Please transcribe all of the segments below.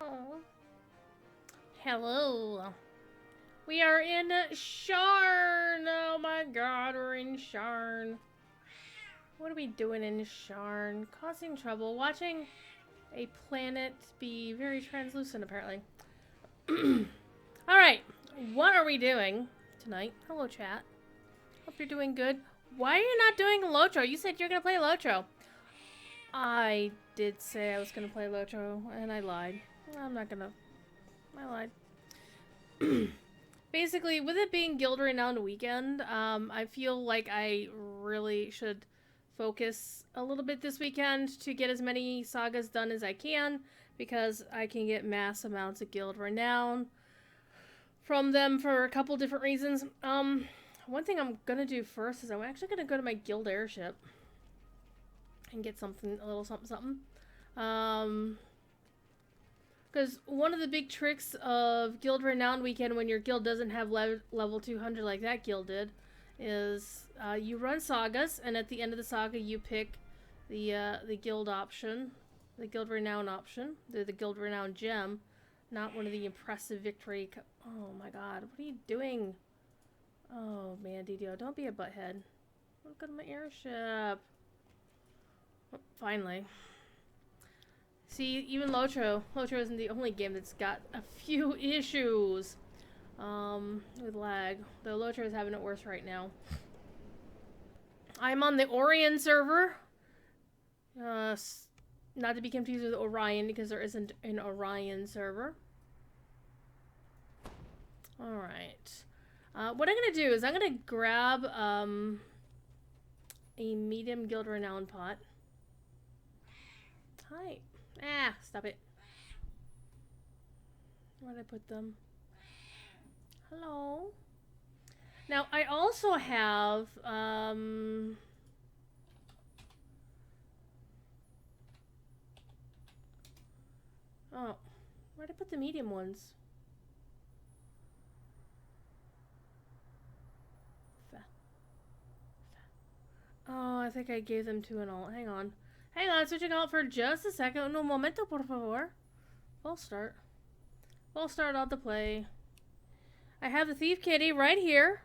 Oh. Hello. We are in Sharn. Oh my god, we're in Sharn. What are we doing in Sharn? Causing trouble. Watching a planet be very translucent, apparently. Alright, what are we doing tonight? Hello, chat. Hope you're doing good. Why are you not doing Lotro? You said you're gonna play Lotro. I did say I was gonna play Lotro, and I lied. I'm not gonna. I lied. Basically, with it being Guild Renowned Weekend, I feel like I really should focus a little bit this weekend to get as many sagas done as I can, because I can get mass amounts of Guild Renown from them for a couple different reasons. One thing I'm gonna do first is I'm actually gonna go to my guild airship and get something, a little something, something. Because one of the big tricks of Guild Renowned Weekend, when your guild doesn't have level 200 like that guild did, is you run sagas, and at the end of the saga you pick the guild option, the Guild Renown option, the Guild Renown gem, not one of the impressive victory. Oh my god, what are you doing? Oh man, DDO, don't be a butthead. Look at my airship. Oh, finally. See, even Lotro isn't the only game that's got a few issues with lag. Though Lotro is having it worse right now. I'm on the Orion server. Not to be confused with Orion, because there isn't an Orion server. Alright. What I'm going to do is I'm going to grab a medium Guild Renown pot. Hi. Ah, stop it. Where did I put them? Hello. Now, I also have, oh, where did I put the medium ones? Oh, I think I gave them to an alt. Hang on. Hang on, switching out for just a second. Un momento, por favor. Full start. Full start on the play. I have the Thief Kitty right here.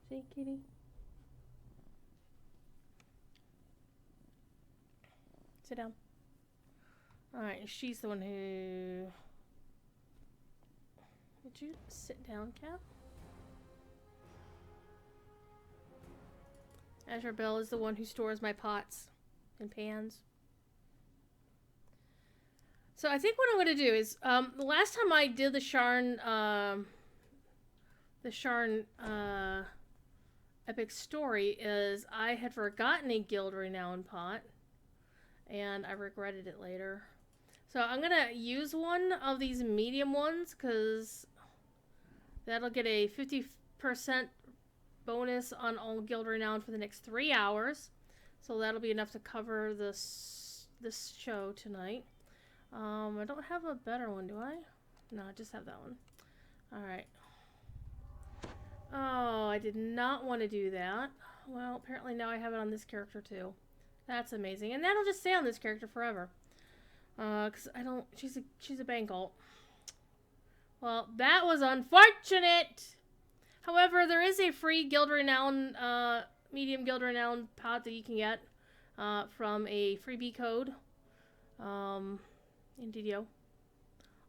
See, kitty? Sit down. Alright, she's the one who... Would you sit down, cat? Azure Bell is the one who stores my pots and pans. So I think what I'm going to do is, the last time I did the Sharn epic story is I had forgotten a Guild Renown pot, and I regretted it later. So I'm going to use one of these medium ones, because that'll get a 50% bonus on all Guild Renown for the next 3 hours. So that'll be enough to cover this show tonight. I don't have a better one, do I? No, I just have that one. Alright. Oh, I did not want to do that. Well, apparently now I have it on this character too. That's amazing. And that'll just stay on this character forever. Cause I don't, she's a bank alt. Well, that was unfortunate! However, there is a free Guild Renown, medium Guild Renown pot that you can get, from a freebie code, in DDO.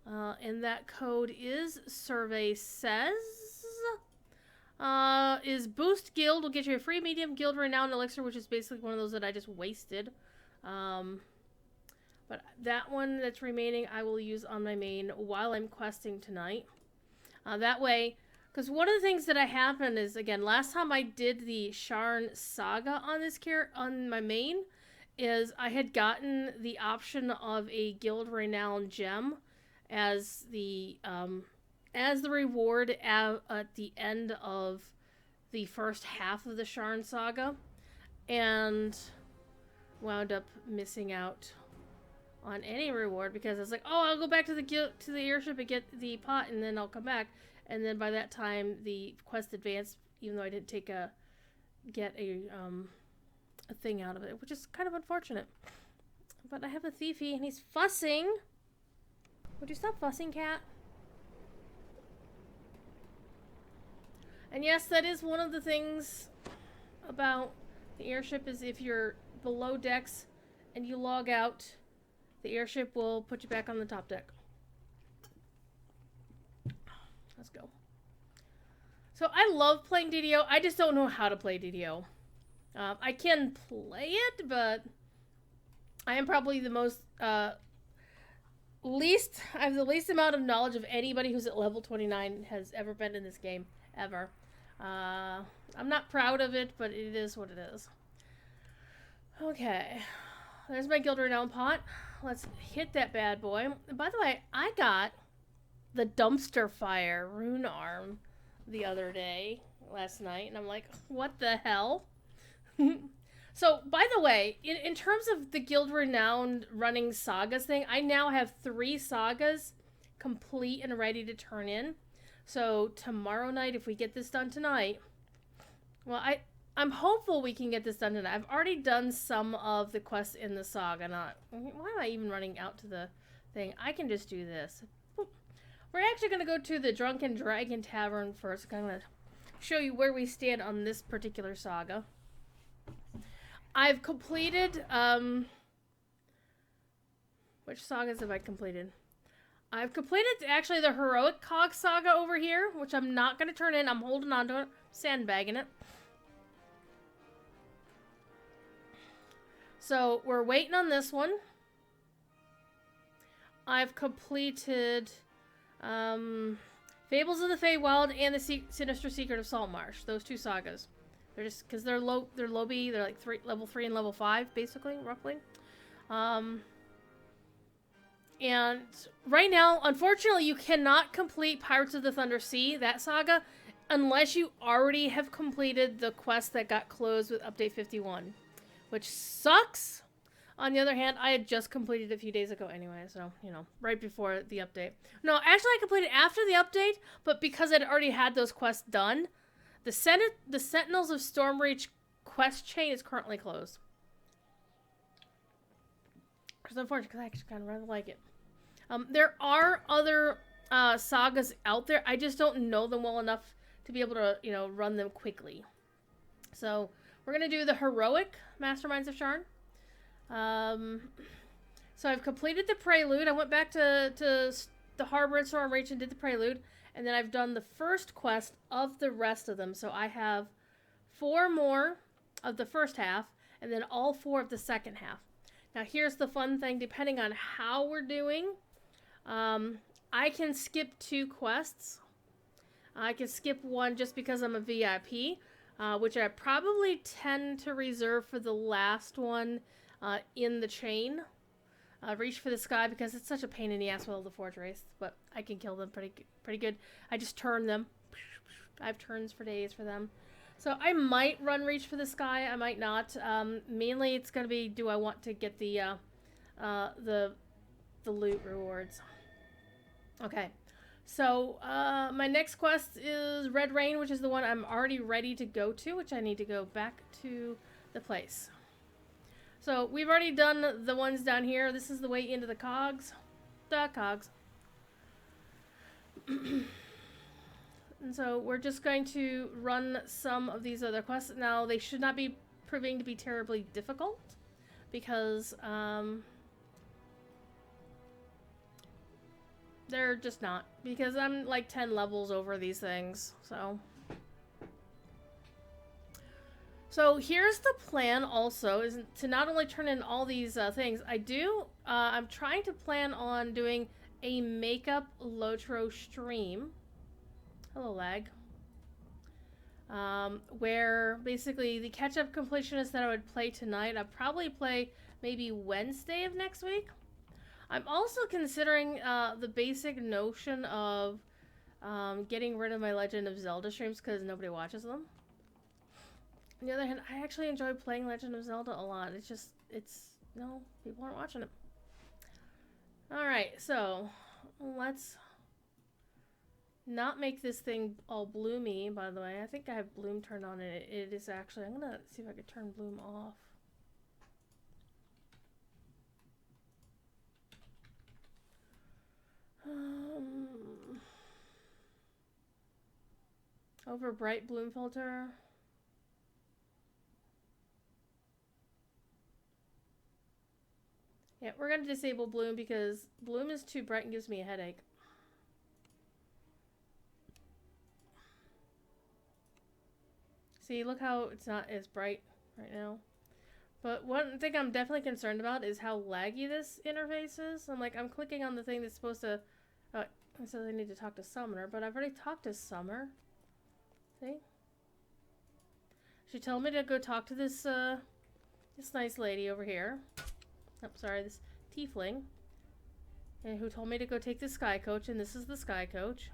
And that code is Survey Says. Is Boost Guild will get you a free medium Guild Renown elixir, which is basically one of those that I just wasted. But that one that's remaining I will use on my main while I'm questing tonight. That way, because one of the things that happened is, again, last time I did the Sharn Saga on this on my main, is I had gotten the option of a Guild Renown gem as the reward at the end of the first half of the Sharn Saga, and wound up missing out on any reward because I was like, oh, I'll go back to the airship and get the pot, and then I'll come back. And then by that time, the quest advanced, even though I didn't get a thing out of it, which is kind of unfortunate. But I have a thiefy and he's fussing. Would you stop fussing, cat? And yes, that is one of the things about the airship is if you're below decks and you log out, the airship will put you back on the top deck. Let's go. So I love playing DDO. I just don't know how to play DDO. I can play it, but I am probably the most I have the least amount of knowledge of anybody who's at level 29 has ever been in this game, ever. I'm not proud of it, but it is what it is. Okay. There's my Guild Renown pot. Let's hit that bad boy. And by the way, I got the Dumpster Fire rune arm the other day, last night, and I'm like, what the hell? So, by the way, in terms of the Guild Renowned running sagas thing, I now have 3 sagas complete and ready to turn in. So, tomorrow night, if we get this done tonight, well, I'm hopeful we can get this done tonight. I've already done some of the quests in the saga. Why am I even running out to the thing? I can just do this. We're actually going to go to the Drunken Dragon Tavern first. I'm going to show you where we stand on this particular saga. I've completed, which sagas have I completed? I've completed actually the Heroic Cog saga over here, which I'm not going to turn in. I'm holding on to it, sandbagging it. So we're waiting on this one. I've completed Fables of the Feywild and the Sinister Secret of Saltmarsh. Those 2 sagas. They're just because they're low B. They're like level 3 and level 5, basically, roughly. And right now, unfortunately, you cannot complete Pirates of the Thunder Sea, that saga, unless you already have completed the quest that got closed with Update 51, which sucks. On the other hand, I had just completed it a few days ago anyway, so, you know, right before the update. No, actually, I completed after the update, but because I'd already had those quests done, the Sentinels of Stormreach quest chain is currently closed. Which is unfortunate, because I actually kind of rather like it. There are other sagas out there. I just don't know them well enough to be able to, you know, run them quickly. So, we're going to do the Heroic Masterminds of Sharn. So I've completed the Prelude. I went back to the Harbor in Stormreach and did the Prelude. And then I've done the first quest of the rest of them. So I have 4 more of the first half, and then all 4 of the second half. Now here's the fun thing. Depending on how we're doing, I can skip 2 quests. I can skip 1 just because I'm a VIP, which I probably tend to reserve for the last one in the chain. Reach for the Sky, because it's such a pain in the ass with all the Forge Wraiths, but I can kill them pretty good. I just turn them. I have turns for days for them. So I might run Reach for the Sky, I might not. Mainly it's going to be, do I want to get the loot rewards. Okay. So, my next quest is Red Rain, which is the one I'm already ready to go to, which I need to go back to the place. So, we've already done the ones down here. This is the way into the cogs. The cogs. And so, we're just going to run some of these other quests. Now, they should not be proving to be terribly difficult, because, they're just not. Because I'm like 10 levels over these things, so... So here's the plan also, is to not only turn in all these things, I'm trying to plan on doing a makeup Lotro stream. Hello, lag. Where basically the catch-up completionist that I would play tonight, I'd probably play maybe Wednesday of next week. I'm also considering the basic notion of getting rid of my Legend of Zelda streams because nobody watches them. On the other hand, I actually enjoy playing Legend of Zelda a lot. No, people aren't watching it. Alright, so let's not make this thing all bloomy, by the way. I think I have bloom turned on, and it is actually, I'm gonna see if I can turn bloom off. Over bright bloom filter. Yeah, we're gonna disable bloom because bloom is too bright and gives me a headache. See, look how it's not as bright right now. But one thing I'm definitely concerned about is how laggy this interface is. I'm clicking on the thing that's supposed to... it says I need to talk to Summer, but I've already talked to Summer. See? She told me to go talk to this nice lady over here. Oh, sorry, this tiefling. And who told me to go take the sky coach, and this is the sky coach.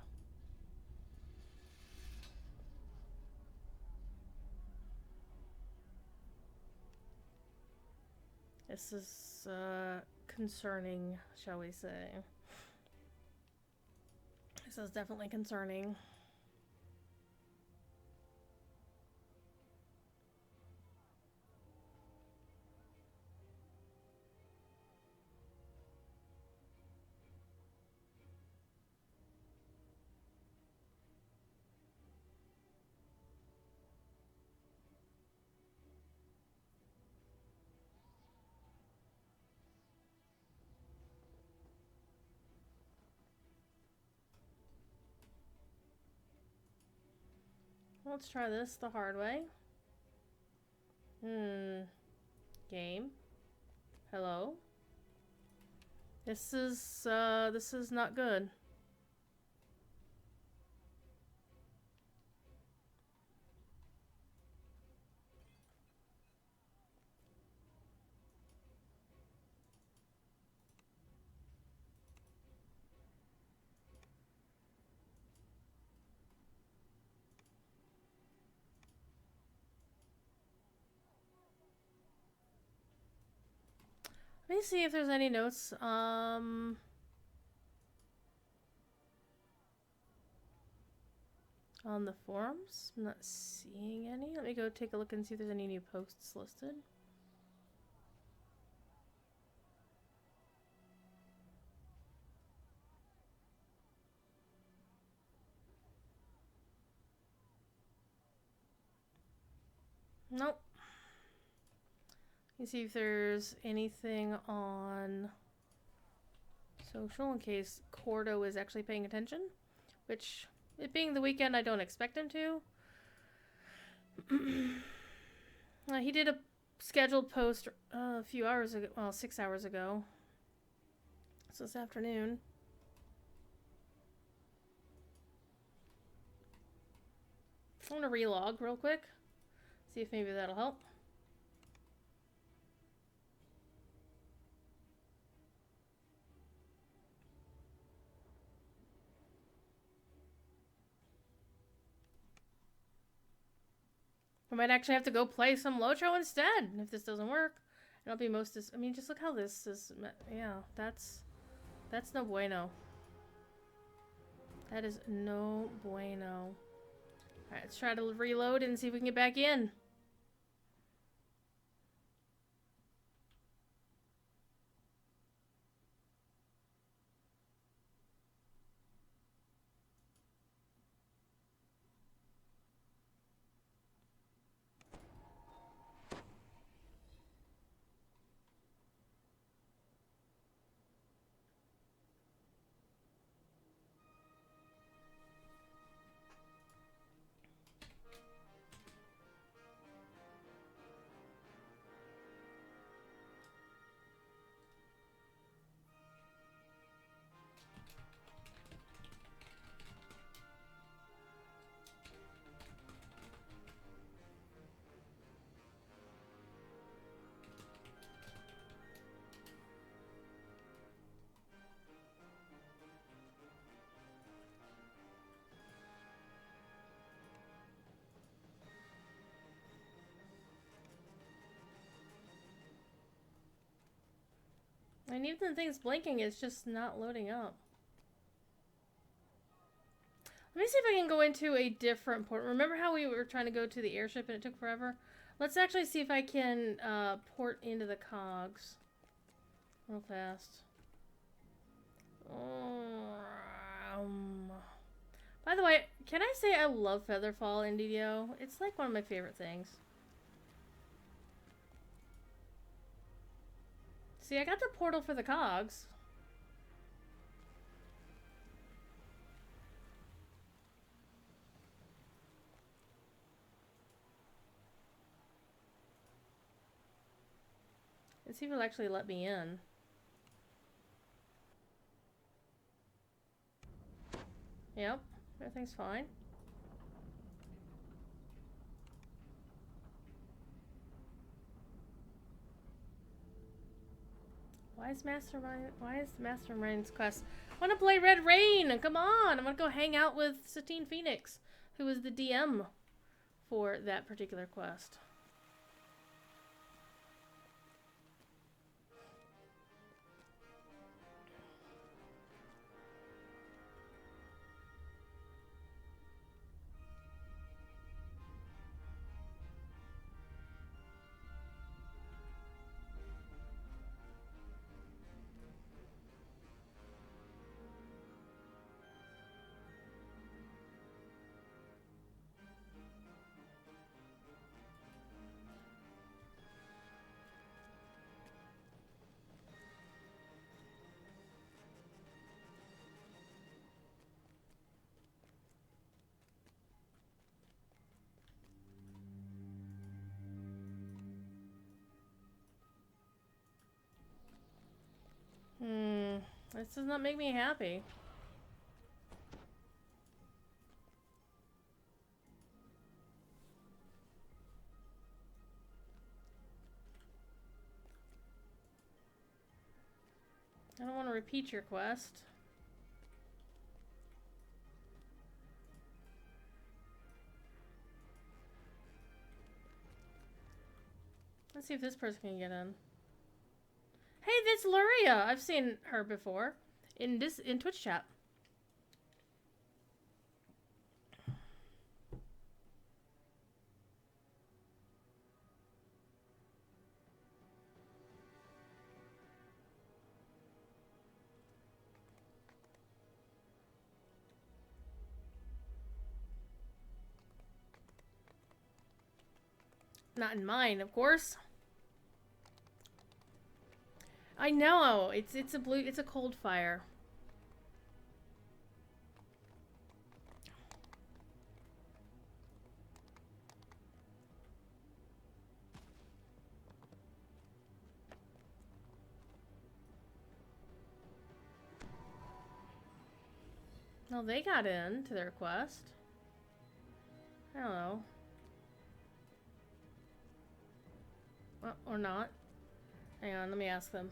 This is concerning, shall we say. This is definitely concerning. Let's try this the hard way. Game. Hello. This is not good. Let me see if there's any notes. On the forums? I'm not seeing any. Let me go take a look and see if there's any new posts listed. Nope. Let me see if there's anything on social in case Cordo is actually paying attention, which, it being the weekend, I don't expect him to. He did a scheduled post a few hours ago, well, 6 hours ago. So this afternoon. I'm gonna relog real quick. See if maybe that'll help. I might actually have to go play some Lotro instead if this doesn't work. And I'll be most I mean, just look how this is. Yeah, that's no bueno. That is no bueno. Alright, let's try to reload and see if we can get back in. And even the thing's blinking, it's just not loading up. Let me see if I can go into a different port. Remember how we were trying to go to the airship and it took forever? Let's actually see if I can port into the cogs real fast. By the way, can I say I love Featherfall in DDO? It's like one of my favorite things. See, I got the portal for the cogs. Let's see if it'll actually let me in. Yep, everything's fine. Why is Mastermind's quest? I want to play Red Rain! Come on! I'm gonna go hang out with Satine Phoenix, who is the DM for that particular quest. This does not make me happy. I don't want to repeat your quest. Let's see if this person can get in. Hey, that's Luria! I've seen her before in Twitch chat. Not in mine, of course. I know. It's a cold fire. Well, they got in to their quest. I don't know. Well, or not. Hang on, let me ask them.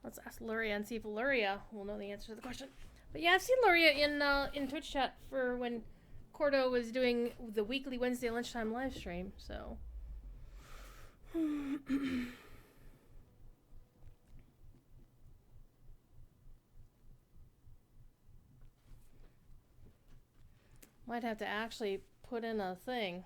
Let's ask Luria and see if Luria will know the answer to the question. But yeah, I've seen Luria in Twitch chat for when Cordo was doing the weekly Wednesday lunchtime live stream, so. Might have to actually put in a thing.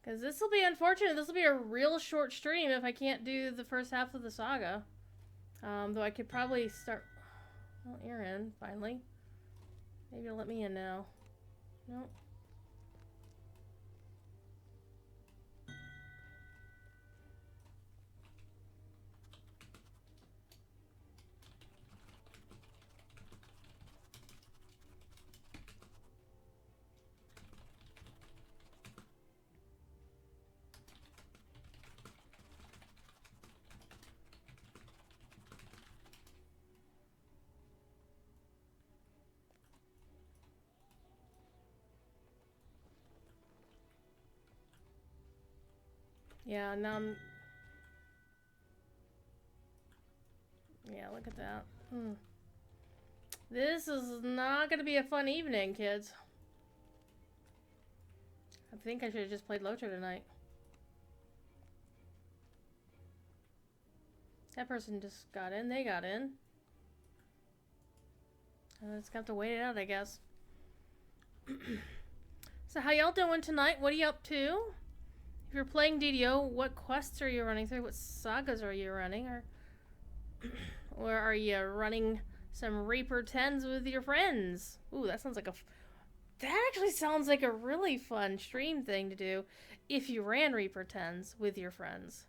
Because this will be unfortunate. This will be a real short stream if I can't do the first half of the saga. Though I could probably start... Oh, you're in, finally. Maybe you'll let me in now. Nope. Yeah, now I'm... Yeah, look at that. This is not gonna be a fun evening, kids. I think I should have just played Locho tonight. That person just got in. They got in. It's gonna have to wait it out, I guess. So how y'all doing tonight? What are you up to? If you're playing DDO, what quests are you running through? What sagas are you running? Or are you running some Reaper 10s with your friends? Ooh, that sounds like that actually sounds like a really fun stream thing to do if you ran Reaper 10s with your friends.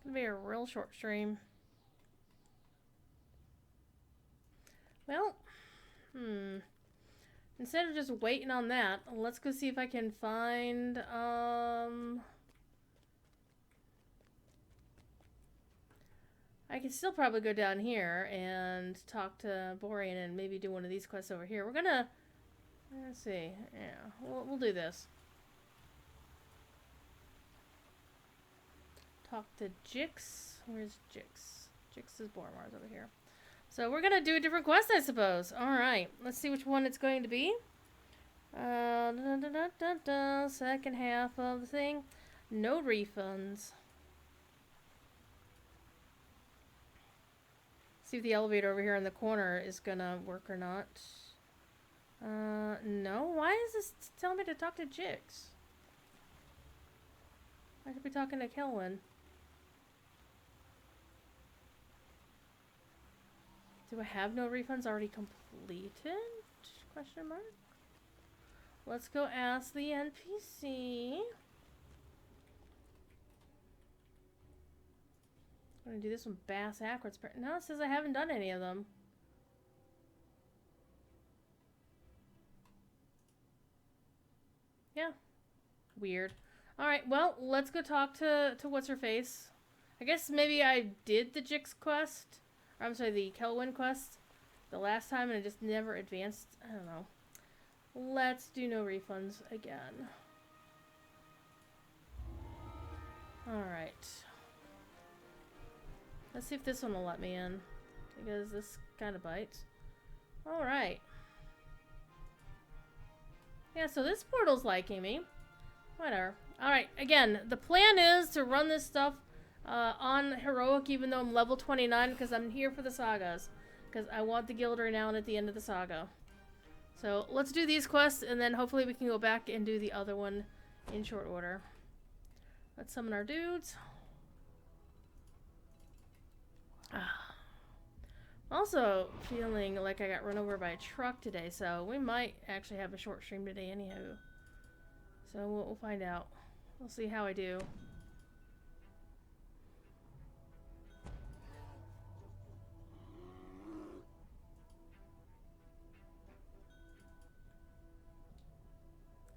It'll be a real short stream. Well, instead of just waiting on that, let's go see if I can find, I can still probably go down here and talk to Borean and maybe do one of these quests over here. We're gonna, let's see, yeah, we'll do this. Talk to Jix. Where's Jix? Jix is Bormar's over here. So we're gonna do a different quest, I suppose. Alright, let's see which one it's going to be. Second half of the thing. No refunds. See if the elevator over here in the corner is gonna work or not. No. Why is this telling me to talk to Jix? I should be talking to Kelwin. Do I have no refunds already completed? Question mark. Let's go ask the NPC. I'm gonna do this one bass backwards. No, it says I haven't done any of them. Yeah. Weird. Alright, well, let's go talk to what's-her-face. I guess maybe I did the Jix quest. Or, I'm sorry, the Kelwin quest the last time and I just never advanced. I don't know. Let's do no refunds again. Alright. Let's see if this one will let me in. Because this kind of bites. Alright. Yeah, so this portal's liking me. Whatever. Alright, again, the plan is to run this stuff on Heroic even though I'm level 29 because I'm here for the sagas. Because I want the guild renown at the end of the saga. So let's do these quests and then hopefully we can go back and do the other one in short order. Let's summon our dudes. Also feeling like I got run over by a truck today, so we might actually have a short stream today anywho. So we'll find out. We'll see how I do.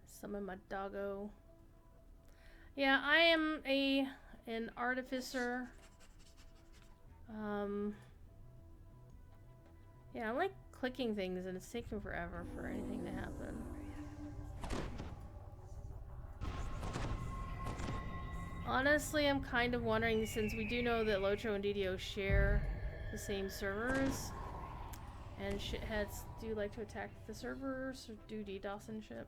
Summon my doggo. Yeah, I am an artificer. Yeah, I like clicking things and it's taking forever for anything to happen. Honestly, I'm kind of wondering, since we do know that Locho and DDO share the same servers, and shitheads do like to attack the servers or do DDoS and shit.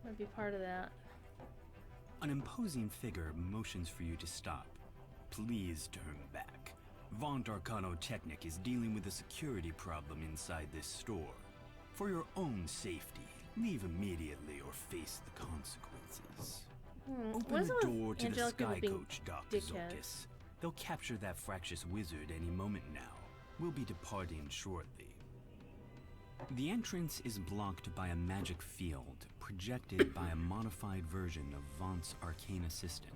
Might be part of that. An imposing figure motions for you to stop. Please turn back. Vaunt Arcano Technic is dealing with a security problem inside this store. For your own safety, Leave immediately or face the consequences. Open When's the door to the angelic people Sky being Coach, Dr. dickheads? Zolkis. They'll capture that fractious wizard any moment now. We'll be departing shortly. The entrance is blocked by a magic field projected by a modified version of Vaunt's arcane assistant.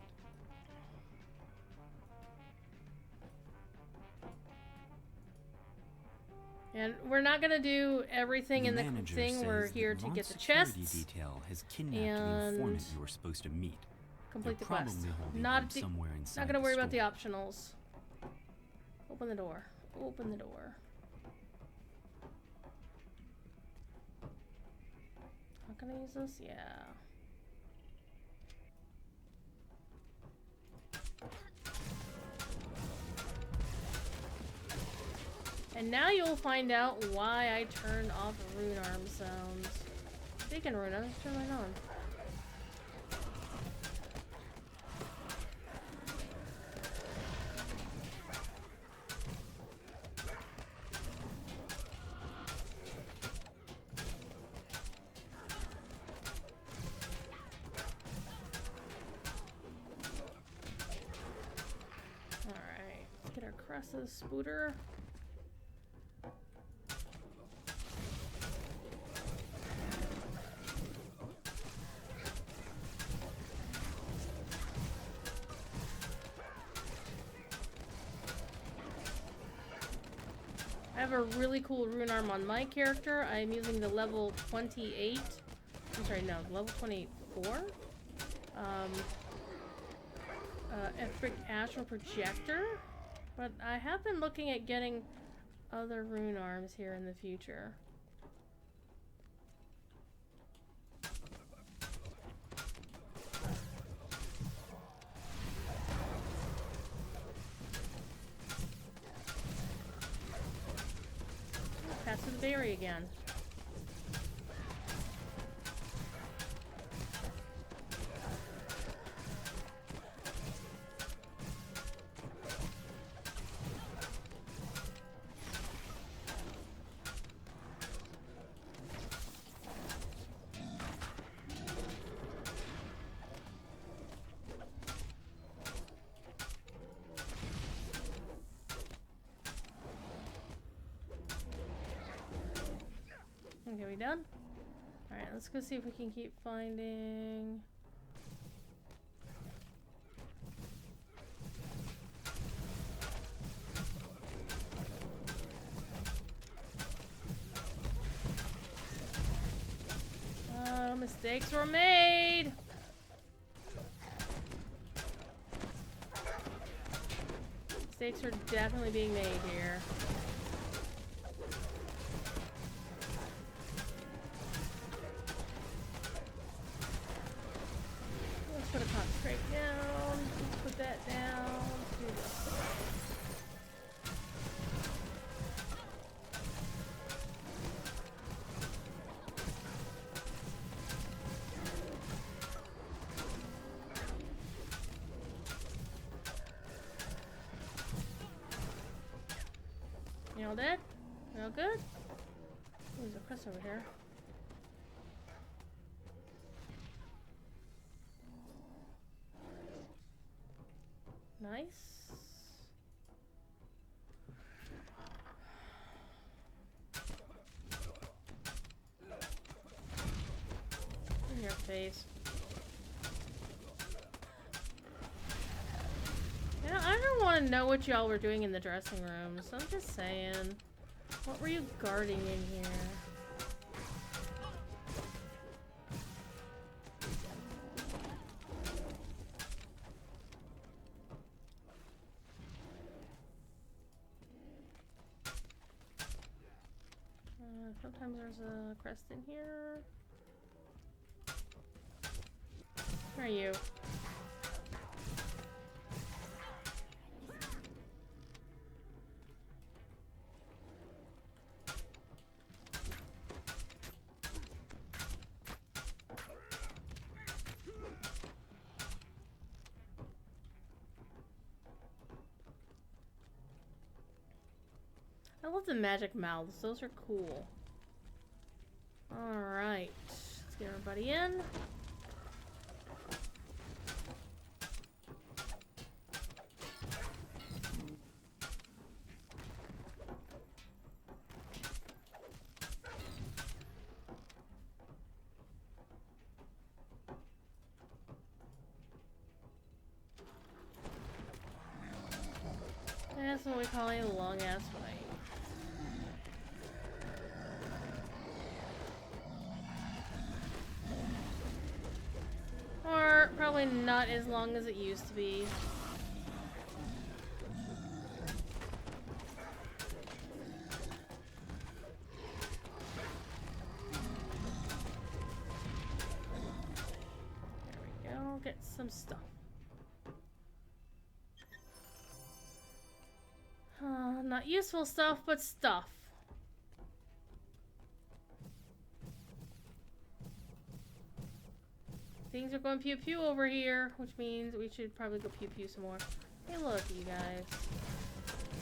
And we're not gonna do everything in the manager thing. We're says that here to get Vaunt's the security chests, detail has kidnapped the and informant you were supposed to meet. complete the They're quest. probably holding Not him somewhere inside not gonna the worry about the store. optionals. Open the door. Open the door. How can I use this? Yeah. And now you'll find out why I turned off rune arm sounds. Speaking of rune arms, turn mine on. Alright, let's get our crosses spooter. I have a really cool rune arm on my character. I'm using the level 28. I'm sorry, no, level 24. Epic Astral Projector. But I have been looking at getting other rune arms here in the future. Pass through the berry again. Okay, we done? Alright, let's go see if we can keep finding... mistakes were made! Mistakes are definitely being made here. Let's put a concentrate down. Let's put that down. Let's do this. You all dead? You all good? There's a crest over here. Nice. In your face. You know, I don't want to know what y'all were doing in the dressing room, so I'm just saying. What were you guarding in here? Sometimes there's a crest in here. Where are you? I love the magic mouths. Those are cool. Alright. get everybody in. That's what we call a long-ass fight. Or probably not as long as it used to be. There we go, get some stuff. Not useful stuff, but stuff. Things are going pew pew over here, which means we should probably go pew pew some more. Hey, look, you guys.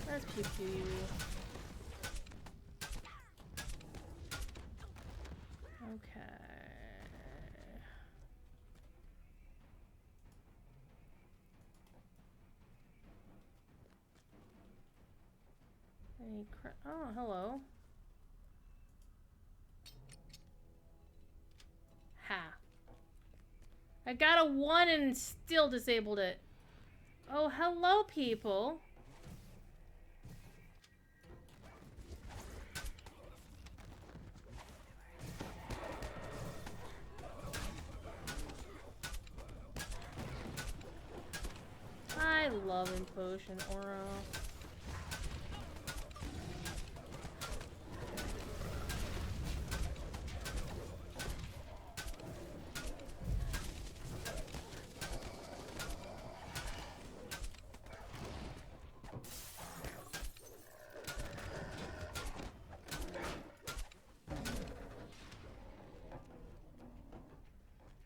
That's pew pew. Okay. Oh, hello. Ha. I got a 1 and still disabled it. Oh, hello, people. I love Implosion Aura.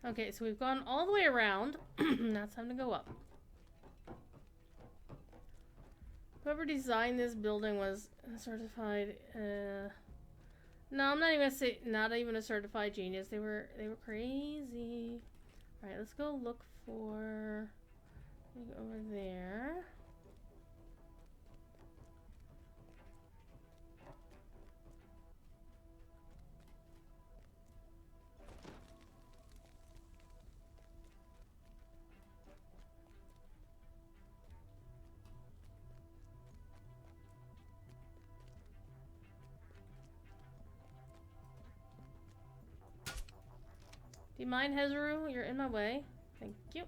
Okay, so we've gone all the way around. Now it's time to go up. Whoever designed this building was certified. No, I'm not even gonna say not even a certified genius. They were crazy. All right, let's go look for over there. Do you mind, Hezuru? You're in my way. Thank you.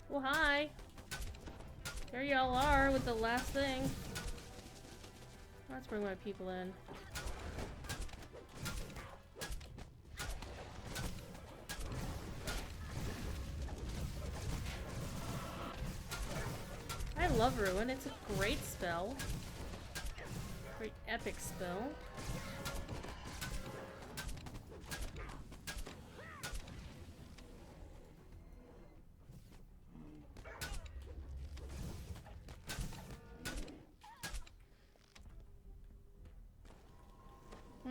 Well, hi. There y'all are with the last thing. Let's bring my people in. I love Ruin. It's a great spell. Great epic spell.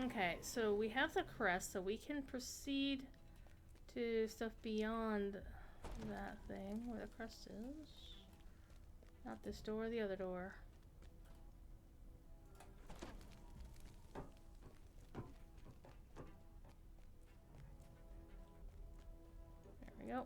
Okay, so we have the crest, so we can proceed to stuff beyond that thing where the crest is. Not this door, the other door. There we go.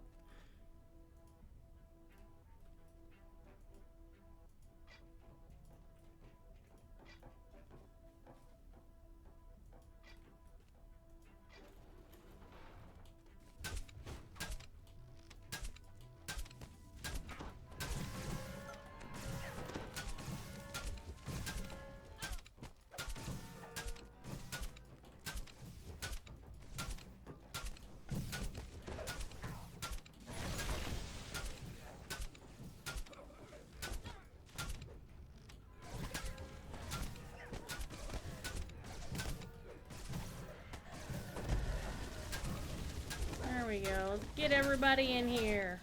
go. Let's get everybody in here.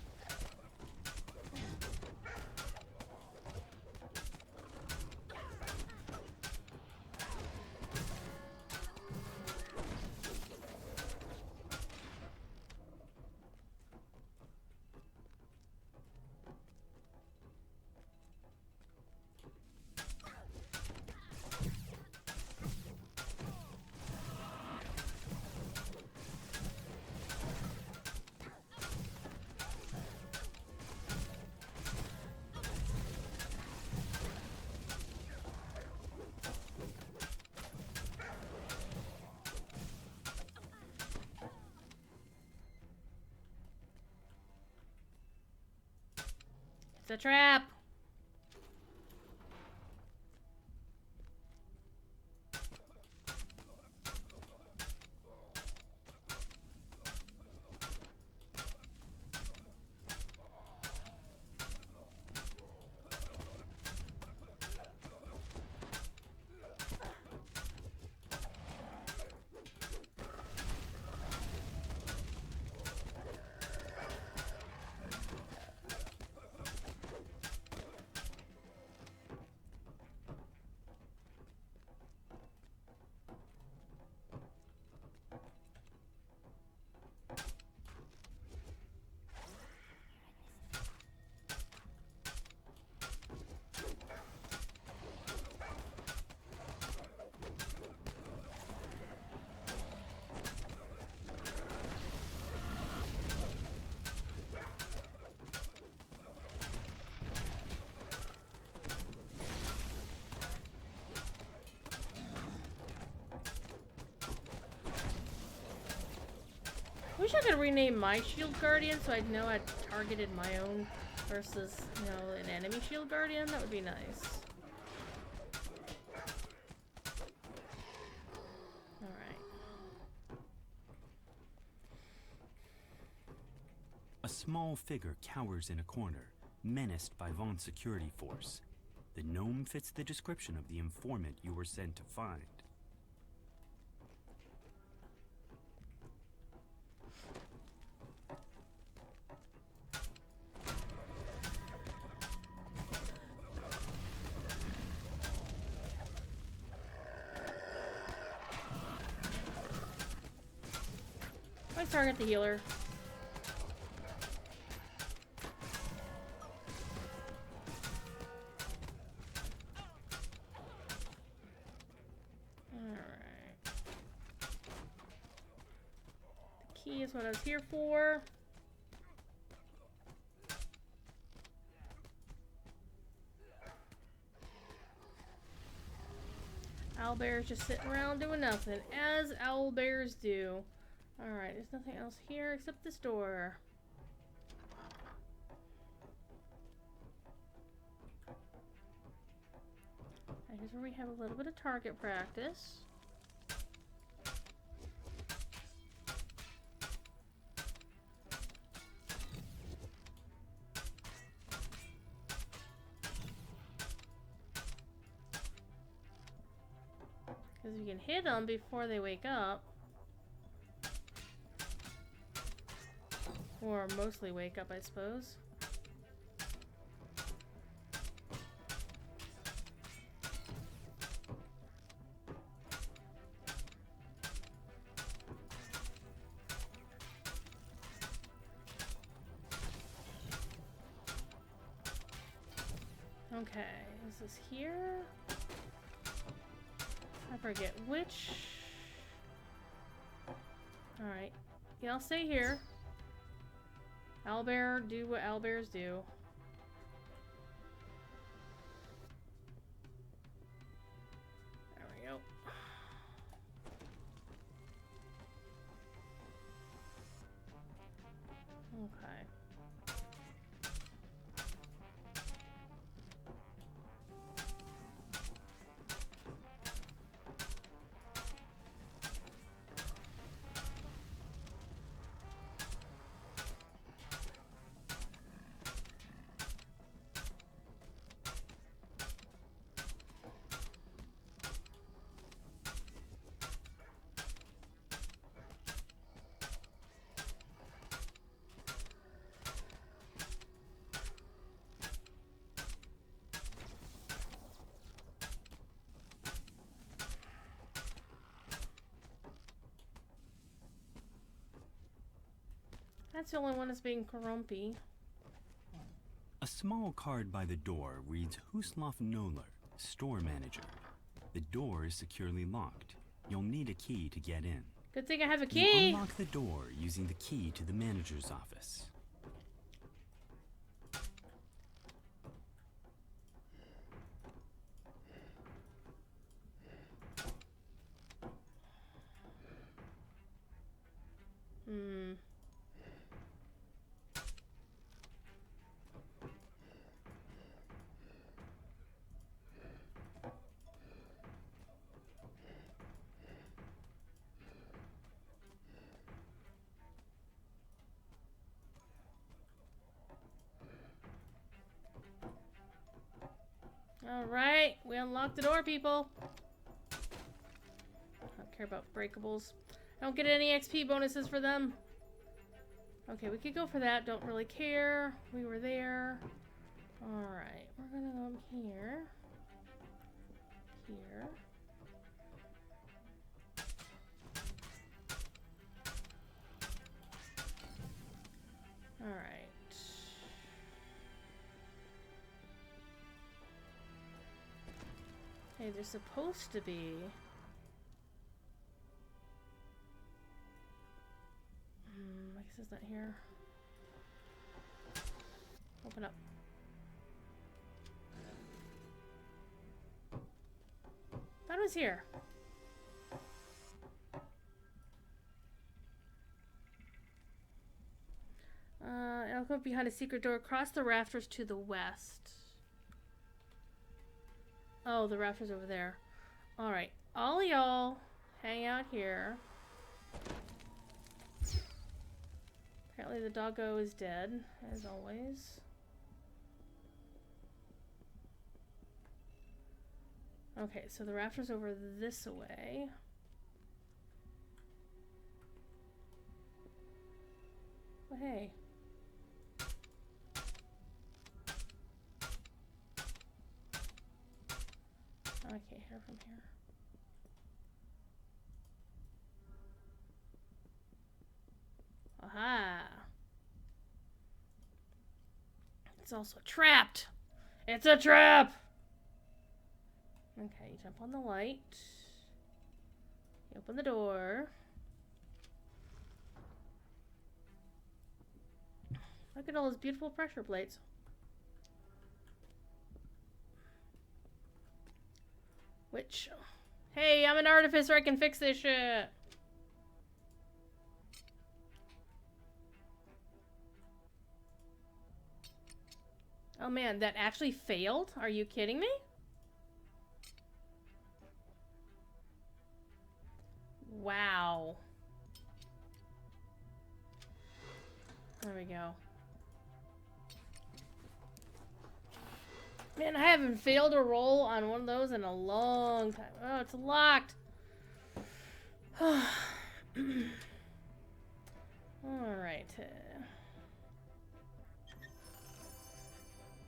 It's a trap. Wish I could rename my shield guardian so I'd know I targeted my own versus, you know, an enemy shield guardian. That would be nice. Alright. A small figure cowers in a corner, menaced by Vaughn's security force. The gnome fits the description of the informant you were sent to find. Let's target the healer. Alright. The key is what I was here for. Owlbear's just sitting around doing nothing, as owlbears do. Alright, there's nothing else here except this door. And here's where we have a little bit of target practice. Because you can hit them before they wake up. Or mostly wake up, I suppose. Okay, is this here? I forget which. Alright. Yeah, I'll stay here. Owlbear, do what owlbears do. There we go. Okay. That's the only one that's being grumpy. A small card by the door reads Huslov Noller, store manager. The door is securely locked. You'll need a key to get in. Good thing I have a You key. unlock the door using the key to the manager's office. Alright, we unlocked the door, people. I don't care about breakables. I don't get any XP bonuses for them. Okay, we could go for that. Don't really care. We were there. Alright, we're gonna go here. Here. Alright. Hey, there's supposed to be... I guess it's not here. Open up. Thought it was here. I'll go behind a secret door across the rafters to the west. Oh, the rafters over there. Alright. All y'all hang out here. Apparently the doggo is dead, as always. Okay, so the rafters over this way. Well, hey. I can't hear from here. Aha! It's also trapped! It's a trap! Okay, you jump on the light. You open the door. Look at all those beautiful pressure plates. Which... Hey, I'm an artificer, I can fix this shit! Oh man, that actually failed? Are you kidding me? Wow. There we go. Man, I haven't failed a roll on one of those in a long time. Oh, it's locked. Alright.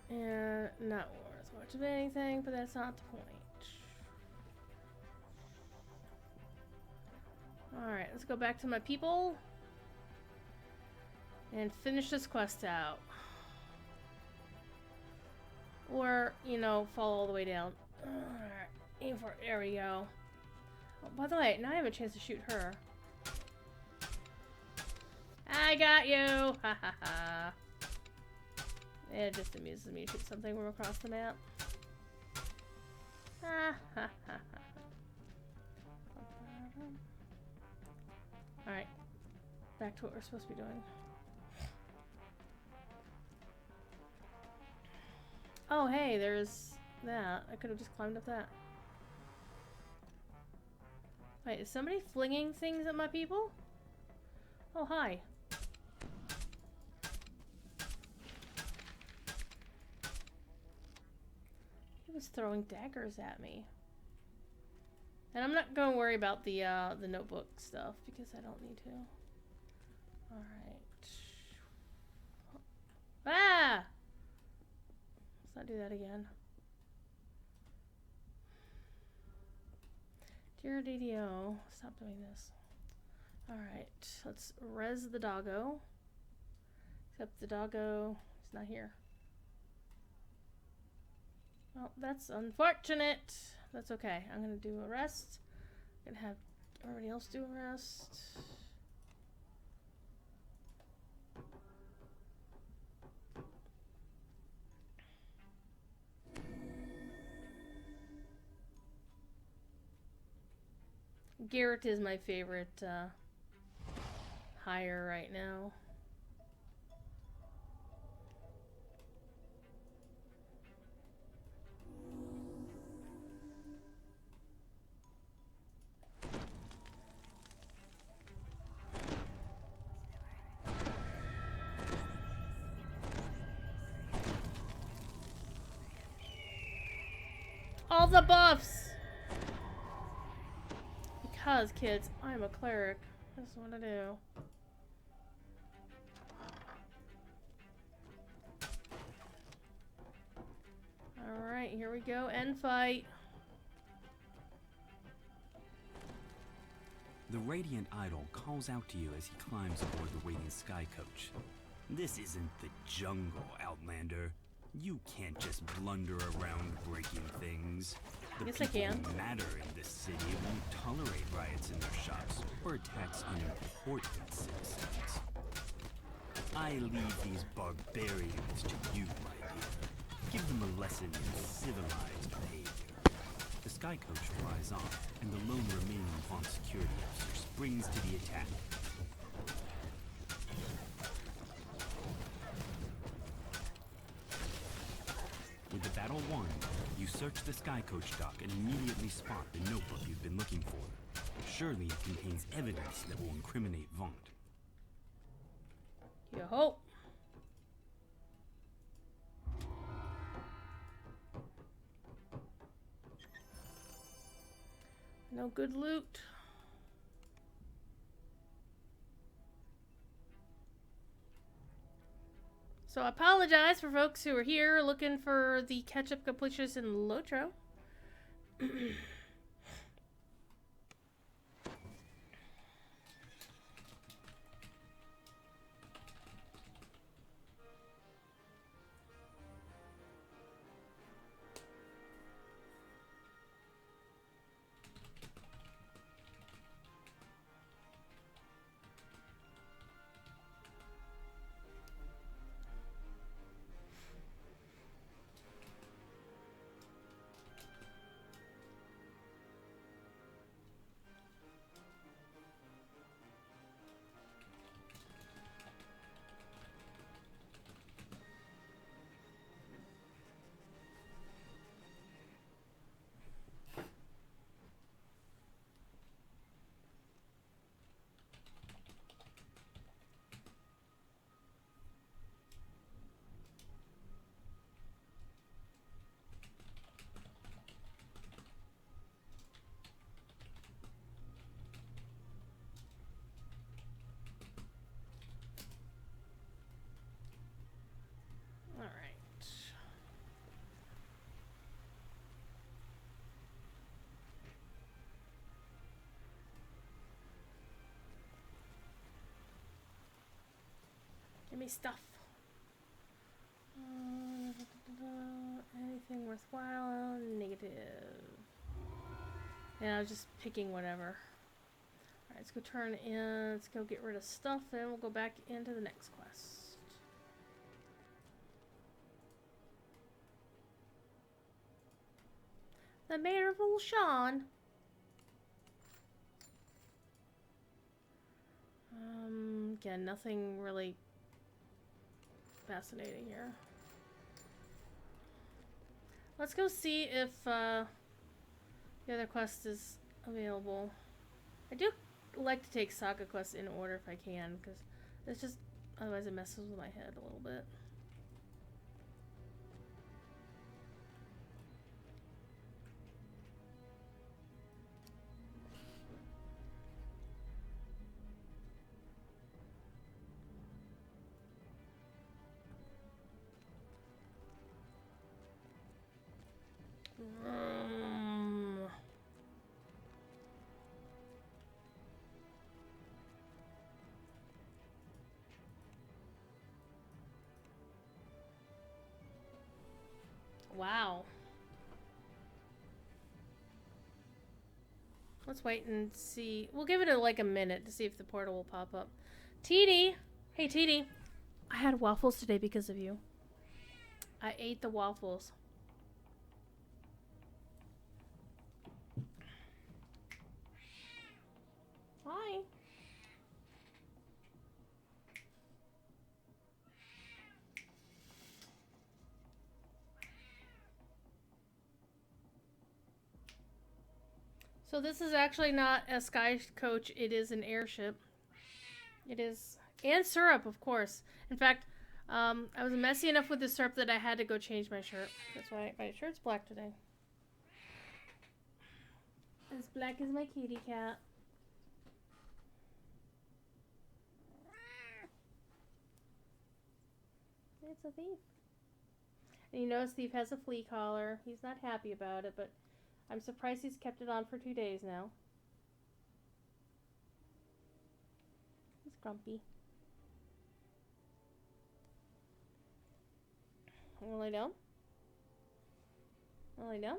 And not worth much of anything, but that's not the point. Alright, let's go back to my people. And finish this quest out. Or, you know, fall all the way down. Alright, aim for it. There we go. Oh, by the way, now I have a chance to shoot her. I got you! Ha ha ha. It just amuses me to shoot something from across the map. Ha ha ha ha. Alright. Back to what we're supposed to be doing. Oh, hey, there's that. I could have just climbed up that. Wait, is somebody flinging things at my people? Oh, hi. He was throwing daggers at me. And I'm not going to worry about the notebook stuff because I don't need to. Alright. Ah! Let's not do that again. Dear DDO, stop doing this. Alright, let's res the doggo. Except the doggo. He's not here. Well, that's unfortunate. That's okay. I'm gonna do a rest. I'm gonna have everybody else do a rest. Garrett is my favorite hire right now. All the buffs! Because, kids, I'm a cleric. That's what I do. Alright, here we go. End fight. The Radiant Idol calls out to you as he climbs aboard the waiting sky coach. This isn't the jungle, Outlander. You can't just blunder around breaking things. The Yes, I people can. who matter in this city won't tolerate riots in their shops or attacks unimportant citizens. I leave these barbarians to you, my dear. Give them a lesson in civilized behavior. The sky coach flies off, and the lone remaining Vaughn security officer springs to the attack. With the battle won, you search the sky coach dock and immediately spot the notebook you've been looking for. Surely it contains evidence that will incriminate Vaughn. You hope. No good loot. So I apologize for folks who are here looking for the catch-up completions in Lotro. All right. Give me stuff. Anything worthwhile? Negative. Yeah, I was just picking whatever. Alright, let's go turn in. Let's go get rid of stuff, and we'll go back into the next quest. The mayor of Old Sharn. Again, nothing really fascinating here. Let's go see if the other quest is available. I do like to take Saga quests in order if I can, because it's just, otherwise it messes with my head a little bit. Wow. Let's wait and see. We'll give it like a minute to see if the portal will pop up. TD! Hey, TD. I had waffles today because of you. I ate the waffles. Hi. So this is actually not a sky coach, it is an airship. It is, and syrup, of course. In fact, I was messy enough with the syrup that I had to go change my shirt. That's why my shirt's black today. As black as my kitty cat. It's a thief. And you notice Thief has a flea collar. He's not happy about it, but I'm surprised he's kept it on for 2 days now. He's grumpy. Wanna lay down? Wanna lay down?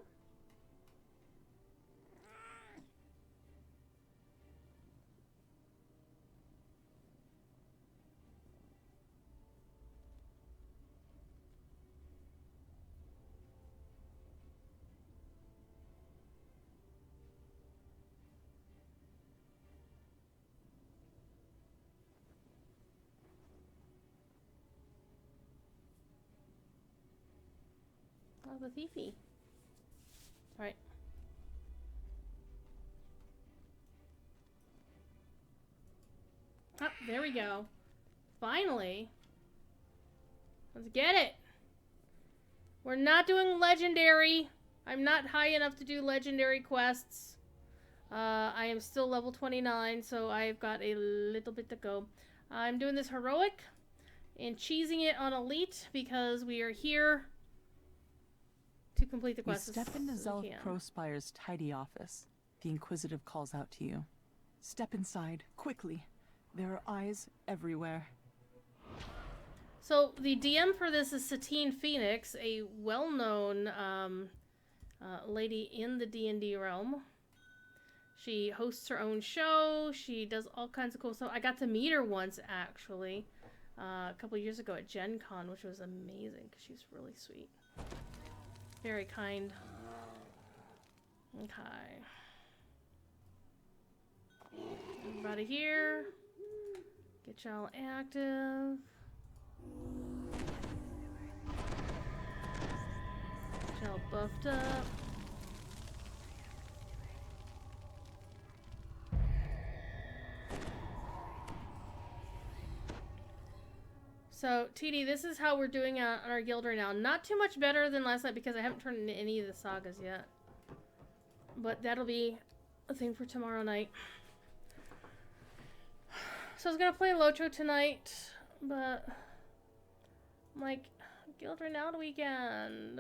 Oh, the thiefy. Alright. Oh, there we go. Finally. Let's get it. We're not doing legendary. I'm not high enough to do legendary quests. I am still level 29, so I've got a little bit to go. I'm doing this heroic and cheesing it on elite because we are here to complete the quest. You step into Zelf Prospire's tidy office. The Inquisitive calls out to you. Step inside, quickly. There are eyes everywhere. So the DM for this is Satine Phoenix, a well-known lady in the D&D realm. She hosts her own show. She does all kinds of cool stuff. I got to meet her once, actually, a couple years ago at Gen Con, which was amazing because she's really sweet. Very kind. Okay. Everybody here. Get y'all active. Get y'all buffed up. So, TD, this is how we're doing on our guild right now. Not too much better than last night because I haven't turned into any of the sagas yet. But that'll be a thing for tomorrow night. So I was gonna play Lotro tonight, but I'm like, guild renowned weekend.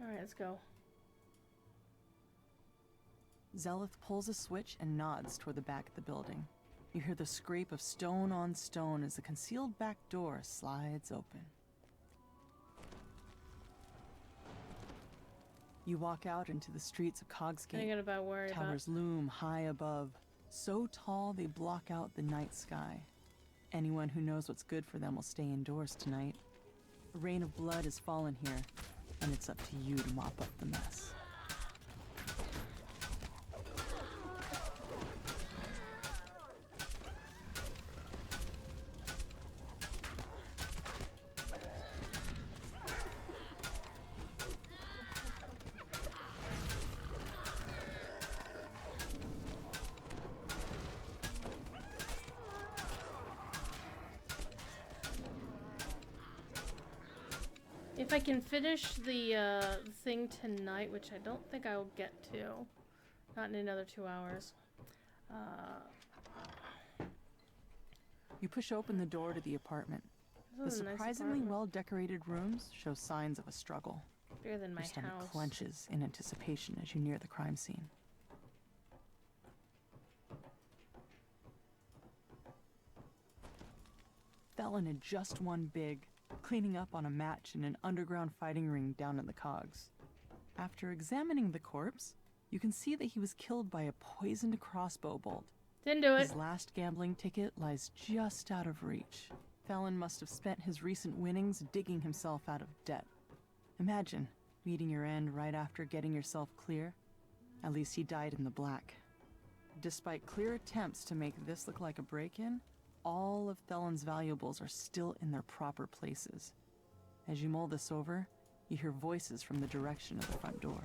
Alright, let's go. Zelith pulls a switch and nods toward the back of the building. You hear the scrape of stone on stone as the concealed back door slides open. You walk out into the streets of Cogsgate. Towers loom high above, so tall they block out the night sky. Anyone who knows what's good for them will stay indoors tonight. A rain of blood has fallen here, and it's up to you to mop up the mess. If I can finish the thing tonight, which I don't think I'll get to, not in another 2 hours. You push open the door to the apartment. The surprisingly well-decorated rooms show signs of a struggle. Bigger than my Your stomach house. clenches in anticipation as you near the crime scene. Felon had just won big, cleaning up on a match in an underground fighting ring down in the Cogs. After examining the corpse, you can see that he was killed by a poisoned crossbow bolt. Didn't do it. His last gambling ticket lies just out of reach. Felon must have spent his recent winnings digging himself out of debt. Imagine meeting your end right after getting yourself clear. At least he died in the black. Despite clear attempts to make this look like a break-in, all of Felon's valuables are still in their proper places. As you mull this over, you hear voices from the direction of the front door.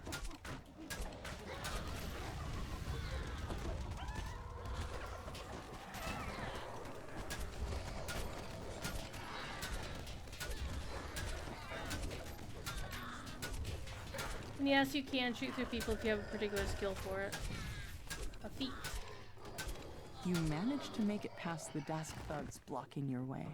And yes, you can shoot through people if you have a particular skill for it. A feat. You manage to make it past the Dask thugs blocking your way.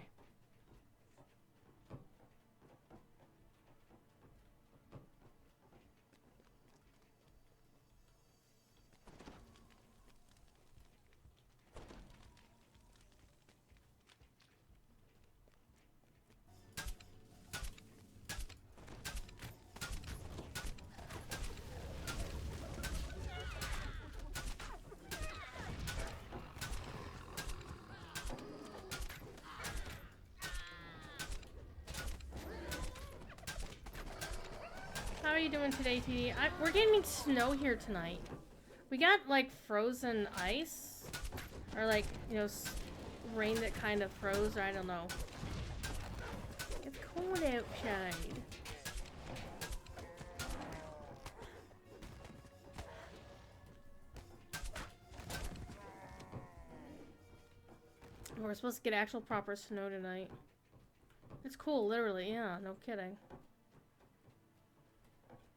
How are you doing today, TD? We're getting snow here tonight. We got like frozen ice, or like, you know, rain that kind of froze, or I don't know. It's cold outside. We're supposed to get actual proper snow tonight. It's cool, literally, yeah, no kidding.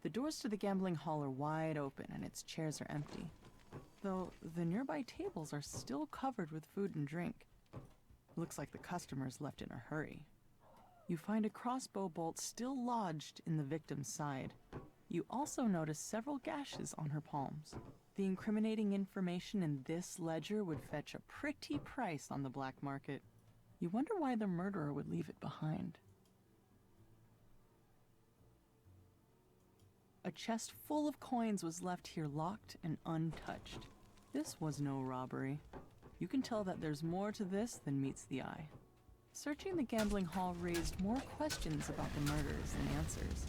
The doors to the gambling hall are wide open and its chairs are empty, though the nearby tables are still covered with food and drink. Looks like the customers left in a hurry. You find a crossbow bolt still lodged in the victim's side. You also notice several gashes on her palms. The incriminating information in this ledger would fetch a pretty price on the black market. You wonder why the murderer would leave it behind. A chest full of coins was left here locked and untouched. This was no robbery. You can tell that there's more to this than meets the eye. Searching the gambling hall raised more questions about the murders than answers.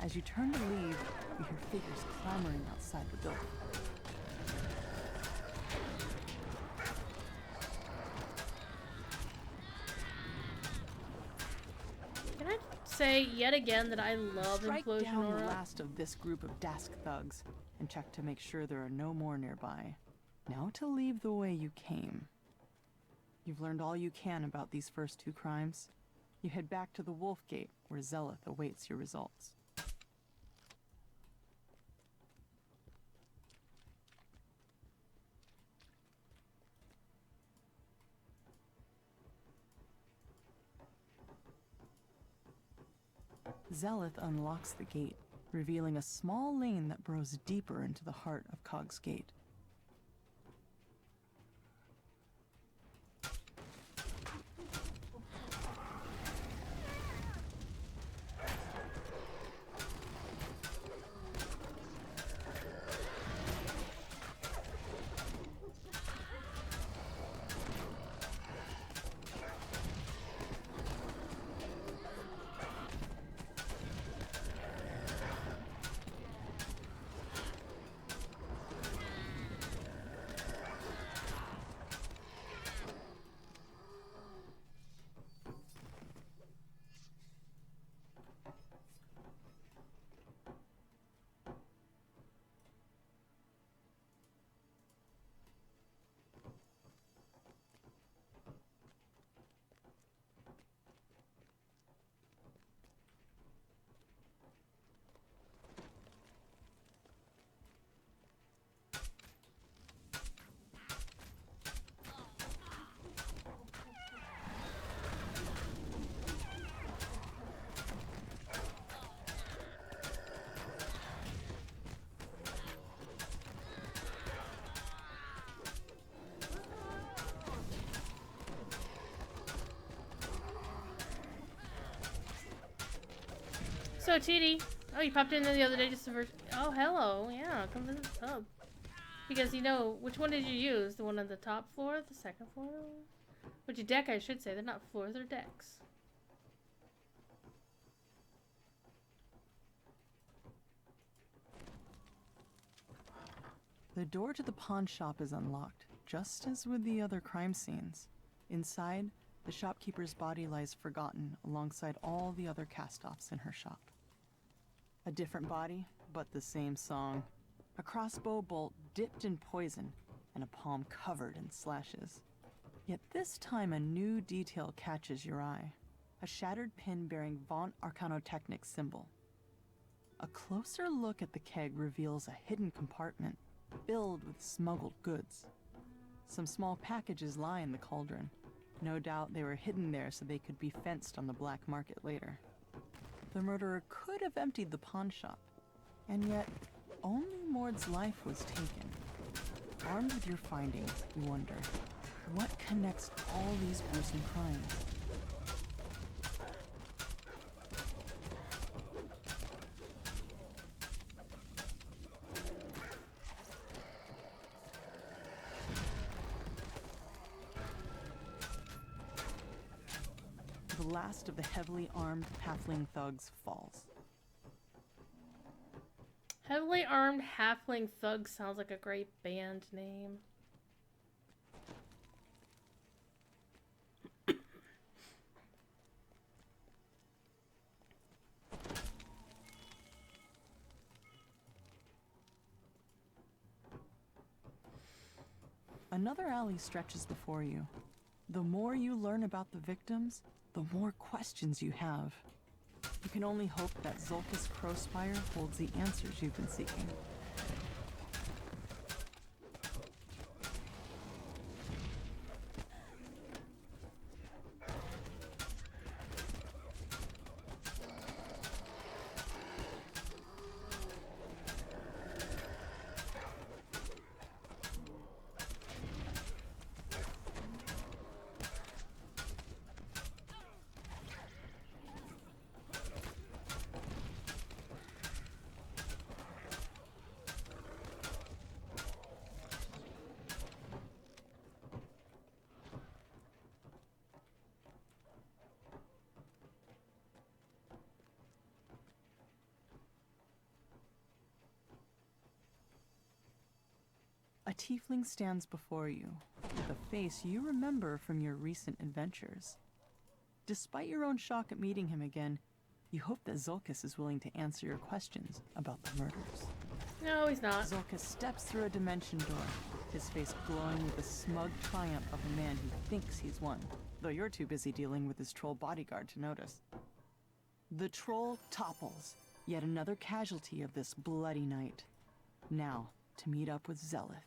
As you turn to leave, you hear figures clamoring outside the building. Say yet again that I love Strike implosion down aura. the last of this group of Dask thugs and check to make sure there are no more nearby. Now to leave the way you came. You've learned all you can about these first two crimes. You head back to the Wolf Gate, where Zeleth awaits your results. Zeleth unlocks the gate, revealing a small lane that burrows deeper into the heart of Cog's Gate. So, TD. Oh, you popped in there the other day just to oh, hello. Yeah, come visit the pub. Because, you know, which one did you use? The one on the top floor? The second floor? Which deck, I should say. They're not floors, they're decks. The door to the pawn shop is unlocked, just as with the other crime scenes. Inside, the shopkeeper's body lies forgotten alongside all the other cast-offs in her shop. A different body, but the same song. A crossbow bolt dipped in poison, and a palm covered in slashes. Yet this time a new detail catches your eye. A shattered pin bearing Von Arcanotechnic's symbol. A closer look at the keg reveals a hidden compartment filled with smuggled goods. Some small packages lie in the cauldron. No doubt they were hidden there so they could be fenced on the black market later. The murderer could have emptied the pawn shop, and yet only Mord's life was taken. Armed with your findings, you wonder, what connects all these gruesome crimes? The last of the heavily armed halfling thugs falls. Heavily Armed Halfling Thugs sounds like a great band name. Another alley stretches before you. The more you learn about the victims, the more questions you have. You can only hope that Zulkus Crowspire holds the answers you've been seeking. A tiefling stands before you, with a face you remember from your recent adventures. Despite your own shock at meeting him again, you hope that Zulkus is willing to answer your questions about the murders. No, he's not. Zulkus steps through a dimension door, his face glowing with the smug triumph of a man who thinks he's won, though you're too busy dealing with his troll bodyguard to notice. The troll topples, yet another casualty of this bloody night. Now, to meet up with Zelith.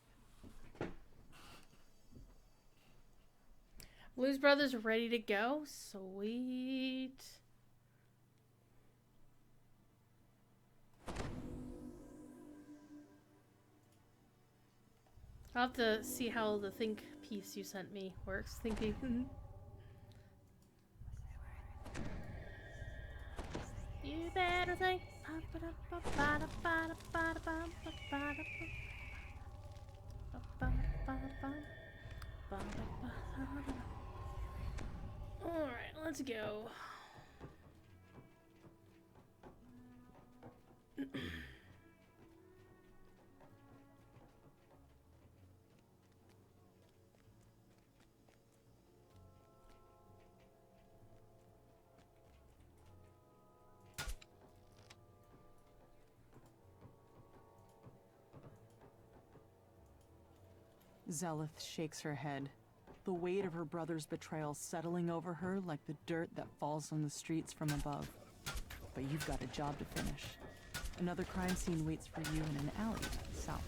Blues Brothers ready to go? Sweet. I'll have to see how the think piece you sent me works. Thinking. You better think. Alright, let's go. Zelith shakes her head, the weight of her brother's betrayal settling over her like the dirt that falls on the streets from above. But you've got a job to finish. Another crime scene waits for you in an alley to the south.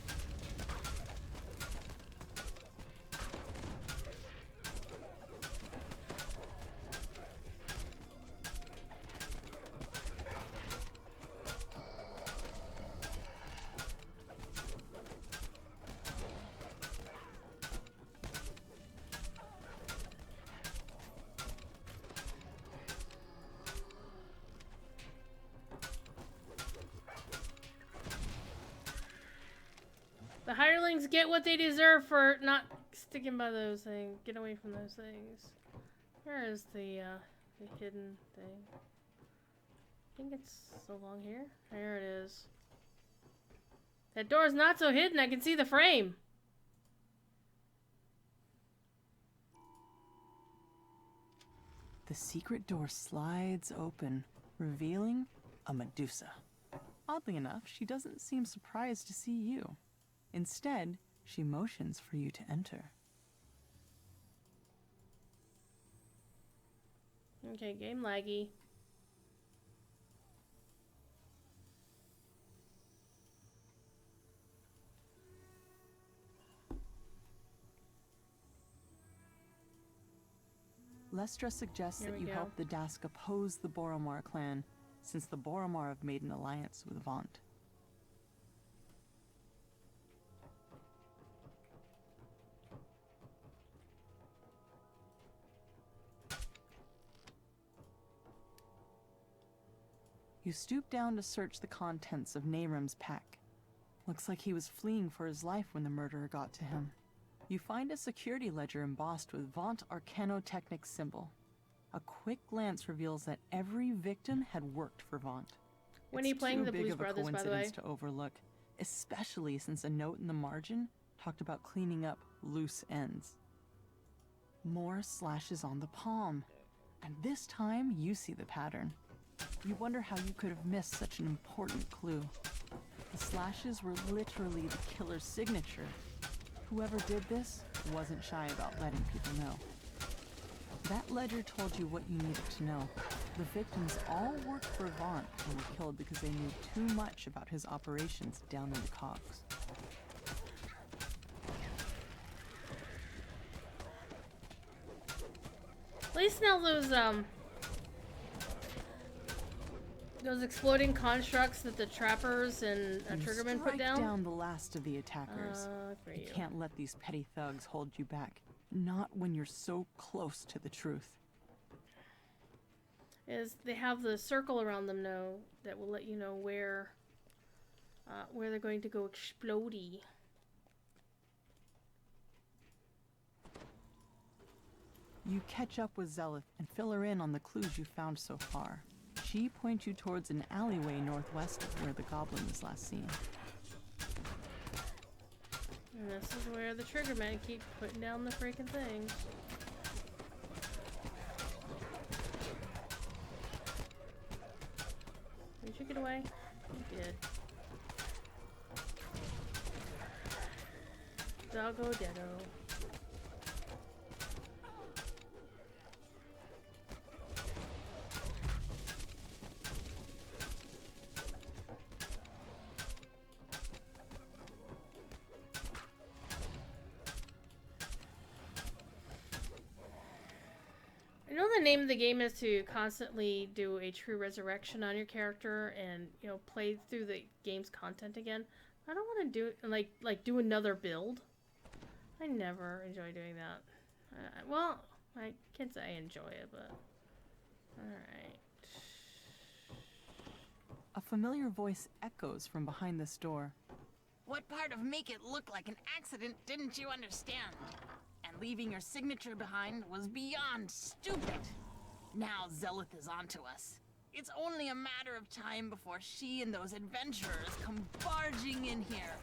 The hirelings get what they deserve for not sticking by those things. Get away from those things. Where is the hidden thing? I think it's along here. There it is. That door's not so hidden. I can see the frame. The secret door slides open, revealing a Medusa. Oddly enough, she doesn't seem surprised to see you. Instead, she motions for you to enter. Okay, game laggy. Lestra suggests that you help the Dask oppose the Boromar clan, since the Boromar have made an alliance with Vaunt. You stoop down to search the contents of Naram's pack. Looks like he was fleeing for his life when the murderer got to him. You find a security ledger embossed with Vaunt Arcanotechnic symbol. A quick glance reveals that every victim had worked for Vaunt. When are you playing the Blues Brothers, by the way? It's too big of a coincidence to overlook, especially since a note in the margin talked about cleaning up loose ends. More slashes on the palm, and this time you see the pattern. You wonder how you could have missed such an important clue. The slashes were literally the killer's signature. Whoever did this wasn't shy about letting people know. That ledger told you what you needed to know. The victims all worked for Vaunt and were killed because they knew too much about his operations down in the cogs. At least now those exploding constructs that the trappers and Triggerman put down. Strike down the last of the attackers. You can't let these petty thugs hold you back. Not when you're so close to the truth. They have the circle around them now that will let you know where they're going to go explodey. You catch up with Zelith and fill her in on the clues you found so far. She points you towards an alleyway northwest of where the goblin was last seen. And this is where the Triggermen keep putting down the freaking things. Did you get away? You did. Doggo Deado. I know the name of the game is to constantly do a true resurrection on your character and, you know, play through the game's content again. I don't want to do like do another build. I never enjoy doing that. Well, I can't say I enjoy it, but alright. A familiar voice echoes from behind this door. What part of make it look like an accident didn't you understand? And leaving your signature behind was beyond stupid. Now Zelith is onto us. It's only a matter of time before she and those adventurers come barging in here.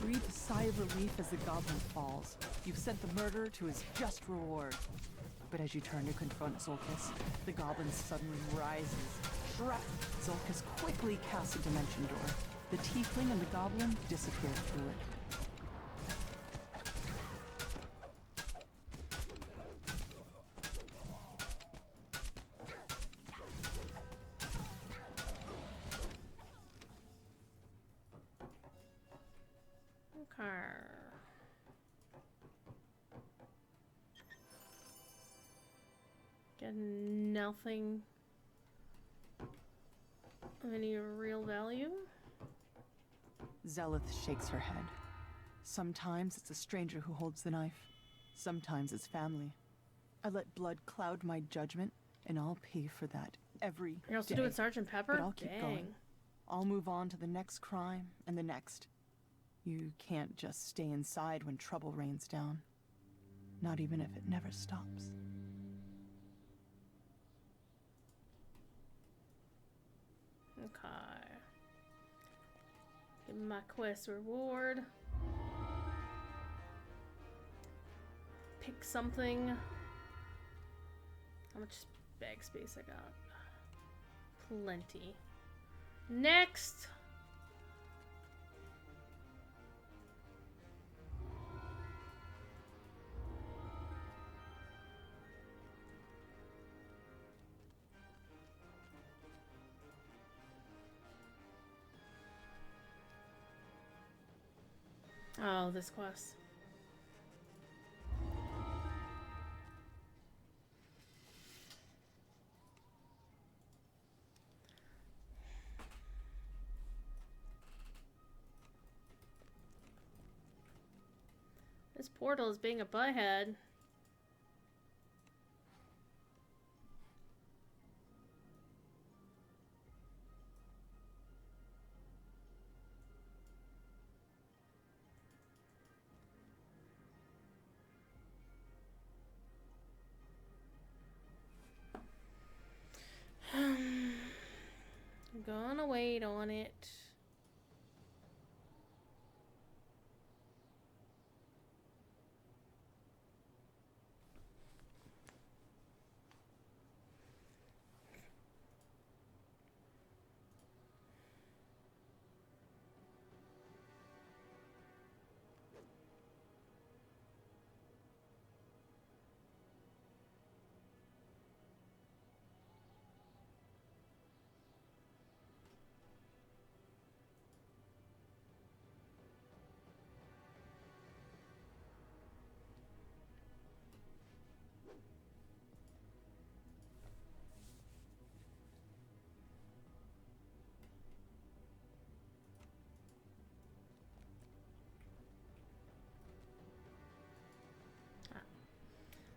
Breathe a sigh of relief as the goblin falls. You've sent the murderer to his just reward. But as you turn to confront Zolkis, the goblin suddenly rises. Zolkis quickly casts a dimension door. The tiefling and the goblin disappear through it. Get nothing of any real value. Zelith shakes her head. Sometimes it's a stranger who holds the knife. Sometimes it's family. I let blood cloud my judgment, and I'll pay for that every day. You're also doing Sergeant Pepper? But I'll keep going. I'll move on to the next crime and the next. You can't just stay inside when trouble rains down. Not even if it never stops. Okay. Give me my quest reward. Pick something. How much bag space I got? Plenty. Next! Oh, this quest. This portal is being a butthead. I'm gonna wait on it.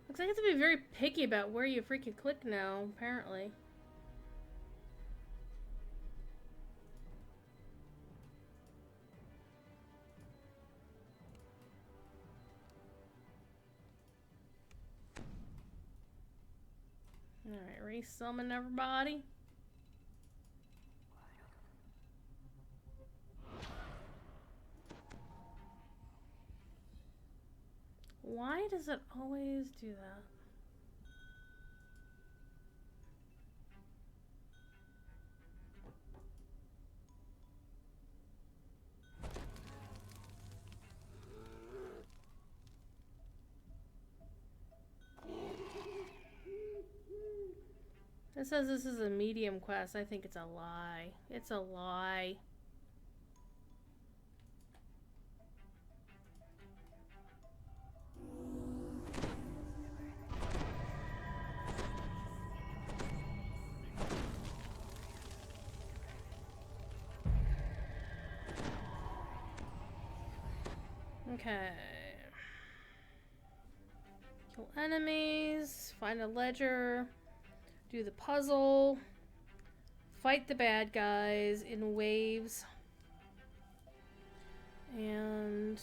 Looks like I have to be very picky about where you freaking click now, apparently. Alright, re-summon everybody. Why does it always do that? It says this is a medium quest. I think it's a lie. It's a lie. Okay. Kill enemies, find a ledger, do the puzzle, fight the bad guys in waves, and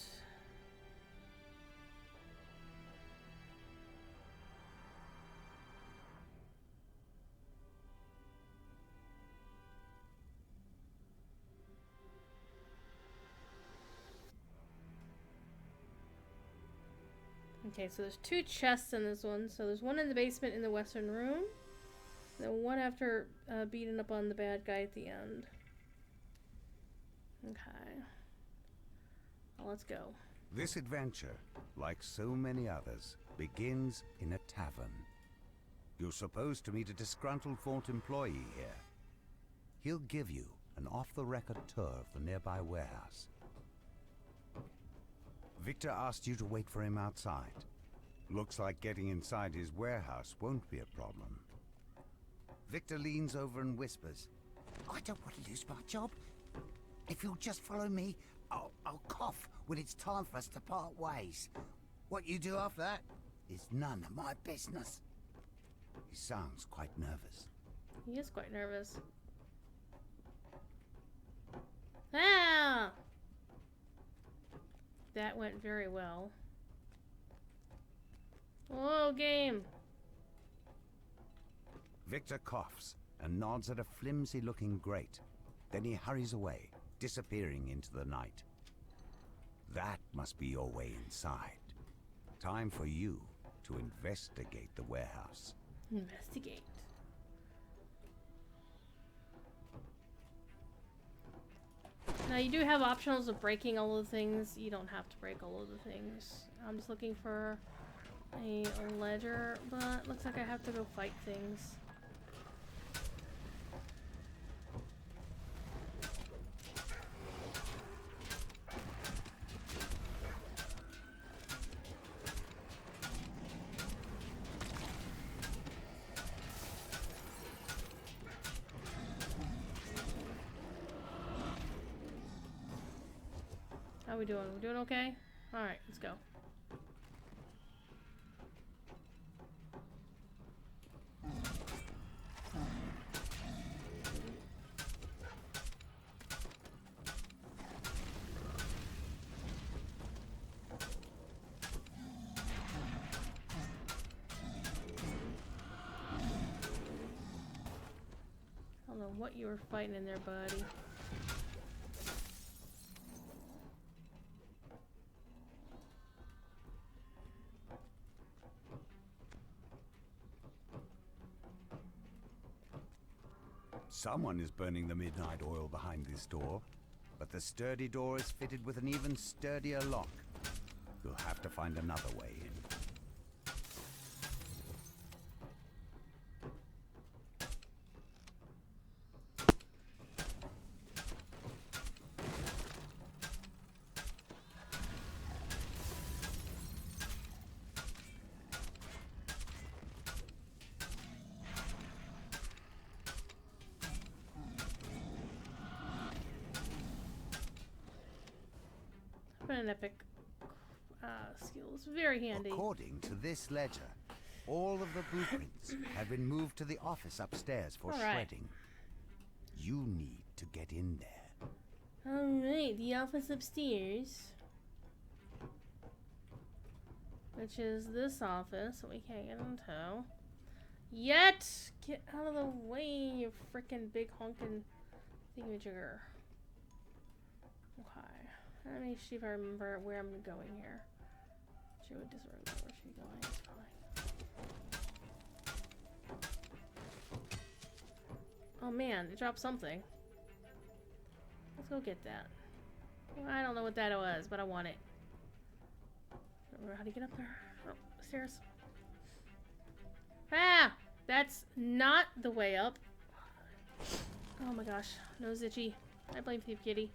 okay, so there's 2 chests in this one. So there's one in the basement in the western room. And then one after beating up on the bad guy at the end. Okay. Well, let's go. This adventure, like so many others, begins in a tavern. You're supposed to meet a disgruntled Fort employee here. He'll give you an off-the-record tour of the nearby warehouse. Victor asked you to wait for him outside. Looks like getting inside his warehouse won't be a problem. Victor leans over and whispers, "I don't want to lose my job. If you'll just follow me, I'll cough when it's time for us to part ways. What you do after that is none of my business. He sounds quite nervous. He is quite nervous. Ah! That went very well. Whoa, game! Victor coughs and nods at a flimsy-looking grate. Then he hurries away, disappearing into the night. That must be your way inside. Time for you to investigate the warehouse. Investigate. Now you do have optionals of breaking all of the things. You don't have to break all of the things. I'm just looking for a ledger, but looks like I have to go fight things. How we doing? We doing okay? Alright, let's go. I don't know what you were fighting in there, buddy. Someone is burning the midnight oil behind this door, but the sturdy door is fitted with an even sturdier lock. You'll have to find another way in. An epic skills, very handy. According to this ledger, all of the blueprints have been moved to the office upstairs for shredding. You need to get in there. Alright, the office upstairs. Which is this office that we can't get into. Yet! Get out of the way, you freaking big honkin' thingamajigger. Okay. Let me see if I remember where I'm going here. She would just remember where she's going. It's fine. Oh man, it dropped something. Let's go get that. Well, I don't know what that was, but I want it. I don't remember how to get up there. Oh, stairs. Ah! That's not the way up. Oh my gosh. Nose itchy. I blame Thief Kitty.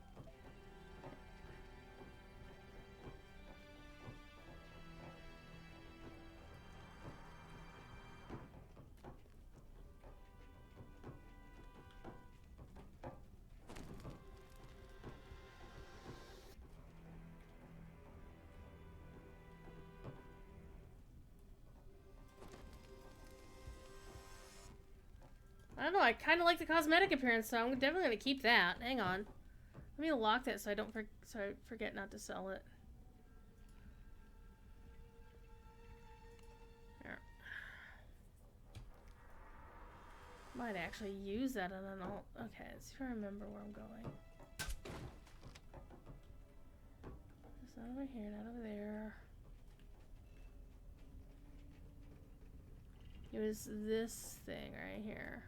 I don't know, I kind of like the cosmetic appearance, so I'm definitely going to keep that. Hang on. Let me lock that so I don't forget not to sell it. There. Might actually use that, I don't know. Okay, let's see if I remember where I'm going. It's not over here, not over there. It was this thing right here.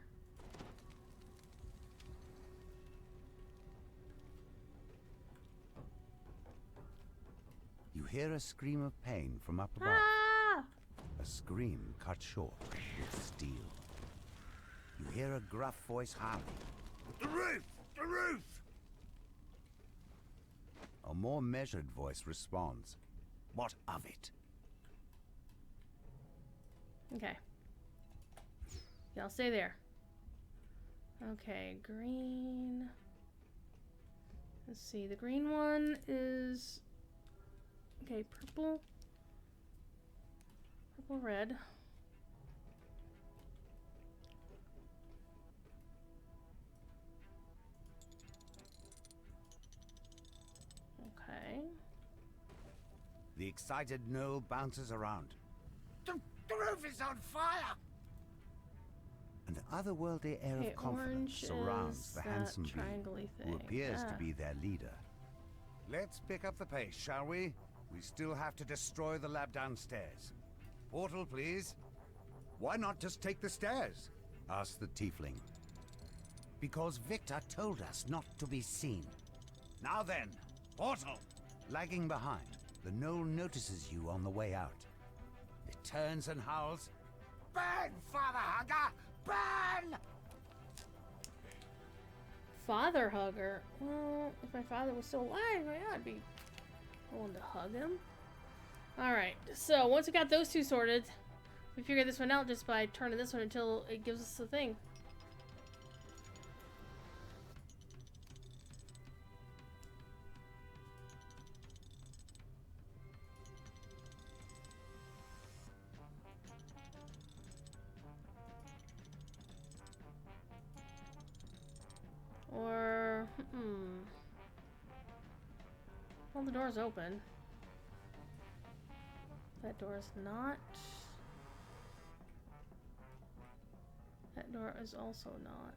You hear a scream of pain from up above. Ah! A scream cut short with steel. You hear a gruff voice howling. The roof! The roof! A more measured voice responds. What of it? Okay. Yeah, I'll stay there. Okay, green. Let's see, the green one is... Okay, purple. Purple, red. Okay. The excited Noel bounces around. The roof is on fire! An otherworldly air of confidence surrounds the handsome being, who appears to be their leader. Let's pick up the pace, shall we? We still have to destroy the lab downstairs. Portal, please. Why not just take the stairs? Asked the tiefling. Because Victor told us not to be seen. Now then, portal! Lagging behind, the gnoll notices you on the way out. It turns and howls, "Burn, Father Hugger! Burn!" Father hugger? Well, if my father was still alive, I'd be willing to hug him. Alright, so once we got those two sorted, we figured this one out just by turning this one until it gives us the thing. Or, well, the door's open. That door's not. That door is also not.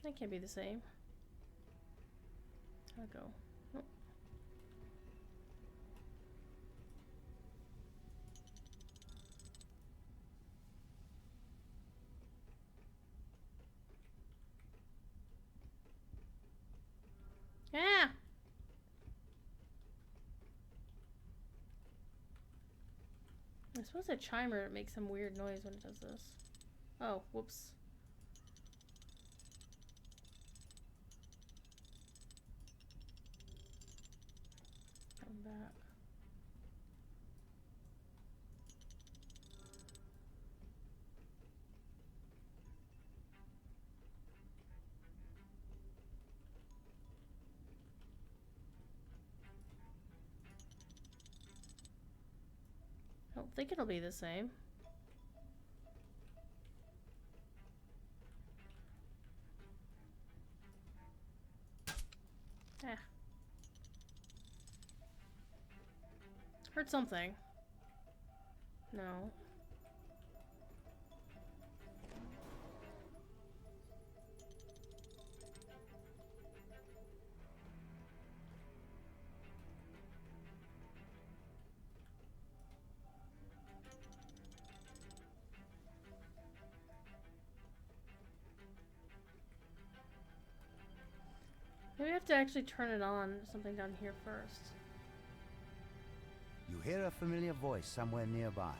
That can't be the same. I'll go. Nope. Yeah. I suppose a chimer makes some weird noise when it does this. Oh, whoops. Come back. I don't think it'll be the same. Eh. Heard something. No. Maybe we have to actually turn it on, something down here first. You hear a familiar voice somewhere nearby.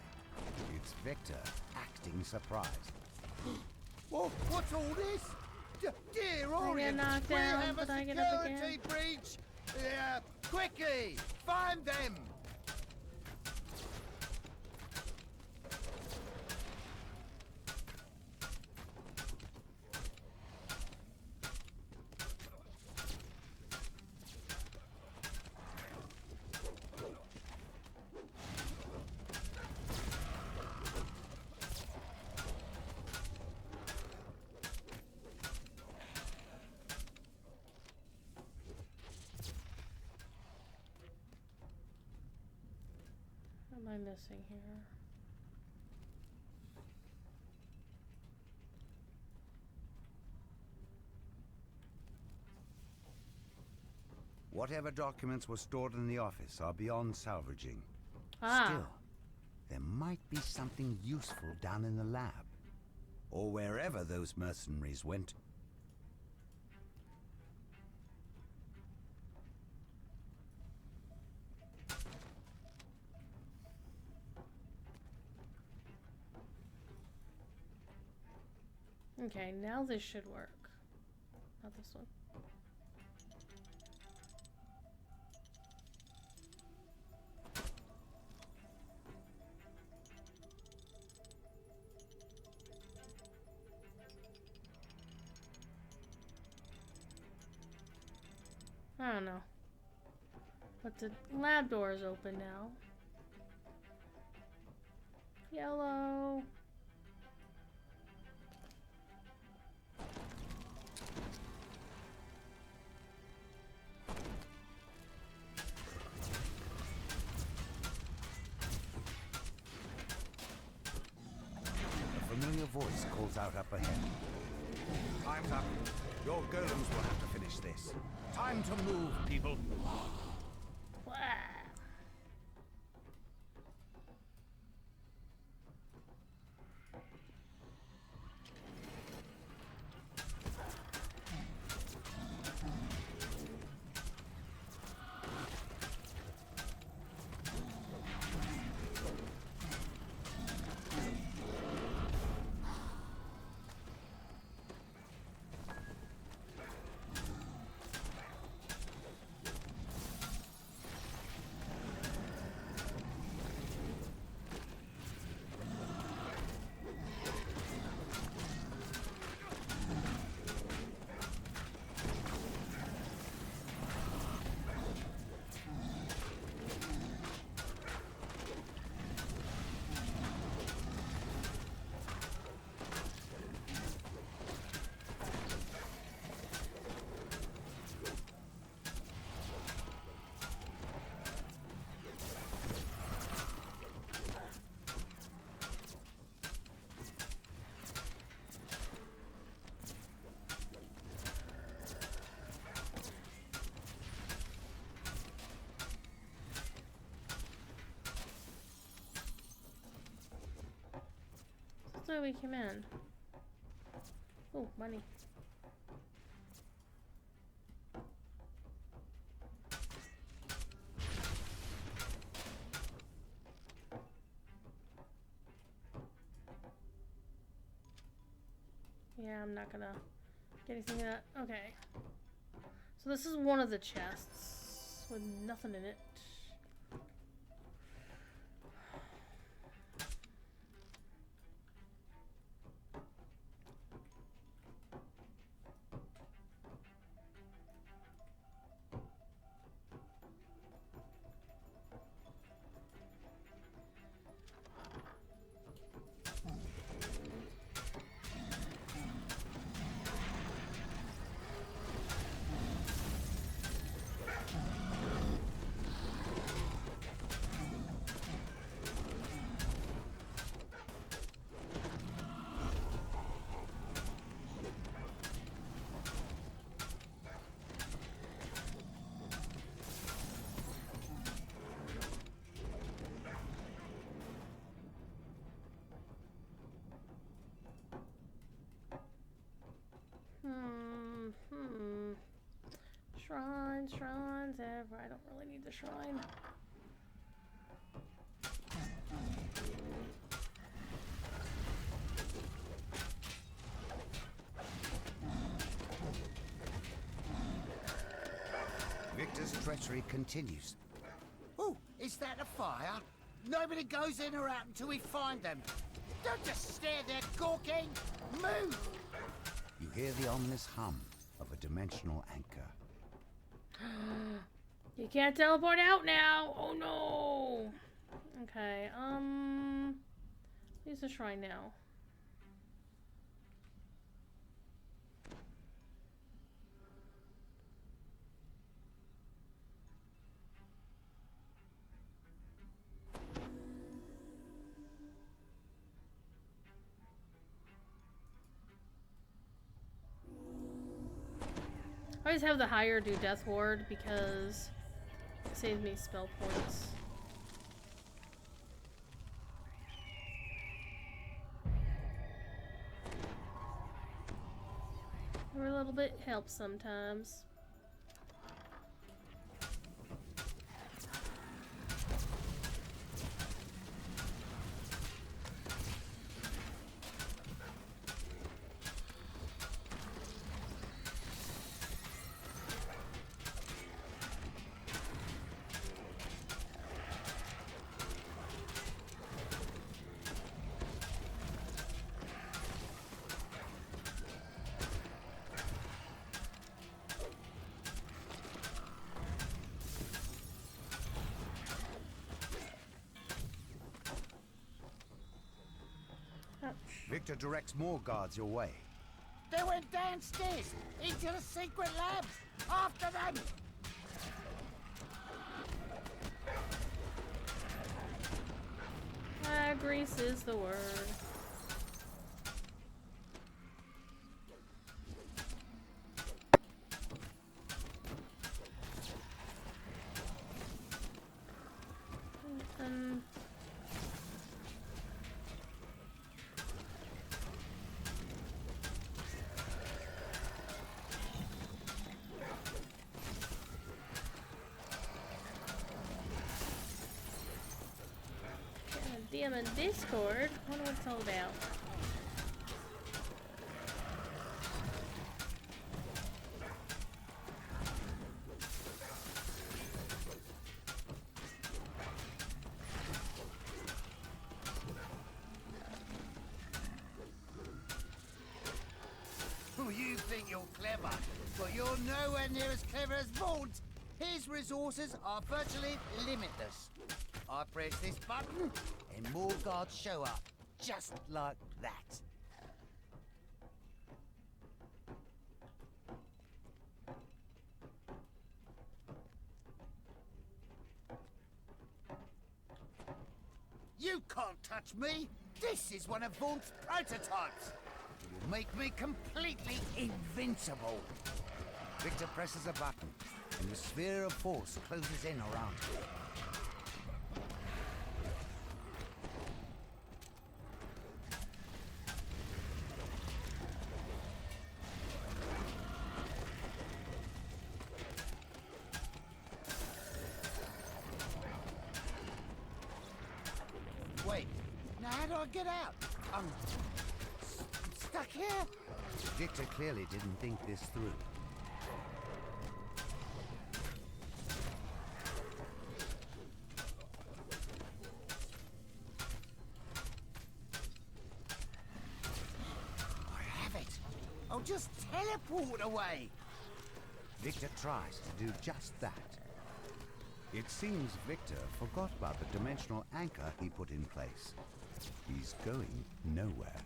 It's Victor, acting surprised. Oh, what's all this? Dear I get knocked down, but I get up again. Security breach! Quickly! Find them! What am I missing here? Whatever documents were stored in the office are beyond salvaging. Ah. Still, there might be something useful down in the lab. Or wherever those mercenaries went. Okay, now this should work. Not this one. I don't know. But the lab door is open now. Yellow. A familiar voice calls out up ahead. Time's up. Your golems will have to finish this. Time to move, people. Wow. That's why we came in. Oh, money. Yeah, I'm not gonna get anything in that. Okay. So this is one of the chests with nothing in it. Shrines, ever. I don't really need the shrine. Victor's treachery continues. Oh, is that a fire? Nobody goes in or out until we find them. Don't just stare there, gawking. Move! You hear the ominous hum of a dimensional anchor. You can't teleport out now. Oh no. Okay. Use the shrine now. I always have the higher do Death Ward because it saves me spell points. Or a little bit helps sometimes. Victor directs more guards your way. They went downstairs, into the secret labs. After them! Grease is the word. DM in Discord. Wonder what it's all about. Oh, you think you're clever, but you're nowhere near as clever as Vaunt. His resources are virtually limitless. I press this button, and more guards show up. Just like that. You can't touch me! This is one of Vaunt's prototypes! You make me completely invincible! Victor presses a button, and the sphere of force closes in around him. Wait, now how do I get out? I'm stuck here? Victor clearly didn't think this through. I have it. I'll just teleport away. Victor tries to do just that. It seems Victor forgot about the dimensional anchor he put in place. He's going nowhere.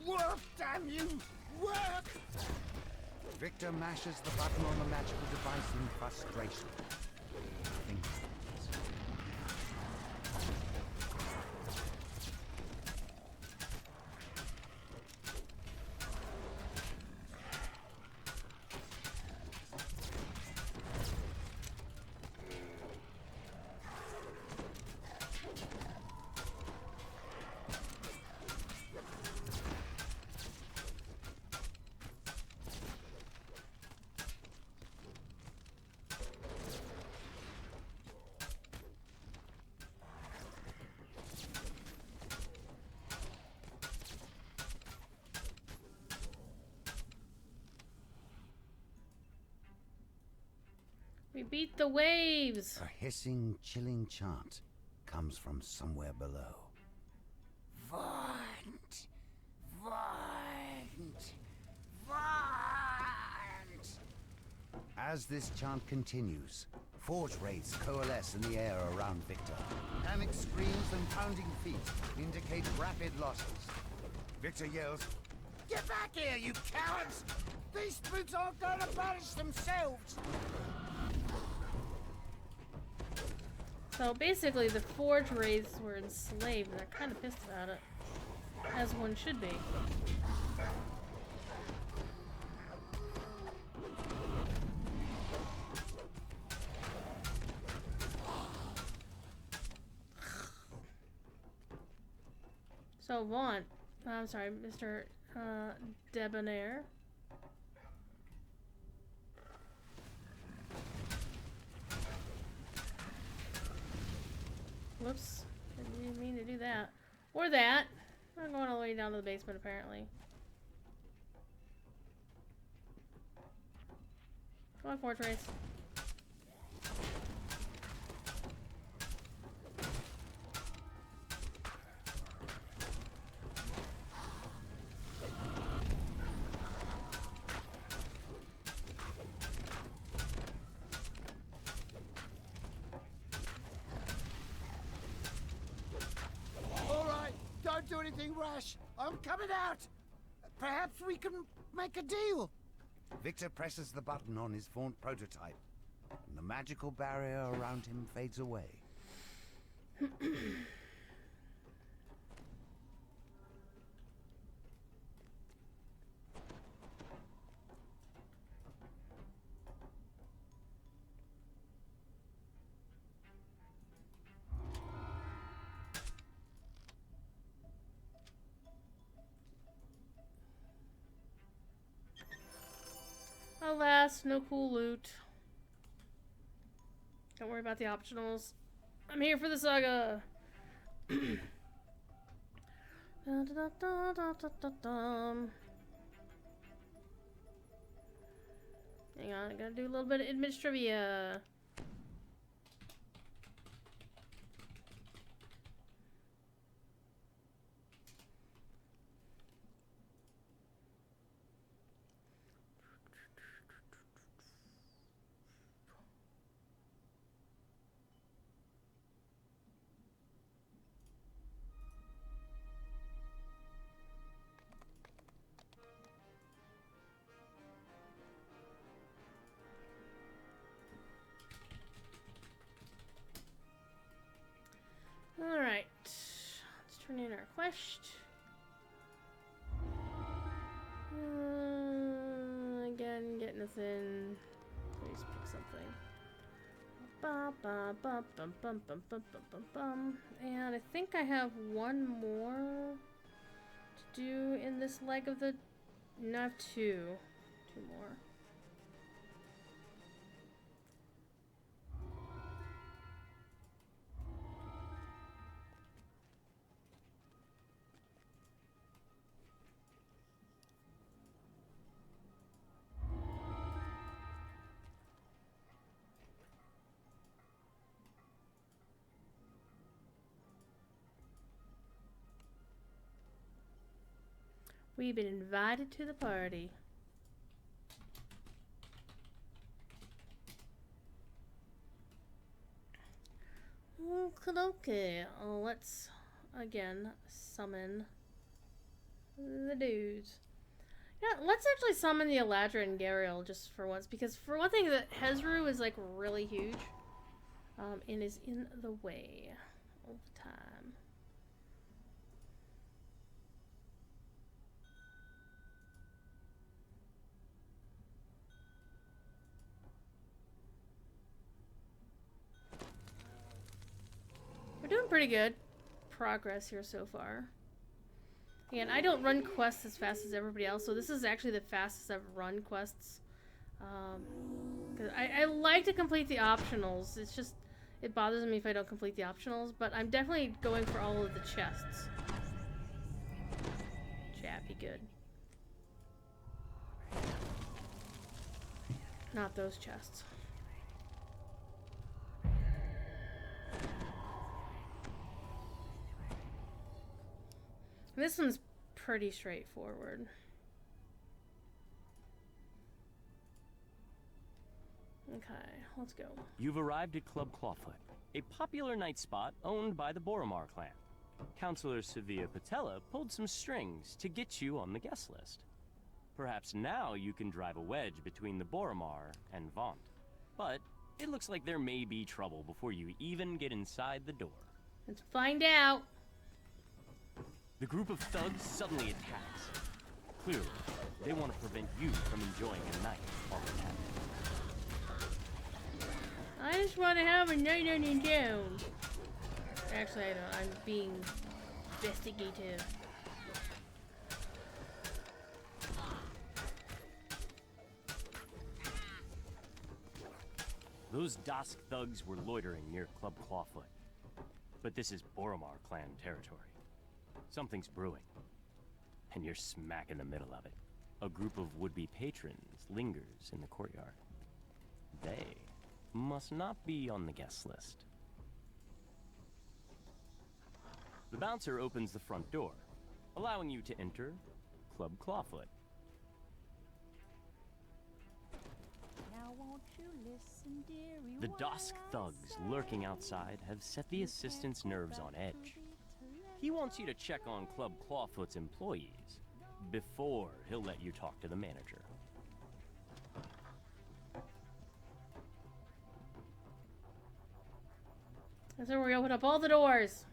Work, damn you! Work! Victor mashes the button on the magical device in frustration. Nothing happens. We beat the waves. A hissing, chilling chant comes from somewhere below. Vaunt! Vaunt! Vaunt! As this chant continues, forge wraiths coalesce in the air around Victor. Panic screams and pounding feet indicate rapid losses. Victor yells, Get back here, you cowards! These spooks aren't going to banish themselves! So basically, the forge wraiths were enslaved, and they're kind of pissed about it, as one should be. So Vaughn, I'm sorry, Mr. Debonair. Whoops, didn't mean to do that. Or that. I'm going all the way down to the basement, apparently. Come on, Fortress. All right, don't do anything rash. I'm coming out. Perhaps we can make a deal. Victor presses the button on his Faunt prototype, and the magical barrier around him fades away. Alas, no cool loot. Don't worry about the optionals. I'm here for the saga. Hang on, I gotta do a little bit of administrivia. Alright, let's turn in our quest. Again, get nothing. Please pick something. And I think I have one more to do in this leg of the... No, I have two. Two more. We've been invited to the party. Okay, let's again summon the dudes. Yeah, let's actually summon the Eladra and Gariel just for once, because for one thing, the Hezru is like really huge, and is in the way all the time. We're doing pretty good progress here so far. And I don't run quests as fast as everybody else, so this is actually the fastest I've run quests. Cause I like to complete the optionals. It's just, it bothers me if I don't complete the optionals, but I'm definitely going for all of the chests. Chat, be good. Not those chests. This one's pretty straightforward. Okay, let's go. You've arrived at Club Clawfoot, a popular night spot owned by the Boromar clan. Counselor Sevilla Patella pulled some strings to get you on the guest list. Perhaps now you can drive a wedge between the Boromar and Vaunt. But it looks like there may be trouble before you even get inside the door. Let's find out. The group of thugs suddenly attacks. Clearly, they want to prevent you from enjoying a night while it's happening. I just want to have a night on your own. Actually, I don't. I'm being investigative. Those Dusk thugs were loitering near Club Clawfoot. But this is Boromar clan territory. Something's brewing, and you're smack in the middle of it. A group of would-be patrons lingers in the courtyard. They must not be on the guest list. The bouncer opens the front door, allowing you to enter Club Clawfoot. Now won't you listen, dearie, The Dusk thugs lurking outside have set the assistant's nerves on edge. He wants you to check on Club Clawfoot's employees before he'll let you talk to the manager. That's where we open up all the doors.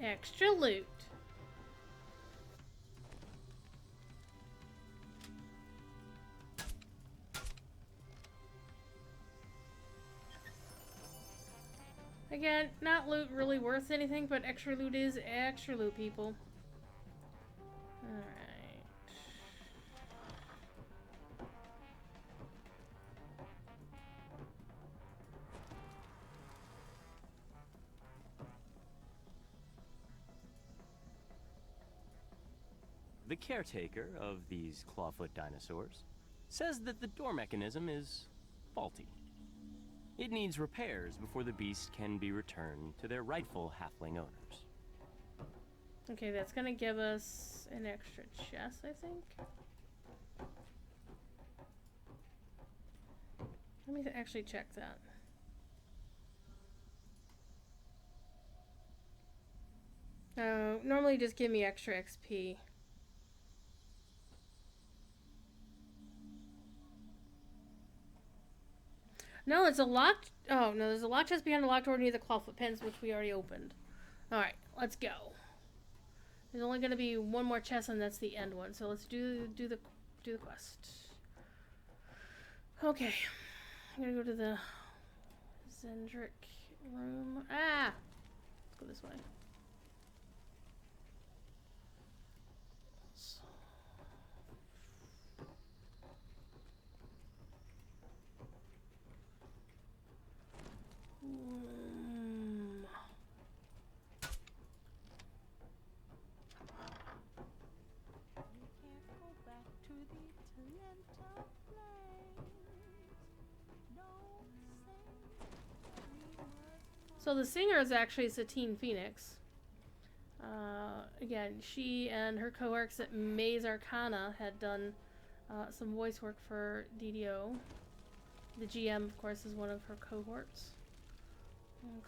Extra loot. Again, not loot really worth anything, but extra loot is extra loot, people. Alright. The caretaker of these clawfoot dinosaurs says that the door mechanism is faulty. It needs repairs before the beast can be returned to their rightful halfling owners. Okay, that's gonna give us an extra chest, I think. Let me actually check that. Oh, normally just give me extra XP. No, it's a locked... Oh, no, there's a locked chest behind the locked door near the clawfoot pens, which we already opened. Alright, let's go. There's only going to be one more chest, and that's the end one. So let's do the quest. Okay. I'm going to go to the Zendrick room. Ah! Let's go this way. So the singer is actually Satine Phoenix. Again, she and her cohorts at Maze Arcana had done some voice work for DDO. The GM, of course, is one of her cohorts. Okay.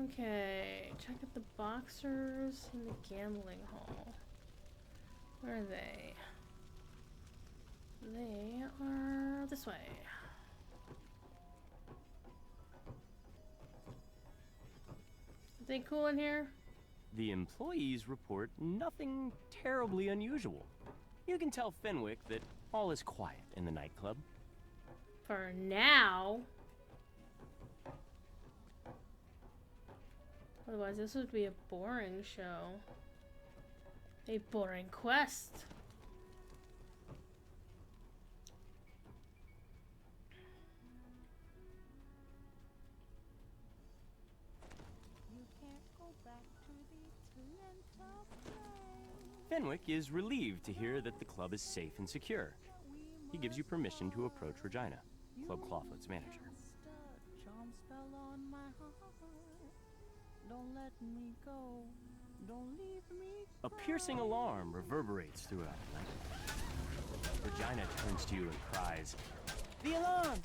Okay, check out the boxers in the gambling hall. Where are they? They are this way. Anything cool in here? The employees report nothing terribly unusual. You can tell Fenwick that all is quiet in the nightclub. For now. Otherwise, this would be a boring show. A boring quest. Fenwick is relieved to hear that the club is safe and secure. He gives you permission to approach Regina, Club Clawfoot's manager. Don't let me go. Don't leave me. A piercing alarm reverberates throughout the night. Regina turns to you and cries, "The alarm!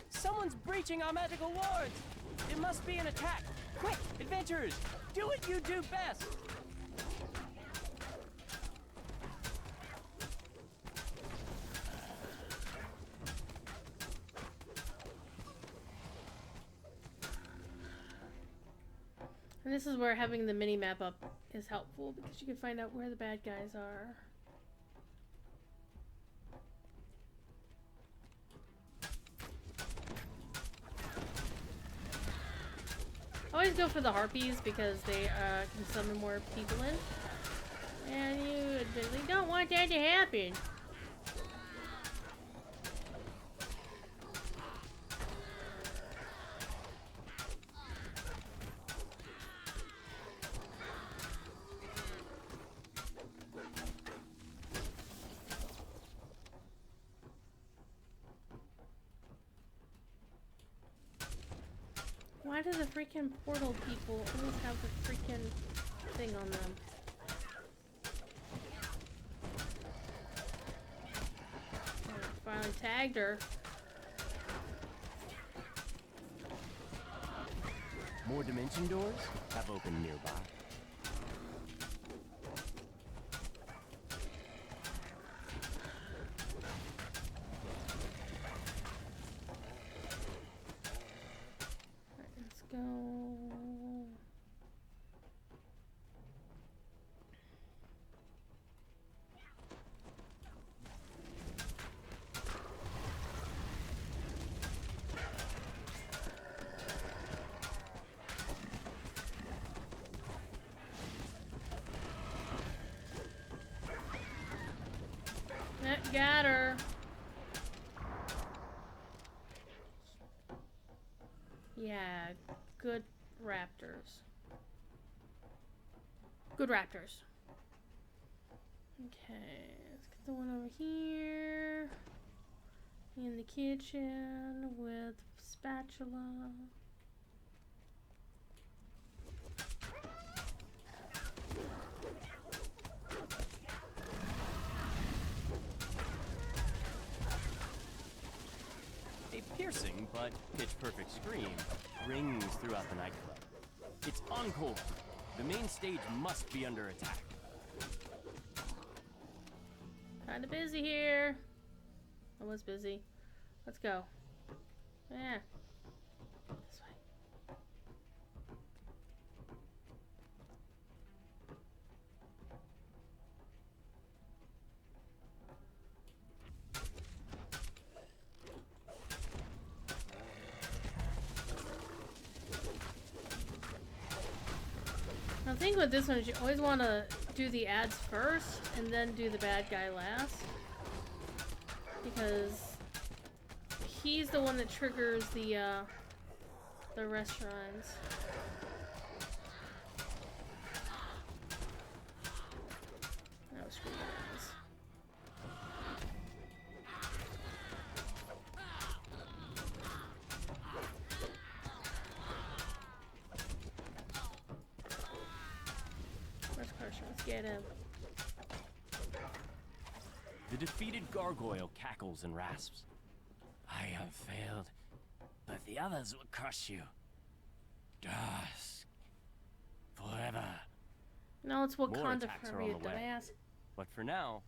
Someone's breaching our magical wards! It must be an attack! Quick, adventurers! Do what you do best!" And this is where having the mini-map up is helpful, because you can find out where the bad guys are. Always go for the harpies because they can summon more people in. And you admittedly don't want that to happen. Why do the freaking portal people always have the freaking thing on them? Oh, finally tagged her. More dimension doors have opened nearby. Got her. Yeah, good raptors. Good raptors. Okay, let's get the one over here. In the kitchen with spatula. Piercing but pitch-perfect scream rings throughout the nightclub. It's encore. The main stage must be under attack. Kinda busy here. I was busy. Let's go. Yeah. This way. The thing with this one is you always want to do the ads first and then do the bad guy last, because he's the one that triggers the restaurants. Oh, screw you guys. Let's get him. The defeated gargoyle cackles and rasps. I have failed, but the others will crush you. Dusk. Forever. No, it's More Wakanda attacks for are on you, the way. dumbass. But for now,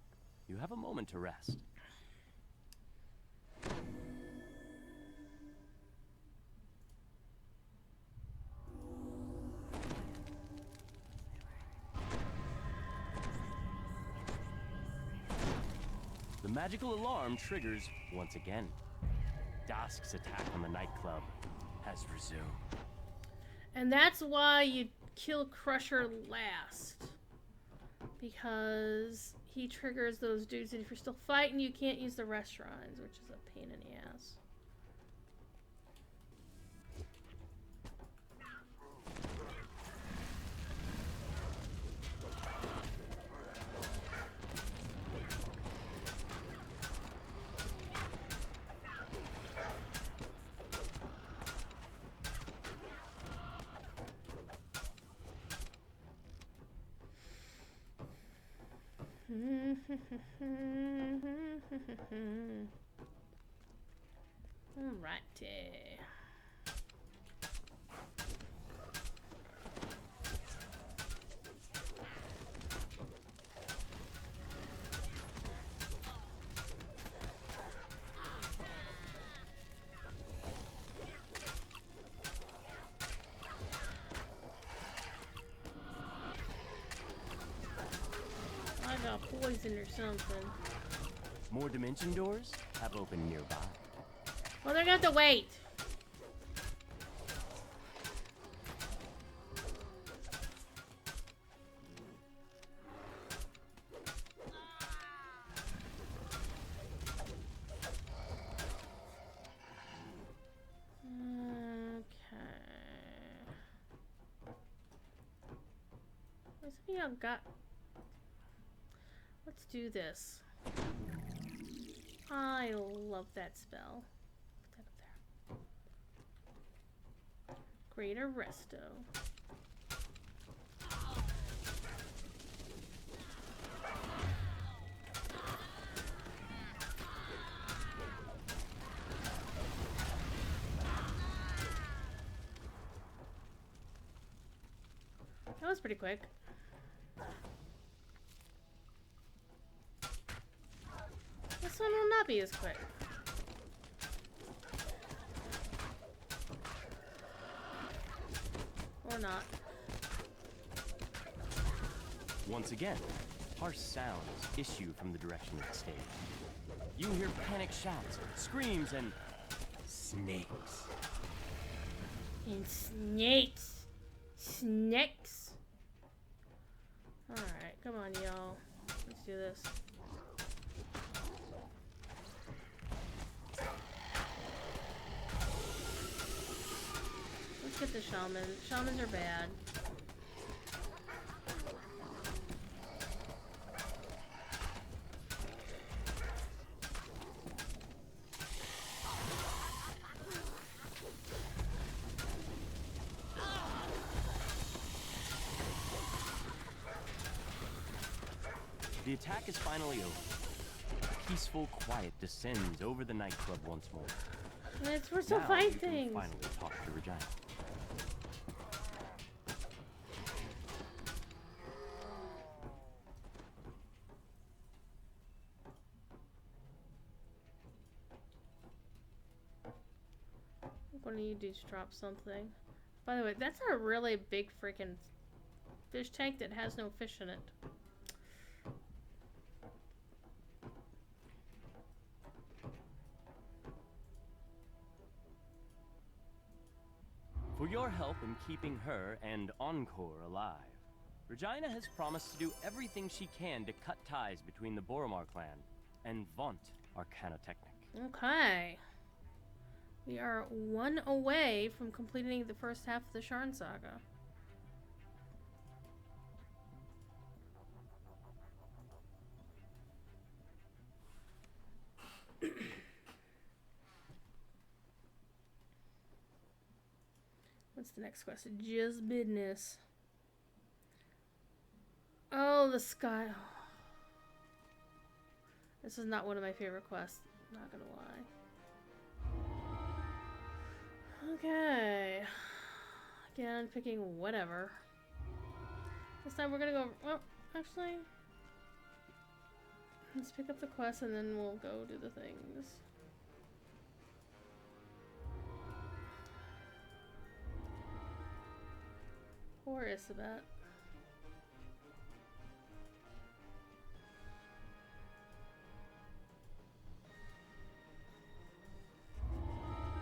you have a moment to rest. The magical alarm triggers once again. Dusk's attack on the nightclub has resumed. And that's why you kill Crusher last. Because he triggers those dudes, and if you're still fighting, you can't use the restaurants, which is a pain in the ass. Alrighty. got poison or something. More dimension doors have opened nearby. Well, they're gonna have to wait. I've got. Let's do this. I love that spell. Put that up there. Greater Resto. That was pretty quick. This one will not be as quick. Or not. Once again, harsh sounds issue from the direction of the stage. You hear panic shouts, screams, and snakes. And snakes. Snakes. Alright, come on, y'all. Let's do this. Let's get the shaman. Shamans are bad. The attack is finally over. Peaceful quiet descends over the nightclub once more. We're still fighting things. Finally talk to Regina. One of you dudes drop something. By the way, that's a really big freaking fish tank that has no fish in it. For your help in keeping her and Encore alive, Regina has promised to do everything she can to cut ties between the Boromar clan and vaunt Arcana Technic. Okay. We are one away from completing the first half of the Sharn Saga. What's the next quest? Just business. Oh, the sky. This is not one of my favorite quests. Not gonna lie. Okay. Again, picking whatever. This time we're gonna go. Well, actually, let's pick up the quest and then we'll go do the things. Poor Isabet.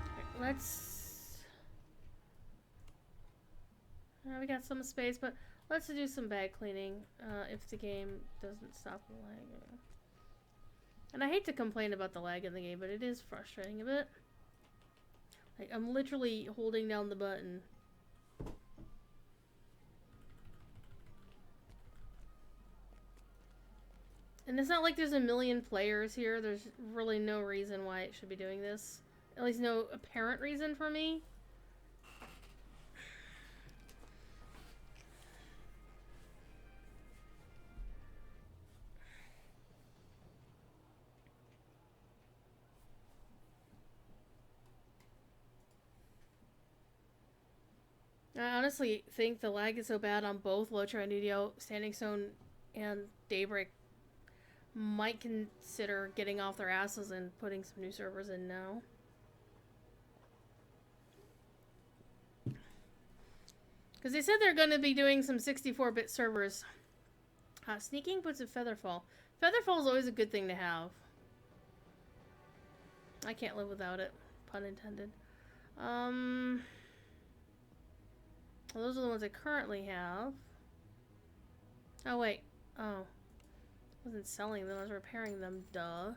Okay, let's. We got some space, but let's do some bag cleaning if the game doesn't stop lagging. And I hate to complain about the lag in the game, but it is frustrating a bit. Like, I'm literally holding down the button. And it's not like there's a million players here. There's really no reason why it should be doing this. At least no apparent reason for me. I honestly think the lag is so bad on both Lotro and Nudio, Standing Stone and Daybreak might consider getting off their asses and putting some new servers in now. Because they said they're going to be doing some 64-bit servers Sneaking boots of Featherfall. Featherfall is always a good thing to have. I can't live without it. Pun intended. Well, those are the ones I currently have. Oh, wait. Oh. I wasn't selling them. I was repairing them. Duh.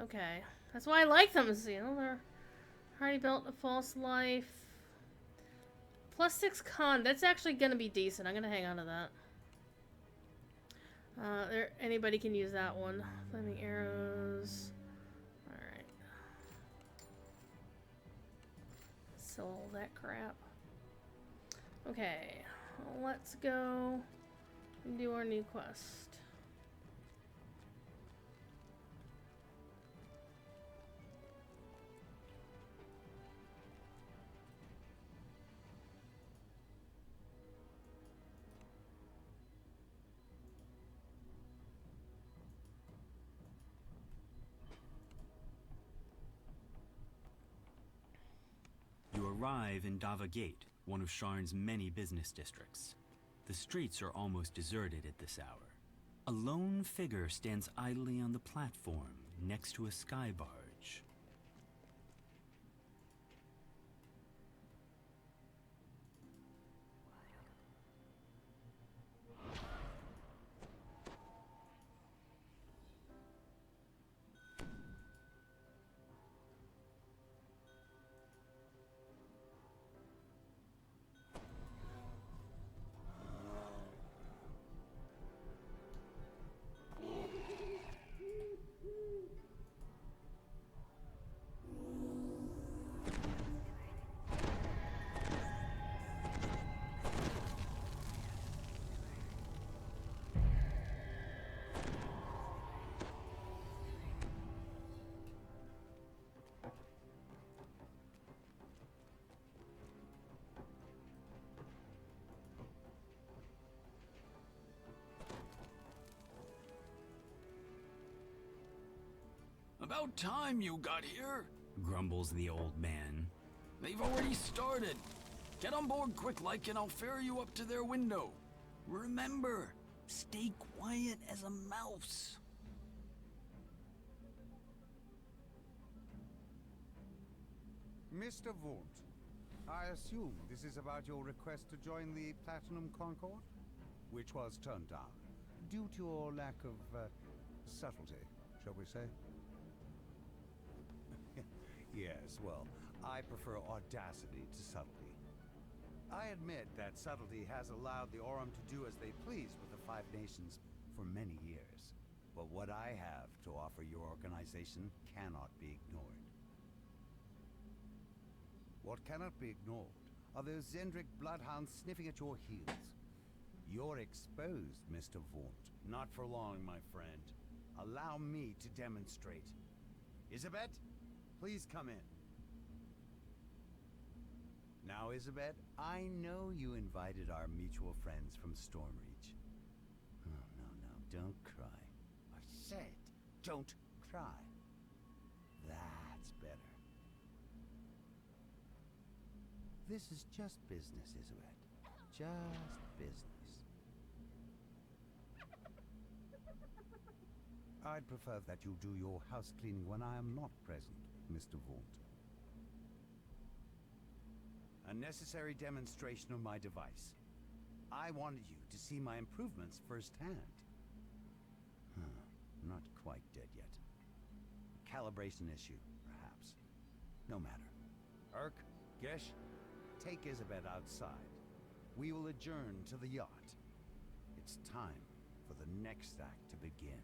Okay. That's why I like them. You know, they're already built a false life. +6 con. That's actually going to be decent. I'm going to hang on to that. Anybody can use that one. Flaming arrows. Alright. Sell all that crap. Okay. Let's go and do our new quest. You arrive in Dava Gate, one of Sharn's many business districts. The streets are almost deserted at this hour. A lone figure stands idly on the platform next to a sky barge. About time you got here, grumbles the old man. They've already started. Get on board quick like and I'll ferry you up to their window. Remember, stay quiet as a mouse. Mr. Wundt, I assume this is about your request to join the Platinum Concord? Which was turned down, due to your lack of, subtlety, shall we say? Yes, well, I prefer audacity to subtlety. I admit that subtlety has allowed the Aurum to do as they please with the Five Nations for many years. But what I have to offer your organization cannot be ignored. What cannot be ignored are those Zendrick bloodhounds sniffing at your heels. You're exposed, Mr. Wundt. Not for long, my friend. Allow me to demonstrate. Isabet, please come in. Now, Isabet, I know you invited our mutual friends from Stormreach. Oh, no, don't cry. I said, don't cry. That's better. This is just business, Isabet. Just business. I'd prefer that you do your house cleaning when I am not present, Mr. Wundt. A necessary demonstration of my device. I wanted you to see my improvements firsthand. Not quite dead yet. A calibration issue, perhaps. No matter. Urk, Gesh, take Isabet outside. We will adjourn to the yacht. It's time for the next act to begin.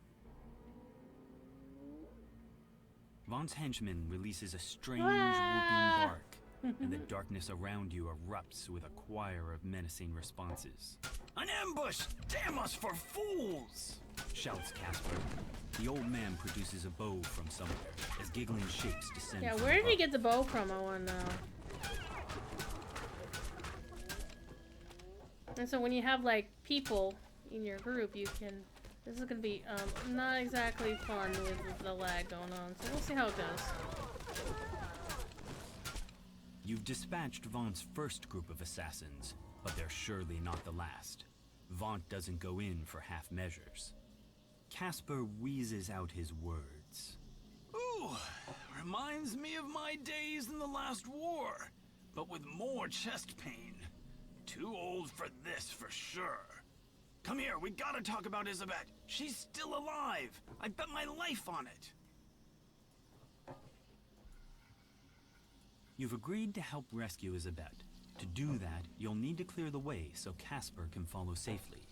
Vaughn's henchman releases a strange whooping bark, and the darkness around you erupts with a choir of menacing responses. An ambush! Damn us for fools! Shouts Casper. The old man produces a bow from somewhere, as giggling shapes descend Yeah, from where did he above. get the bow from? I want to know. And so when you have, like, people in your group, you can... This is going to be not exactly fun with the lag going on, so we'll see how it goes. You've dispatched Vaughn's first group of assassins, but they're surely not the last. Vaunt doesn't go in for half measures. Casper wheezes out his words. Ooh, reminds me of my days in the last war, but with more chest pain. Too old for this for sure. Come here, we gotta talk about Isabet. She's still alive. I bet my life on it. You've agreed to help rescue Isabet. To do that, you'll need to clear the way so Casper can follow safely.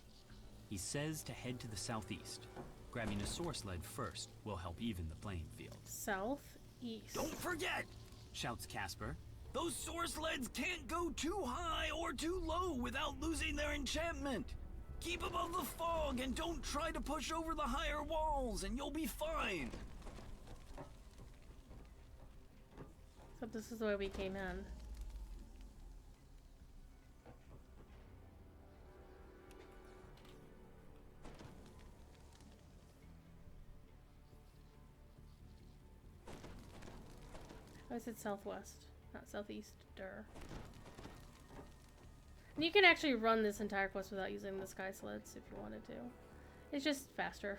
He says to head to the southeast. Grabbing a source lead first will help even the playing field. Southeast. Don't forget! Shouts Casper. Those source leads can't go too high or too low without losing their enchantment. Keep above the fog and don't try to push over the higher walls and you'll be fine. So this is the way we came in. I said southwest, not southeast. And you can actually run this entire quest without using the sky sleds if you wanted to. It's just faster.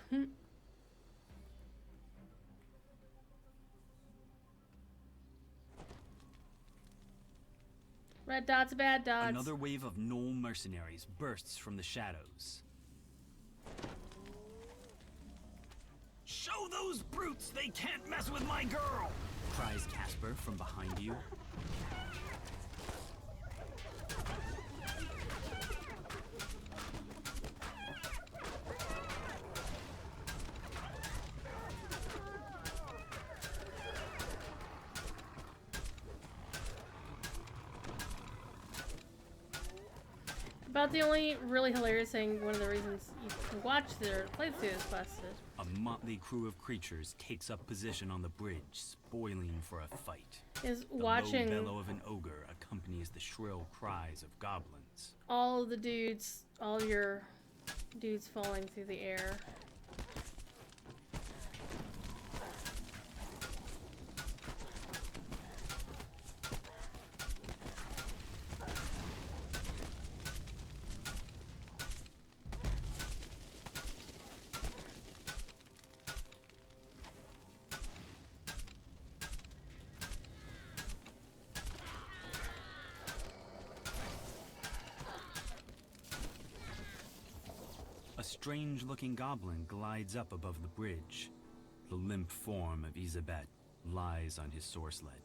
Red dots, bad dots. Another wave of Gnoll mercenaries bursts from the shadows. Show those brutes they can't mess with my girl! Cries Casper from behind you. About the only really hilarious thing, one of the reasons you can watch their playthrough this quest is A motley crew of creatures takes up position on the bridge, spoiling for a fight. Watching The low bellow of an ogre accompanies the shrill cries of goblins. all of the dudes, all your dudes falling through the air. A strange-looking goblin glides up above the bridge. The limp form of Isabet lies on his source lead.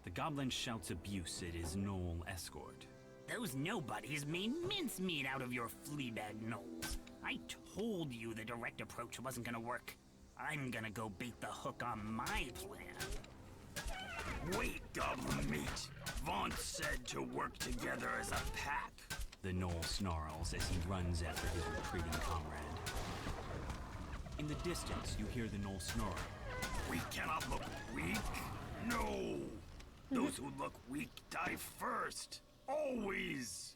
The goblin shouts abuse at his Gnoll escort. Those nobodies made mincemeat out of your fleabag gnolls. I told you the direct approach wasn't gonna work. I'm gonna go bait the hook on my plan. Wait, goblin meat. Vaunt said to work together as a pack. The Gnoll snarls as he runs after his retreating comrade. In the distance, you hear the Gnoll snarl. We cannot look weak. No. Those who look weak die first. Always.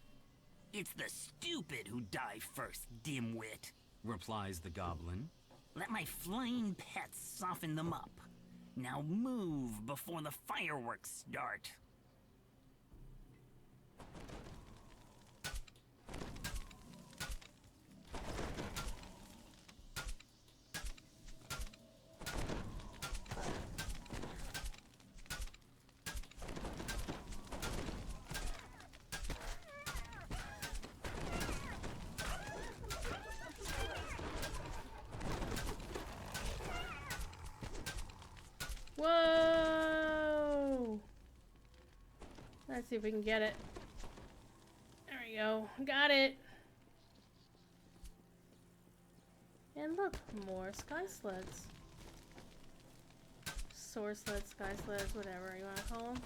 It's the stupid who die first, dimwit. Replies the goblin. Let my flying pets soften them up. Now move before the fireworks start. Whoa! Let's see if we can get it. There we go. Got it. And look, more sky sleds. Source sleds, sky sleds, whatever you want to call them.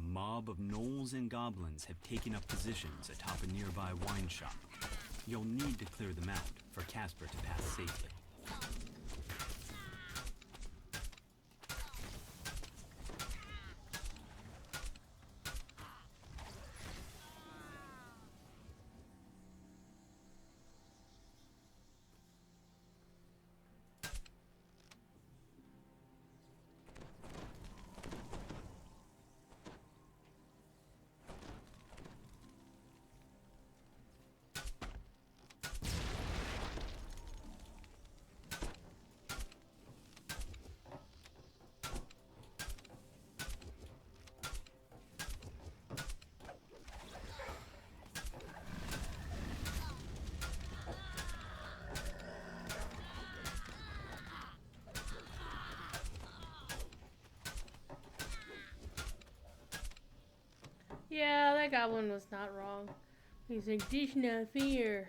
A mob of gnolls and goblins have taken up positions atop a nearby wine shop. You'll need to clear them out for Casper to pass safely. Yeah, that goblin was not wrong. He's like, this not fair.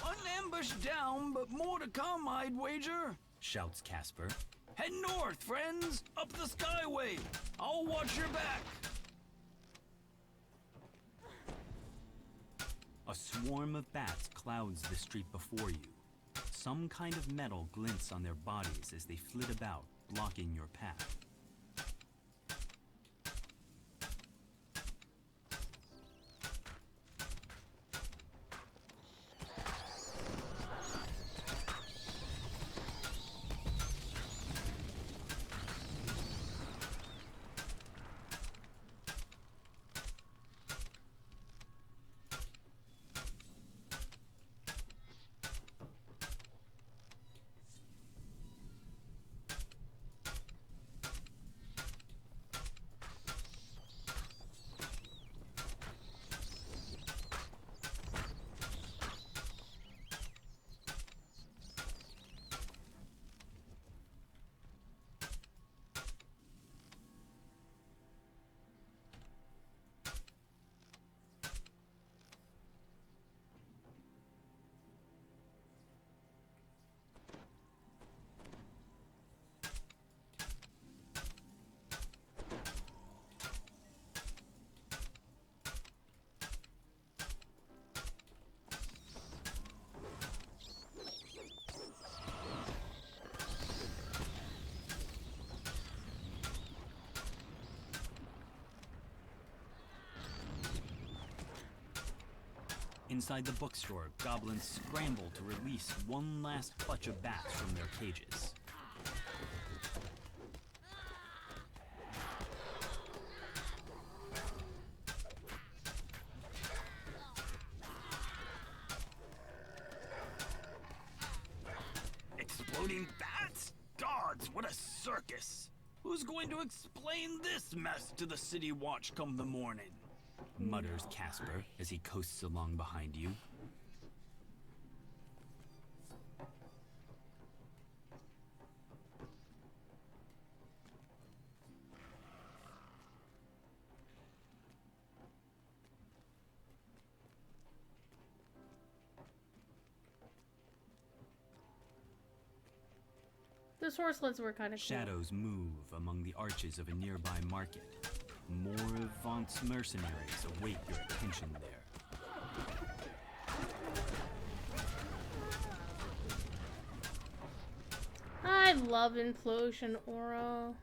One ambush down, but more to come, I'd wager, Shouts Casper. Head north, friends! Up the skyway! I'll watch your back! A swarm of bats clouds the street before you. Some kind of metal glints on their bodies as they flit about, blocking your path. Inside the bookstore, goblins scramble to release one last clutch of bats from their cages. Exploding bats? Gods, what a circus! Who's going to explain this mess to the City Watch come the morning? Mutters Casper as he coasts along behind you. The source lids were kind of cool. Shadows move among the arches of a nearby market. More Vaunt's mercenaries await your attention there. I love Implosion Aura.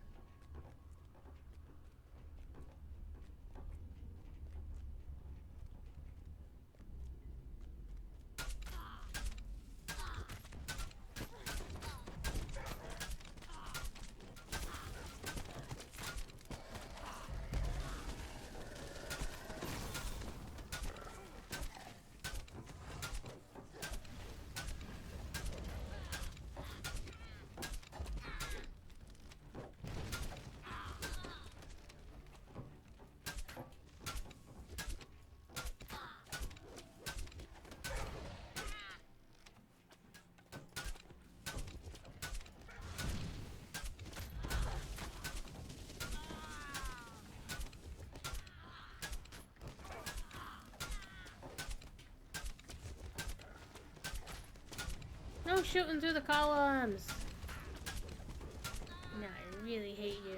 shooting through the columns. Now I really hate you.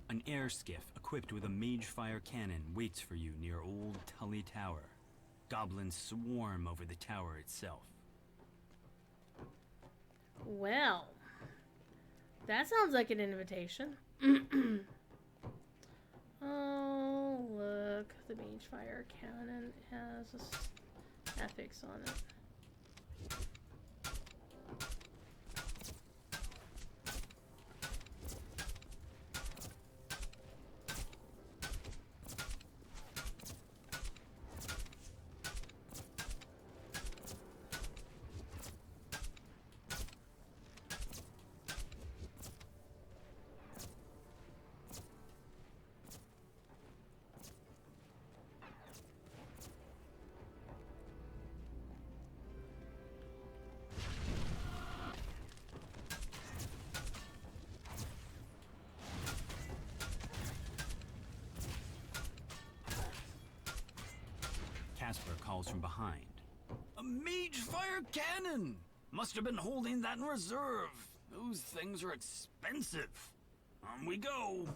An air skiff equipped with a mage-fire cannon waits for you near Old Tully Tower. Goblins swarm over the tower itself. Well, that sounds like an invitation. Oh, look. The mage-fire cannon has a affix on it. Casper calls from behind. A mage fire cannon! Must have been holding that in reserve. Those things are expensive. On we go.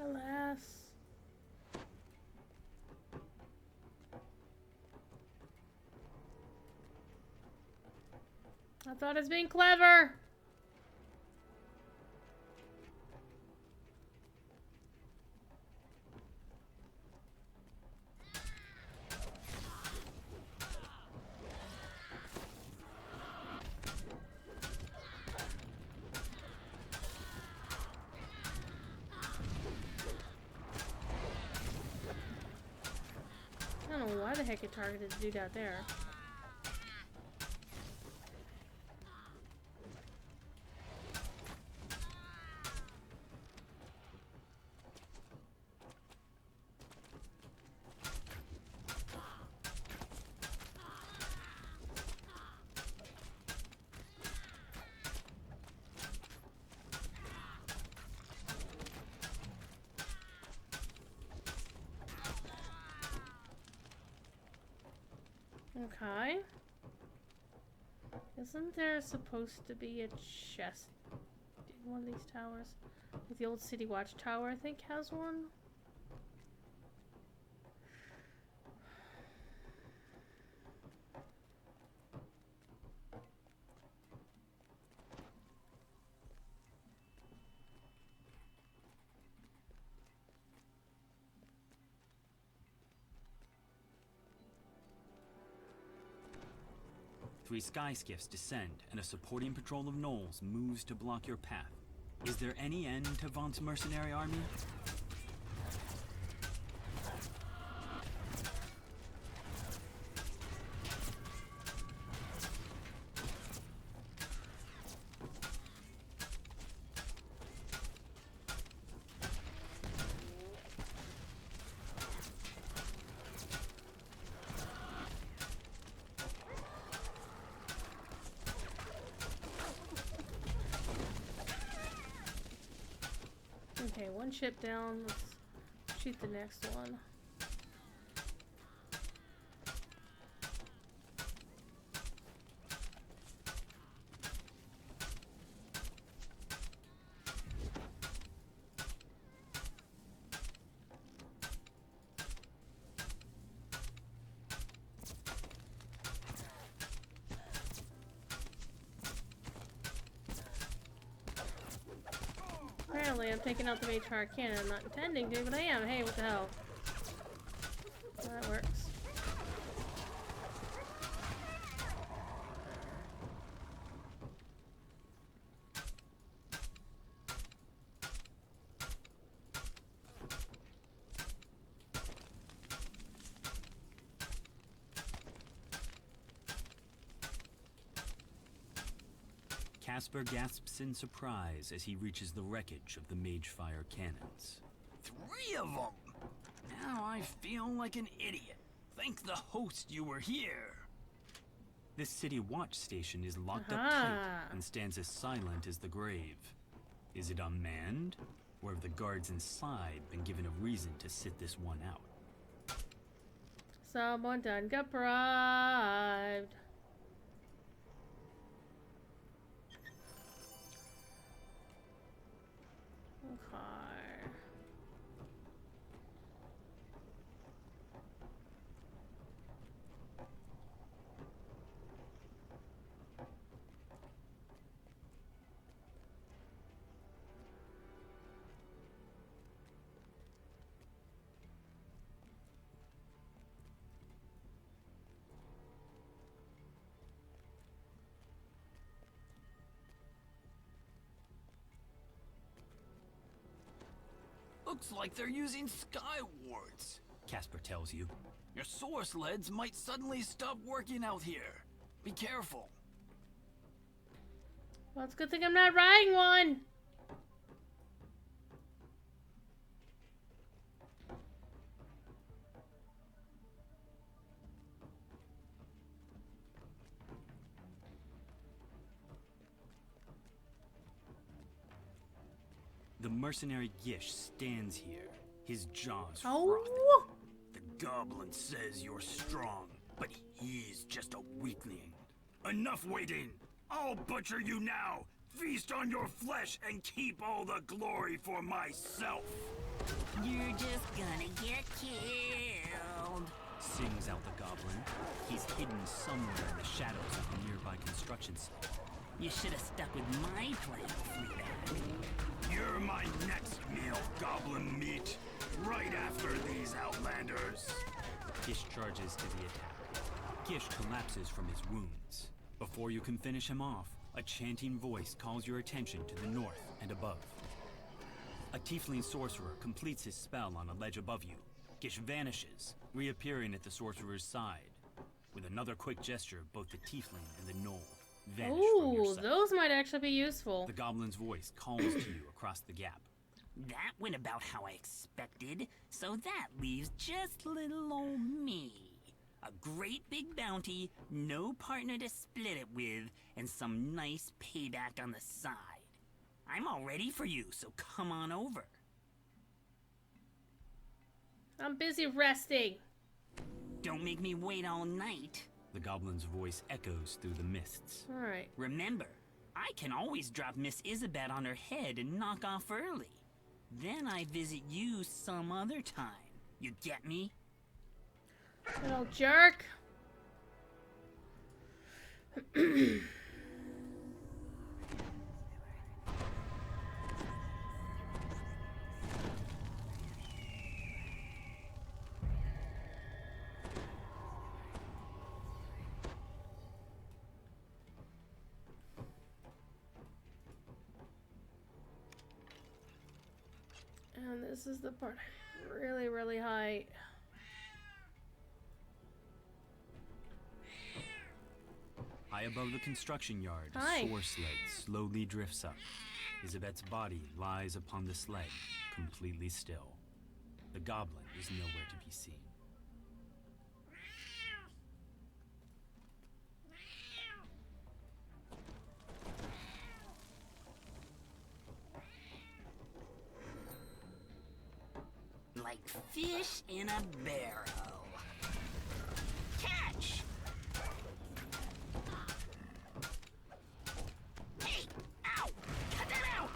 Alas. I thought I was being clever. I don't know why the heck it targeted the dude out there. Okay. Isn't there supposed to be a chest in one of these towers? Like the old City Watch Tower, I think, has one. Three sky skiffs descend, and a supporting patrol of gnolls moves to block your path. Is there any end to Vaught's mercenary army? Okay, one ship down. Let's shoot the next one. Apparently, I'm taking out the mage fire cannon. I'm not intending to, but I am. Hey, what the hell? Well, that works. Casper gasps in surprise as he reaches the wreckage of the Magefire cannons. 3 of them! Now I feel like an idiot. Thank the host you were here. This city watch station is locked up tight and stands as silent as the grave. Is it unmanned? Or have the guards inside been given a reason to sit this one out? Someone done got bribed. Okay. Looks like they're using sky wards. Casper tells you. Your source leads might suddenly stop working out here. Be careful. Well, it's a good thing I'm not riding one. The mercenary Gish stands here, his jaws Oh. frothing. The goblin says you're strong, but he's just a weakling. Enough waiting! I'll butcher you now! Feast on your flesh and keep all the glory for myself! You're just gonna get killed. Sings out the goblin. He's hidden somewhere in the shadows of the nearby construction site. You should have stuck with my plan, Fleabag. You're my next meal, goblin meat. Right after these outlanders. Gish charges to the attack. Gish collapses from his wounds. Before you can finish him off, a chanting voice calls your attention to the north and above. A tiefling sorcerer completes his spell on a ledge above you. Gish vanishes, reappearing at the sorcerer's side. With another quick gesture, both the tiefling and the gnoll vanish from your Ooh, sight. those might actually be useful. The goblin's voice calls to you across the gap. That went about how I expected, so that leaves just little old me. A great big bounty, no partner to split it with, and some nice payback on the side. I'm all ready for you, so come on over. I'm busy resting. Don't make me wait all night. The goblin's voice echoes through the mists. Alright. Remember, I can always drop Miss Isabel on her head and knock off early. Then I visit you some other time. You get me? Little jerk. And this is the part really, really high. High above the construction yard, Hi. a soar sled slowly drifts up. Isabet's body lies upon the sled, completely still. The goblin is nowhere to be seen. Like fish in a barrel. Catch! Hey! Ow! Cut that out!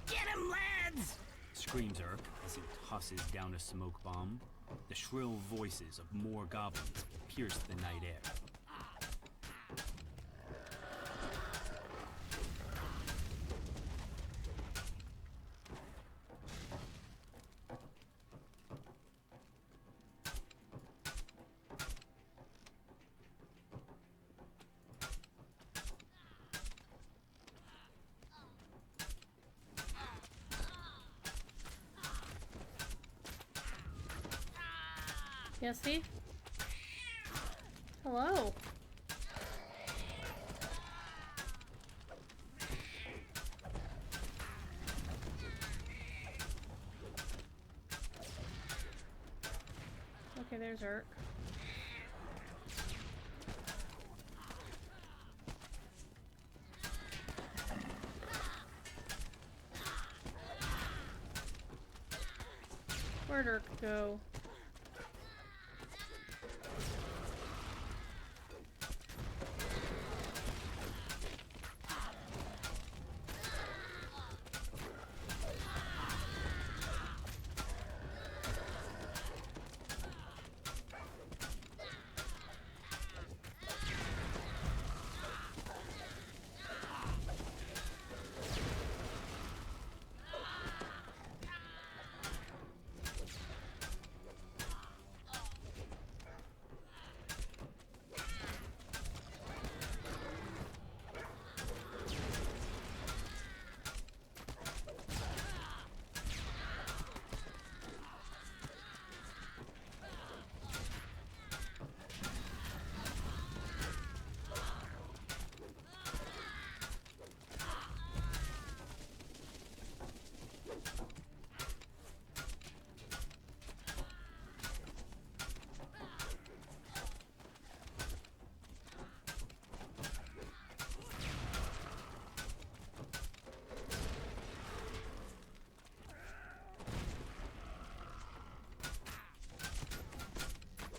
Get him, lads! Screams Urk as he tosses down a smoke bomb. The shrill voices of more goblins pierce the night air. Yeah, see? Hello. Okay, there's Urk. Where'd Urk go?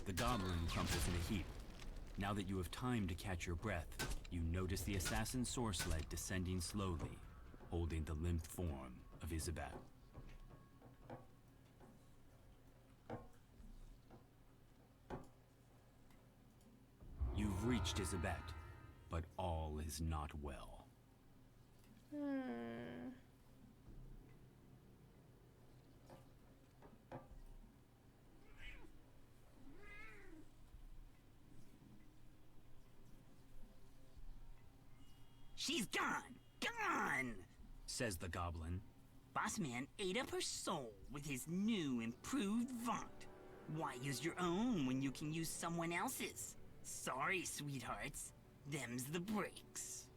The goblin crumples in a heap. Now that you have time to catch your breath, you notice the assassin's sword sled descending slowly, holding the limp form of Isabelle. You've reached Isabelle, but all is not well. She's gone! Gone! Says the goblin. Bossman ate up her soul with his new improved vaunt. Why use your own when you can use someone else's? Sorry, sweethearts. Them's the breaks.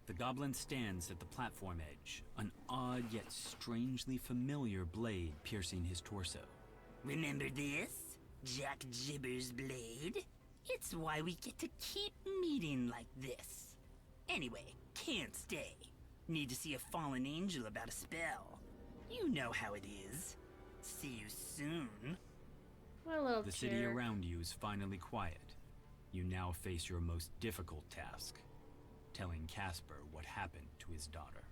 The goblin stands at the platform edge, an odd yet strangely familiar blade piercing his torso. Remember this? Jack Jibber's blade? It's why we get to keep meeting like this. Anyway, can't stay. Need to see a fallen angel about a spell. You know how it is. See you soon. The city around you is finally quiet. You now face your most difficult task, telling Casper what happened to his daughter.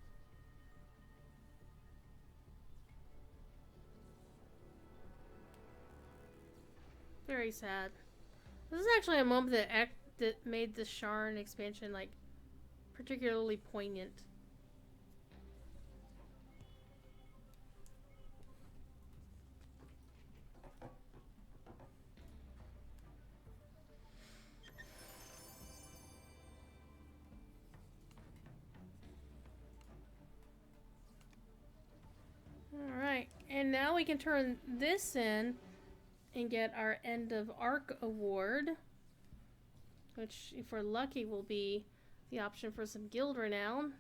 Very sad. This is actually a moment that made the Sharn expansion like particularly poignant. Alright, and now we can turn this in and get our End of Arc award, which, if we're lucky, will be the option for some guild renown.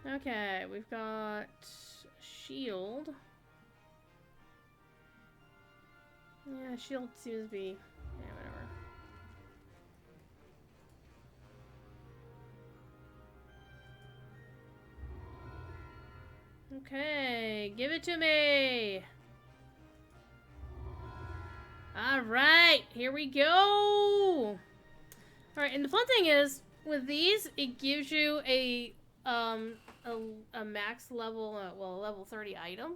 Okay, we've got shield. Yeah, shield seems to be... yeah, whatever. Okay, give it to me! Alright, here we go! Alright, and the fun thing is, with these, it gives you a max level, well, level 30 item.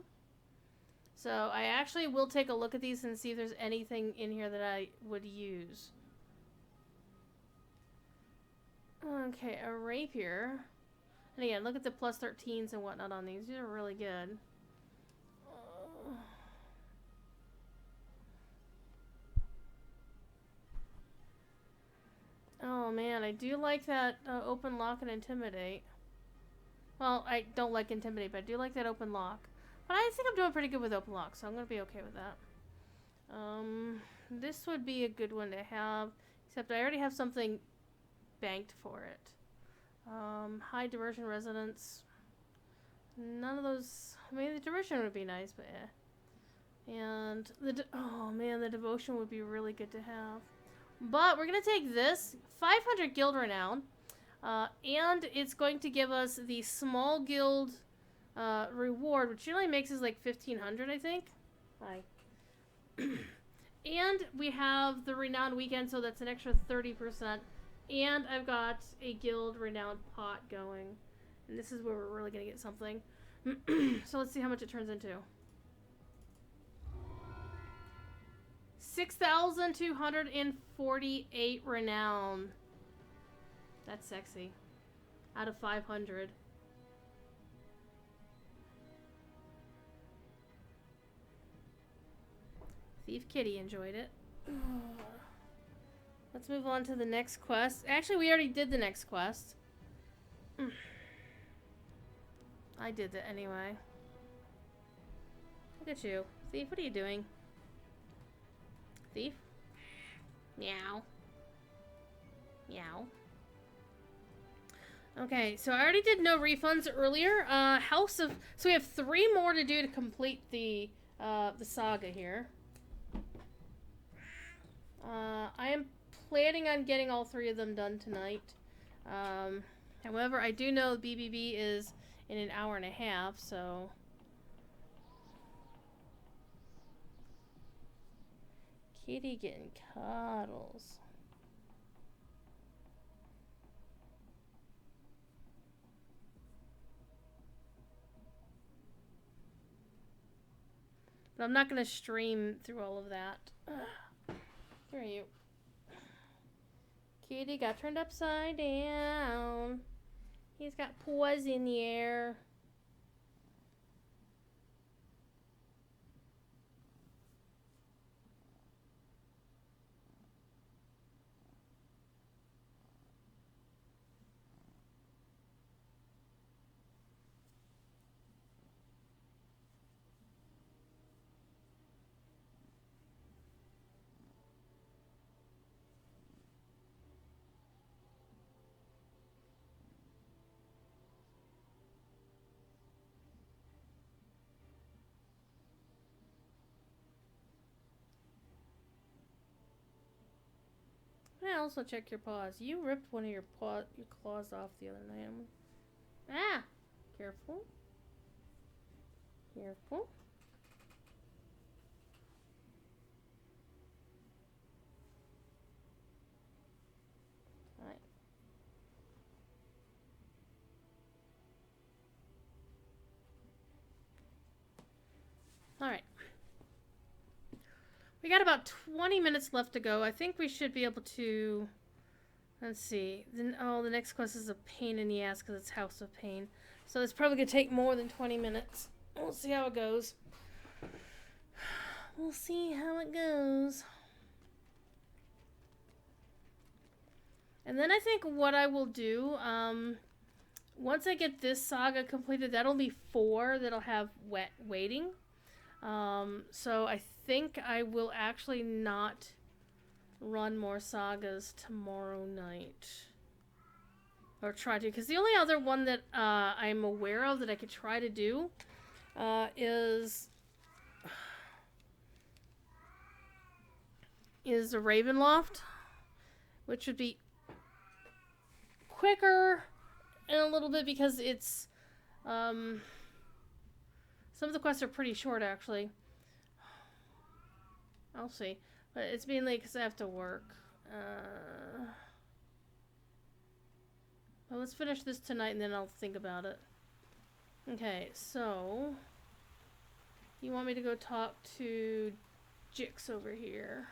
So I actually will take a look at these and see if there's anything in here that I would use. Okay, a rapier. And again, look at the plus 13s and whatnot on these. These are really good. I do like that open lock and intimidate. Well, I don't like intimidate, but I do like that open lock. But I think I'm doing pretty good with open lock, so I'm going to be okay with that. This would be a good one to have, except I already have something banked for it. High diversion resonance. None of those. I mean, the diversion would be nice, but eh. And oh man, the devotion would be really good to have. But we're gonna take this 500 guild renown, and it's going to give us the small guild reward, which generally makes us like 1500, I think. Hi. And we have the renowned weekend, so that's an extra 30%. And I've got a guild renowned pot going. And this is where we're really going to get something. So let's see how much it turns into. 6,248 renown. That's sexy. Out of 500. Thief Kitty enjoyed it. Let's move on to the next quest. Actually, we already did the next quest. I did it anyway. Look at you. Thief, what are you doing? Thief? Meow. Meow. Okay, so I already did no refunds earlier. So we have 3 more to do to complete the saga here. I am planning on getting all 3 of them done tonight. However, I do know BBB is in an hour and a half, so... Kitty getting cuddles. But I'm not going to stream through all of that. Ugh. Where are you? Kitty got turned upside down. He's got paws in the air. I also check your paws. You ripped one of your claws off the other night. Ah! Careful. Careful. Alright. Alright. We got about 20 minutes left to go. I think we should be able to... Let's see. The next quest is a pain in the ass because it's House of Pain. So it's probably going to take more than 20 minutes. We'll see how it goes. We'll see how it goes. And then I think what I will do, once I get this saga completed, that'll be 4 that'll have waiting. So I think I will actually not run more sagas tomorrow night. Or try to, because the only other one that I'm aware of that I could try to do is the Ravenloft, which would be quicker in a little bit because it's some of the quests are pretty short actually. I'll see, but it's being late because I have to work. Well, let's finish this tonight and then I'll think about it. Okay, so you want me to go talk to Jix over here?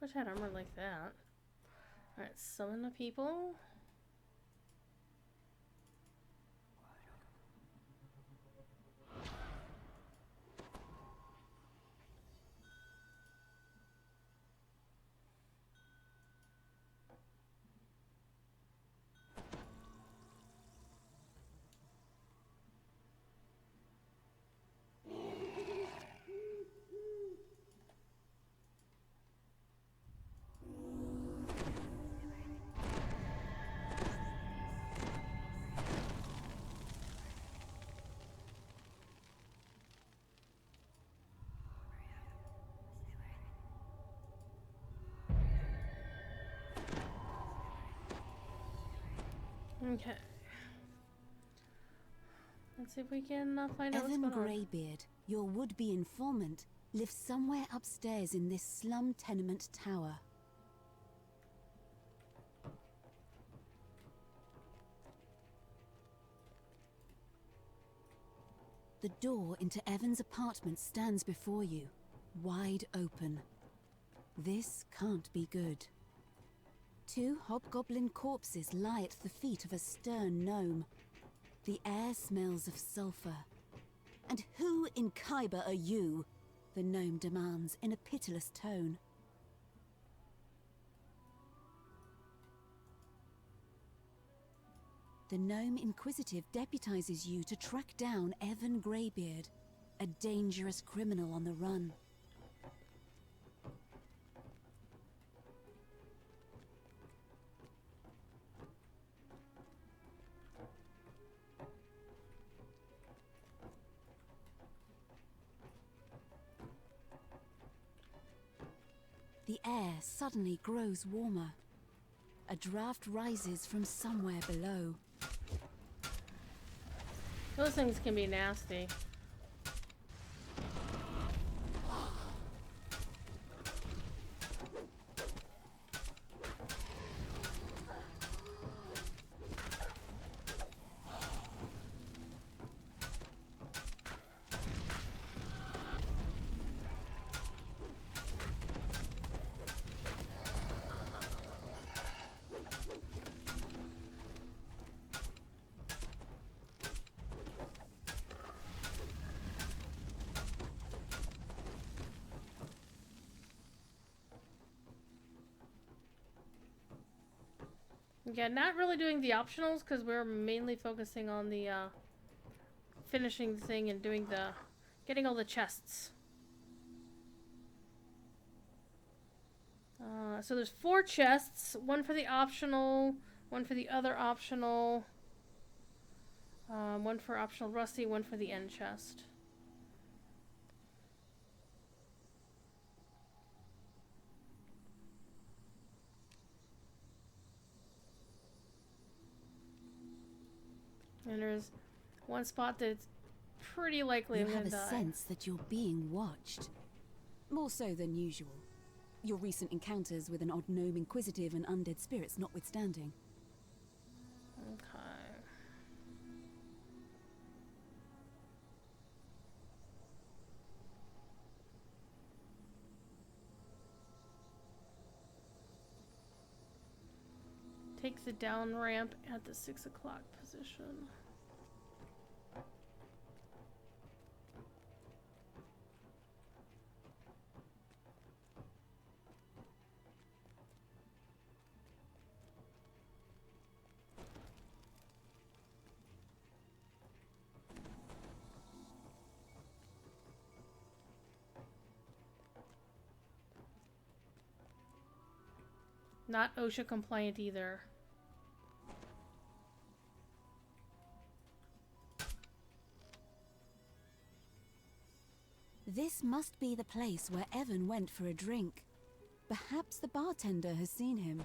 Wish I had armor like that. Alright, summon the people. Okay. Let's see if we can find out what's Evan going on. Greybeard, your would-be informant, lives somewhere upstairs in this slum tenement tower. The door into Evan's apartment stands before you, wide open. This can't be good. 2 hobgoblin corpses lie at the feet of a stern gnome. The air smells of sulfur. And who in Khyber are you? The gnome demands in a pitiless tone. The gnome inquisitive deputizes you to track down Evan Greybeard, a dangerous criminal on the run. The air suddenly grows warmer. A draft rises from somewhere below. Those things can be nasty. Yeah, not really doing the optionals because we're mainly focusing on the finishing the thing and doing the getting all the chests. So there's 4 chests, one for the optional, one for the other optional, one for optional rusty, one for the end chest. And there's one spot that's pretty likely I'm gonna die. You have a sense that you're being watched. More so than usual. Your recent encounters with an odd gnome inquisitive and undead spirits notwithstanding. Okay. Take the down ramp at the 6 o'clock position. Not OSHA compliant either. This must be the place where Evan went for a drink. Perhaps the bartender has seen him.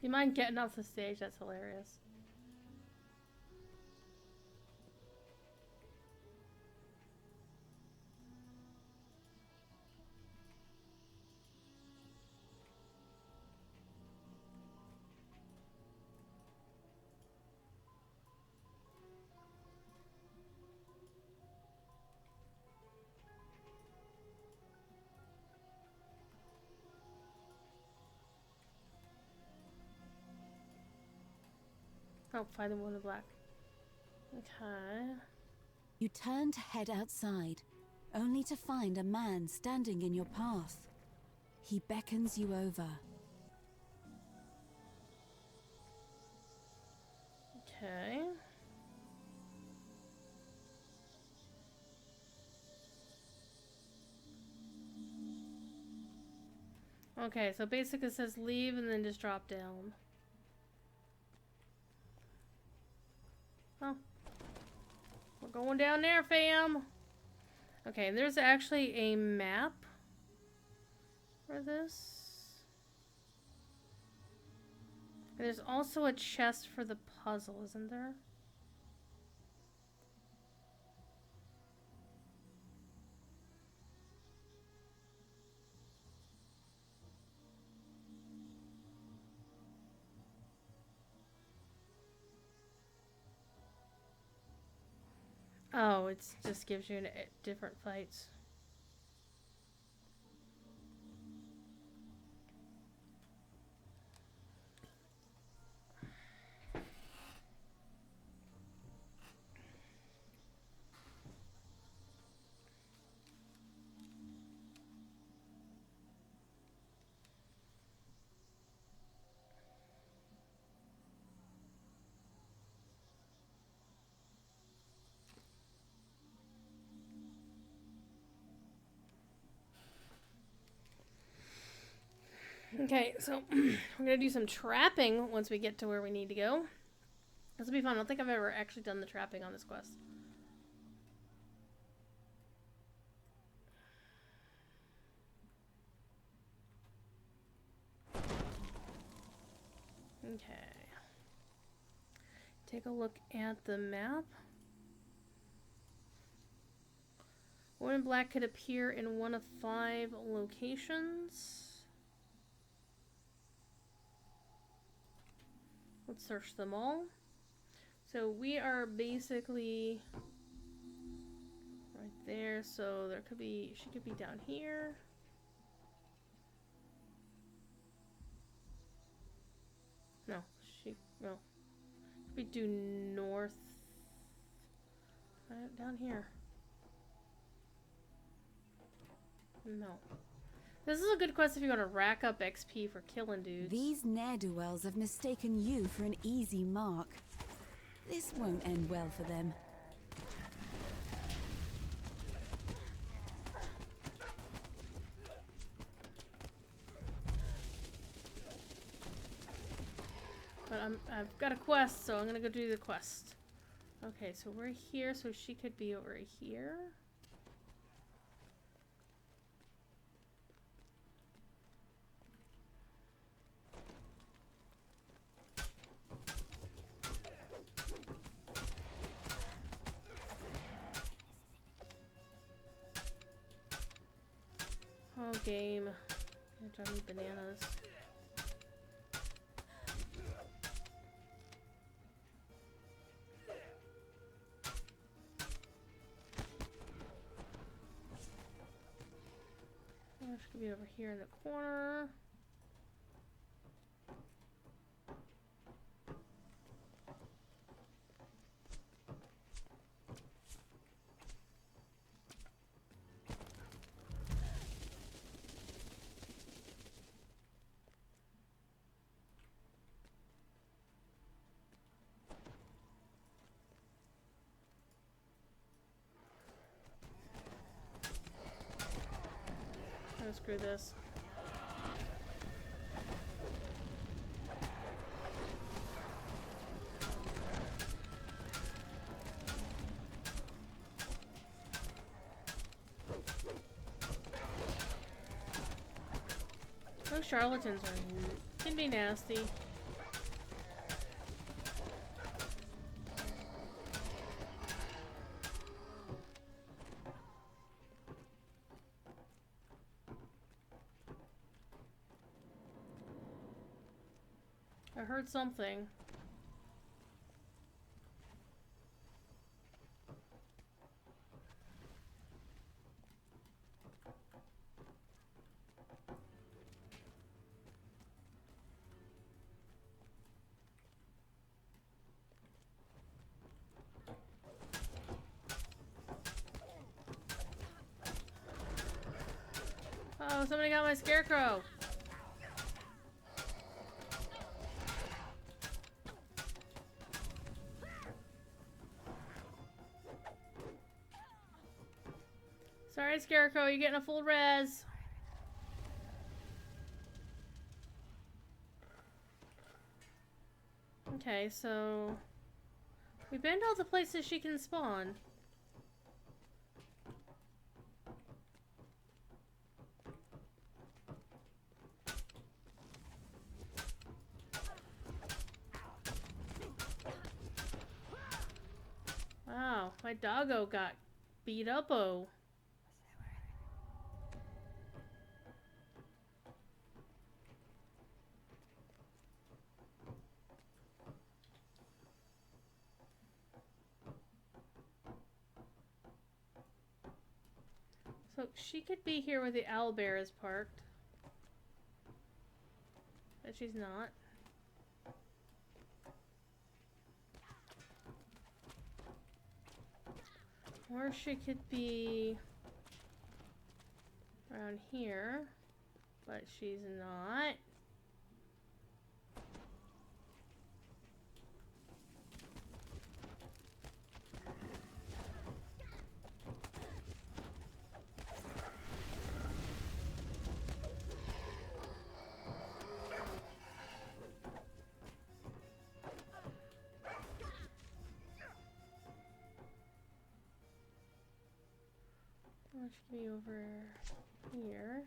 You mind getting off the stage? That's hilarious. Oh, find the one in black. Okay. You turn to head outside, only to find a man standing in your path. He beckons you over. Okay. Okay, so basically it says leave and then just drop down. Oh. We're going down there, fam. Okay, and there's actually a map for this. And there's also a chest for the puzzle, isn't there? Oh, it just gives you different fights. Okay, so we're gonna do some trapping once we get to where we need to go. This will be fun. I don't think I've ever actually done the trapping on this quest. Okay. Take a look at the map. One in black could appear in one of 5 locations. Let's search them all. So we are basically right there. So there could be, she could be down here. No, no. Could be due north. Down here. No. This is a good quest if you want to rack up XP for killing dudes. These ne'er-do-wells have mistaken you for an easy mark. This won't end well for them. But I've got a quest, so I'm gonna go do the quest. Okay, so we're here, so she could be over here. Oh, game. You're driving me bananas. Oh, she could be over here in the corner. Oh, screw this. Those charlatans can be nasty. I heard something. Oh, somebody got my scarecrow. Sorry, Scarecrow, you're getting a full res. Okay, so we've been to all the places she can spawn. Wow, my doggo got beat up-o. So she could be here where the owlbear is parked. But she's not. Or she could be around here, but she's not. Or she could be over here.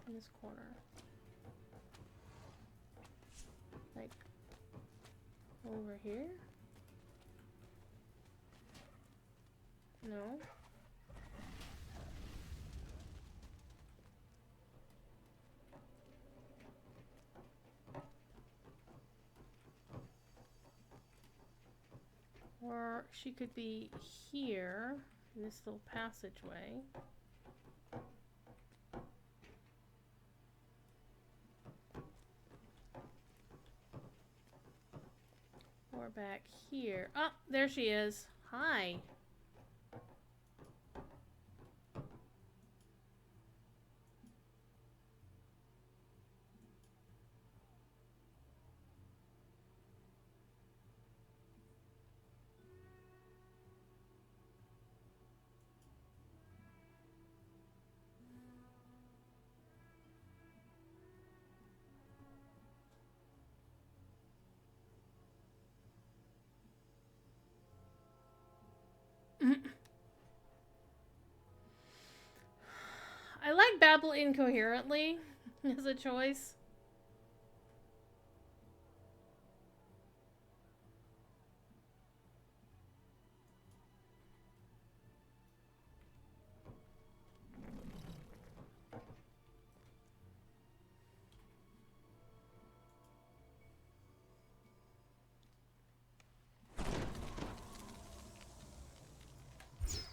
In this corner. Like, over here? No. Or she could be here, in this little passageway. Or back here. Oh, there she is. Hi. I like babble incoherently as a choice.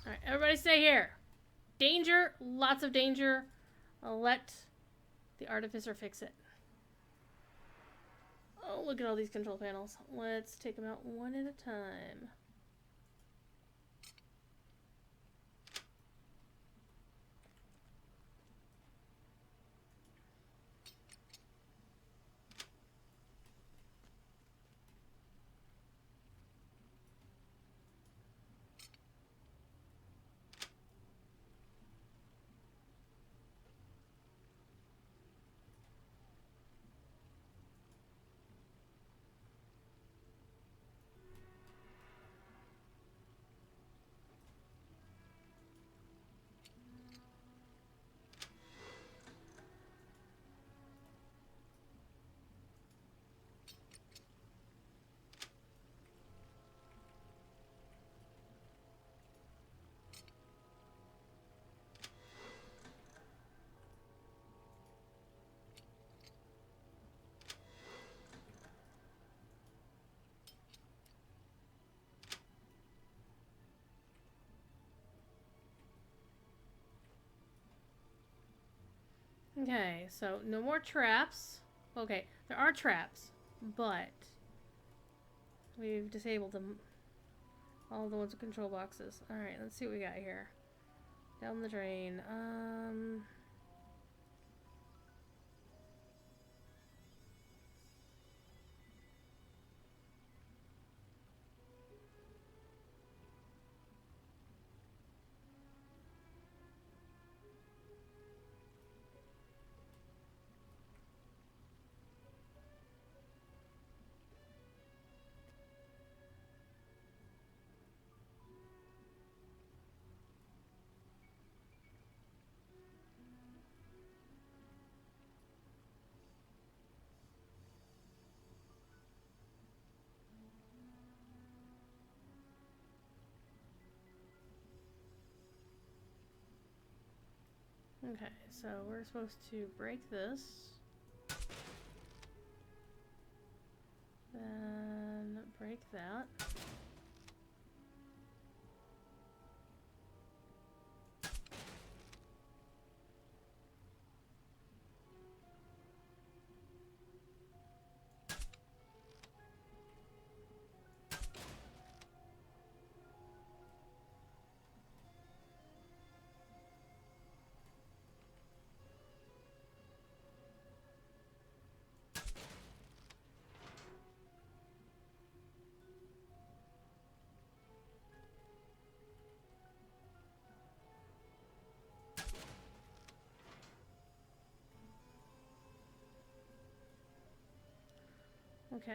Alright, everybody stay here. Danger, lots of danger. I'll let the artificer fix it. Oh, look at all these control panels. Let's take them out one at a time. Okay, so no more traps. Okay, there are traps, but we've disabled them. All the ones with control boxes. Alright, let's see what we got here. Down the drain. Okay, so we're supposed to break this. Then break that. Okay.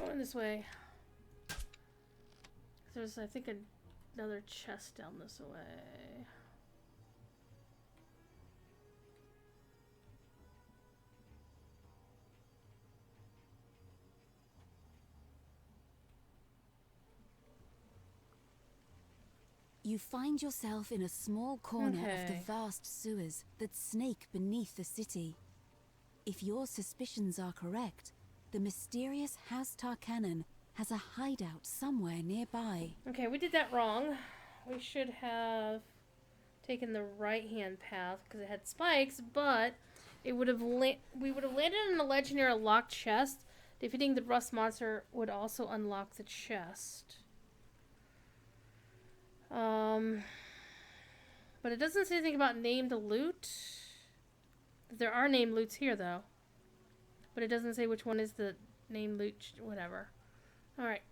I'm going this way. There's, I think, another chest down this way. You find yourself in a small corner of the Okay. vast sewers that snake beneath the city. If your suspicions are correct, the mysterious House Tarkanan has a hideout somewhere nearby. Okay, we did that wrong. We should have taken the right-hand path because it had spikes, but it would have we would have landed on a ledge near a locked chest. Defeating the rust monster would also unlock the chest. But it doesn't say anything about named loot. There are named loots here, though. But it doesn't say which one is the named loot, whatever. Alright,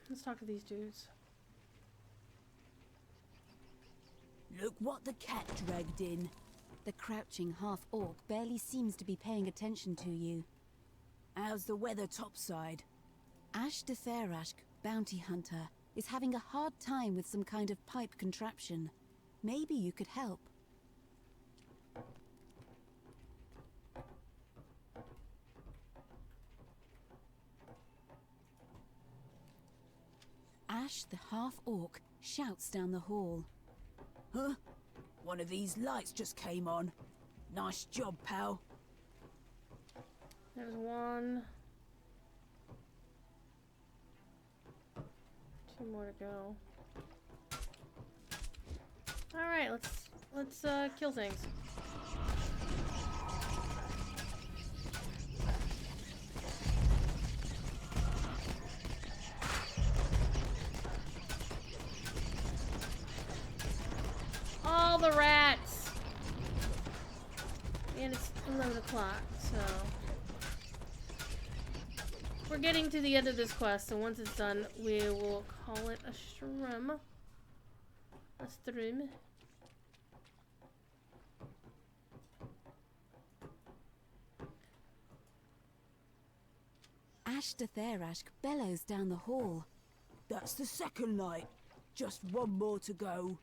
let's talk to these dudes. Look what the cat dragged in. The crouching half-orc barely seems to be paying attention to you. How's the weather topside? Ash de Therashk, bounty hunter, is having a hard time with some kind of pipe contraption. Maybe you could help. Ash the half-orc shouts down the hall. Huh? One of these lights just came on. Nice job, pal. There's one. 2 more to go. Alright, let's kill things. All the rats! And it's 11 o'clock, so... We're getting to the end of this quest, so once it's done, we will call it a stream. A stream. Ash de Therashk bellows down the hall. That's the second light. Just one more to go.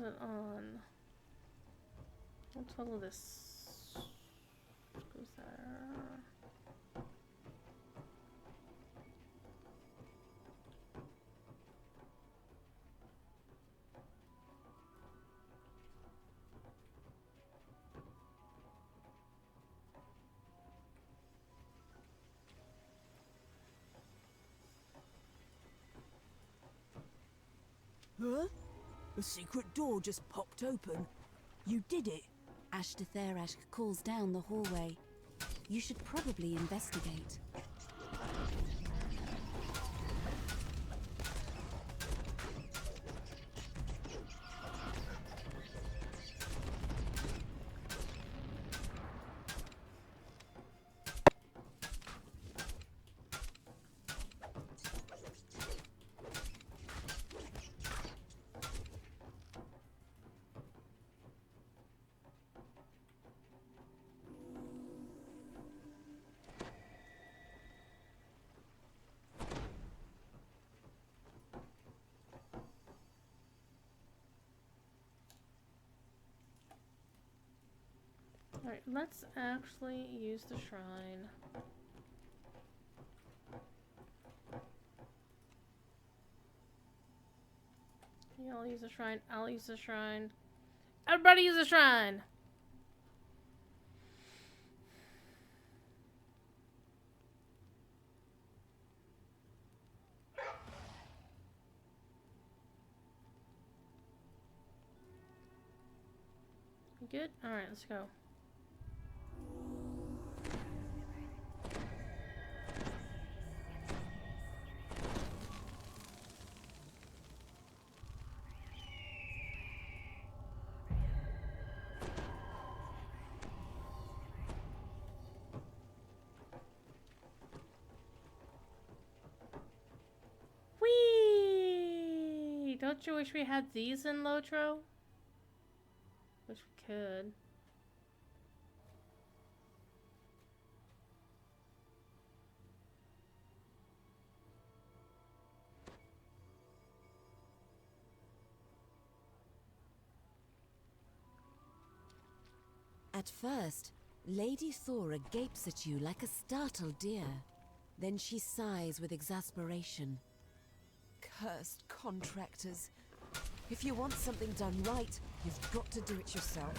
it on? What total this goes there? Huh? A secret door just popped open. You did it. Ashtatherash calls down the hallway. You should probably investigate. Alright, let's actually use the shrine. Yeah, I'll use the shrine. I'll use the shrine. Everybody use the shrine! Good? Alright, let's go. Whee! Don't you wish we had these in Lotro? Wish we could. At first, Lady Thora gapes at you like a startled deer. Then she sighs with exasperation. Cursed contractors. If you want something done right, you've got to do it yourself.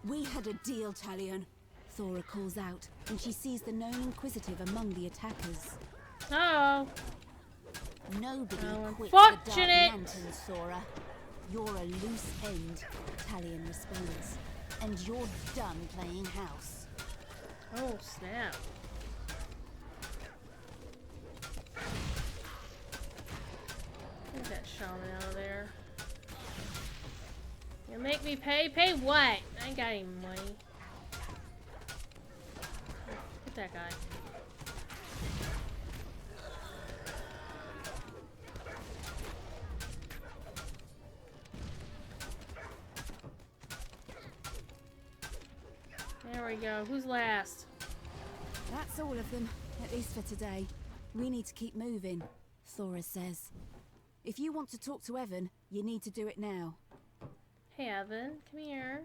We had a deal, Talion. Thora calls out, and she sees the known inquisitive among the attackers. Oh. Nobody quits the Dark Unfortunate. Lantern, Thora. You're a loose end, Talion responds. And you're done playing house. Oh, snap. shaman out of there. You make me pay? Pay what? I ain't got any money. Get that guy. There we go. Who's last? That's all of them, at least for today. We need to keep moving, Thora says. If you want to talk to Evan, you need to do it now. Hey, Evan, come here.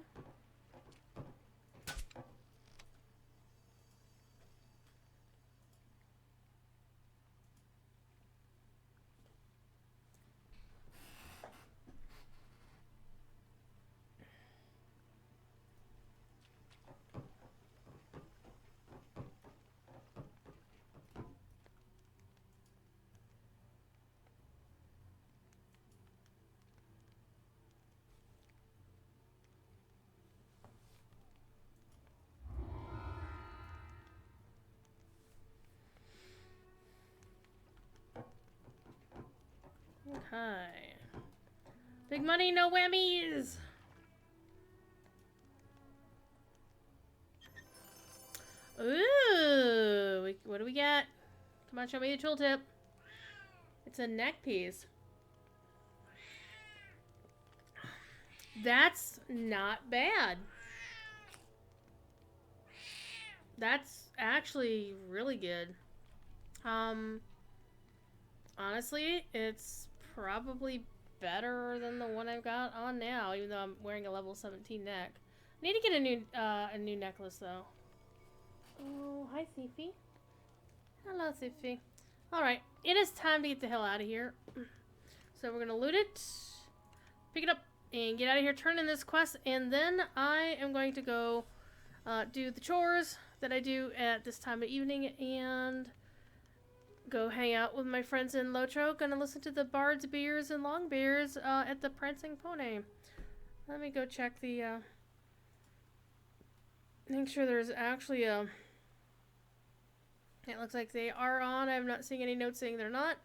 Okay. Big money, no whammies! Ooh! What do we got? Come on, show me the tooltip. It's a neck piece. That's not bad. That's actually really good. Honestly, it's probably better than the one I've got on now, even though I'm wearing a level 17 neck. I need to get a new necklace though. Oh, hi Sifi. Hello Sifi. Alright, it is time to get the hell out of here. So we're gonna loot it, pick it up, and get out of here, turn in this quest, and then I am going to go do the chores that I do at this time of evening, and go hang out with my friends in Lotro. Gonna listen to the Bards, Beers, and Long Beers at the Prancing Pony. Let me go check the, make sure there's actually a... It looks like they are on. I'm not seeing any notes saying they're not.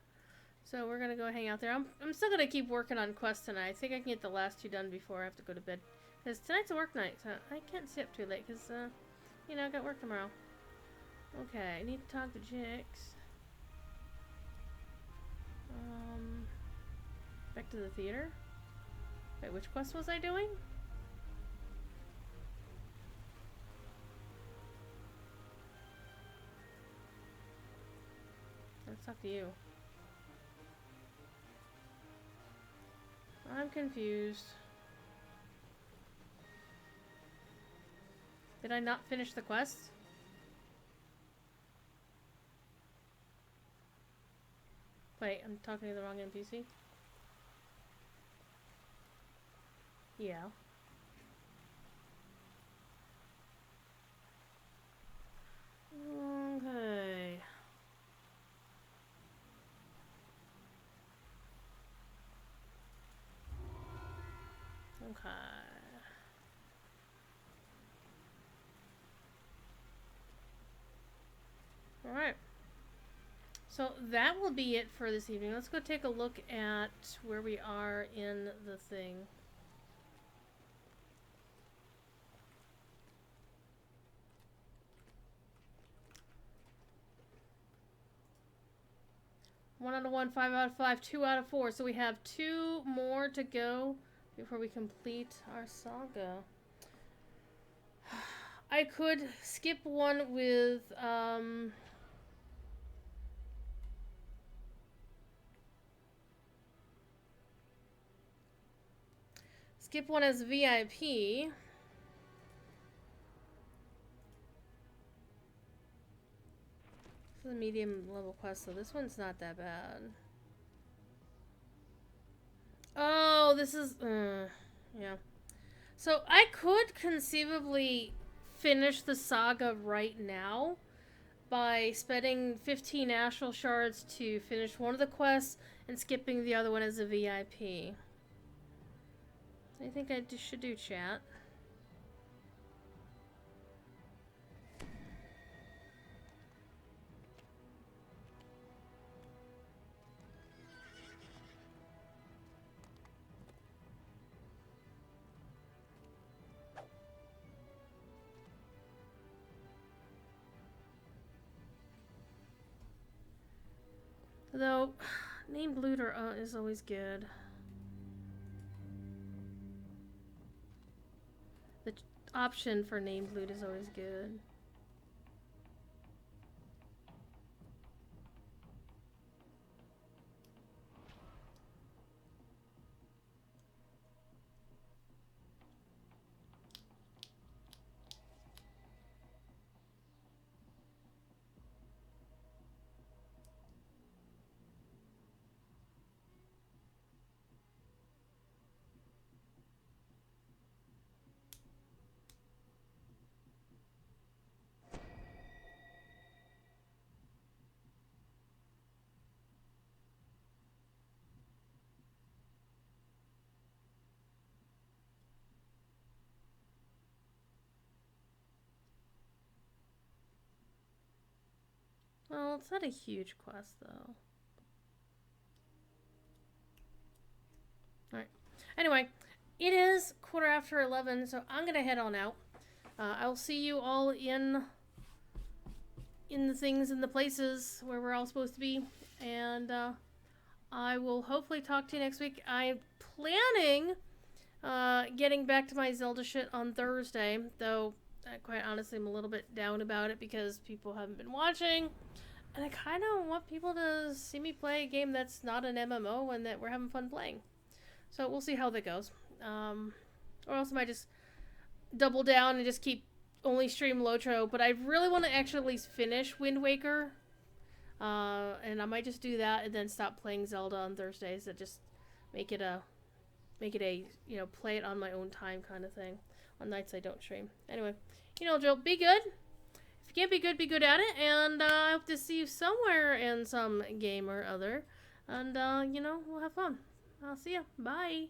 So we're gonna go hang out there. I'm still gonna keep working on quests tonight. I think I can get the last 2 done before I have to go to bed. Because tonight's a work night, so I can't stay up too late because, you know, I got work tomorrow. Okay, I need to talk to Jix. Back to the theater. Wait, which quest was I doing? Let's talk to you. I'm confused. Did I not finish the quest? Wait, I'm talking to the wrong NPC? Yeah. Okay. Okay. Alright. So that will be it for this evening. Let's go take a look at where we are in the thing. One out of 1, 5 out of 5, 2 out of 4. So we have 2 more to go before we complete our saga. I could skip one with, skip one as VIP. This is a medium level quest, so this one's not that bad. Oh, this is... yeah. So I could conceivably finish the saga right now by spending 15 astral shards to finish one of the quests and skipping the other one as a VIP. I think I should do, chat. Though, named looter is always good. The option for named loot is always good. Well, it's not a huge quest, though. Alright. Anyway, it is 11:15, so I'm gonna head on out. I'll see you all in the things and the places where we're all supposed to be. And I will hopefully talk to you next week. I'm planning getting back to my Zelda shit on Thursday, though quite honestly I'm a little bit down about it because people haven't been watching. And I kind of want people to see me play a game that's not an MMO and that we're having fun playing. So we'll see how that goes. Or else I might just double down and just keep only stream Lotro. But I really want to actually at least finish Wind Waker. And I might just do that and then stop playing Zelda on Thursdays. And just make it a, you know, play it on my own time kind of thing. On nights I don't stream. Anyway, you know, Joe, be good. If you can't be good at it, and I hope to see you somewhere in some game or other, and you know, we'll have fun. I'll see ya. Bye.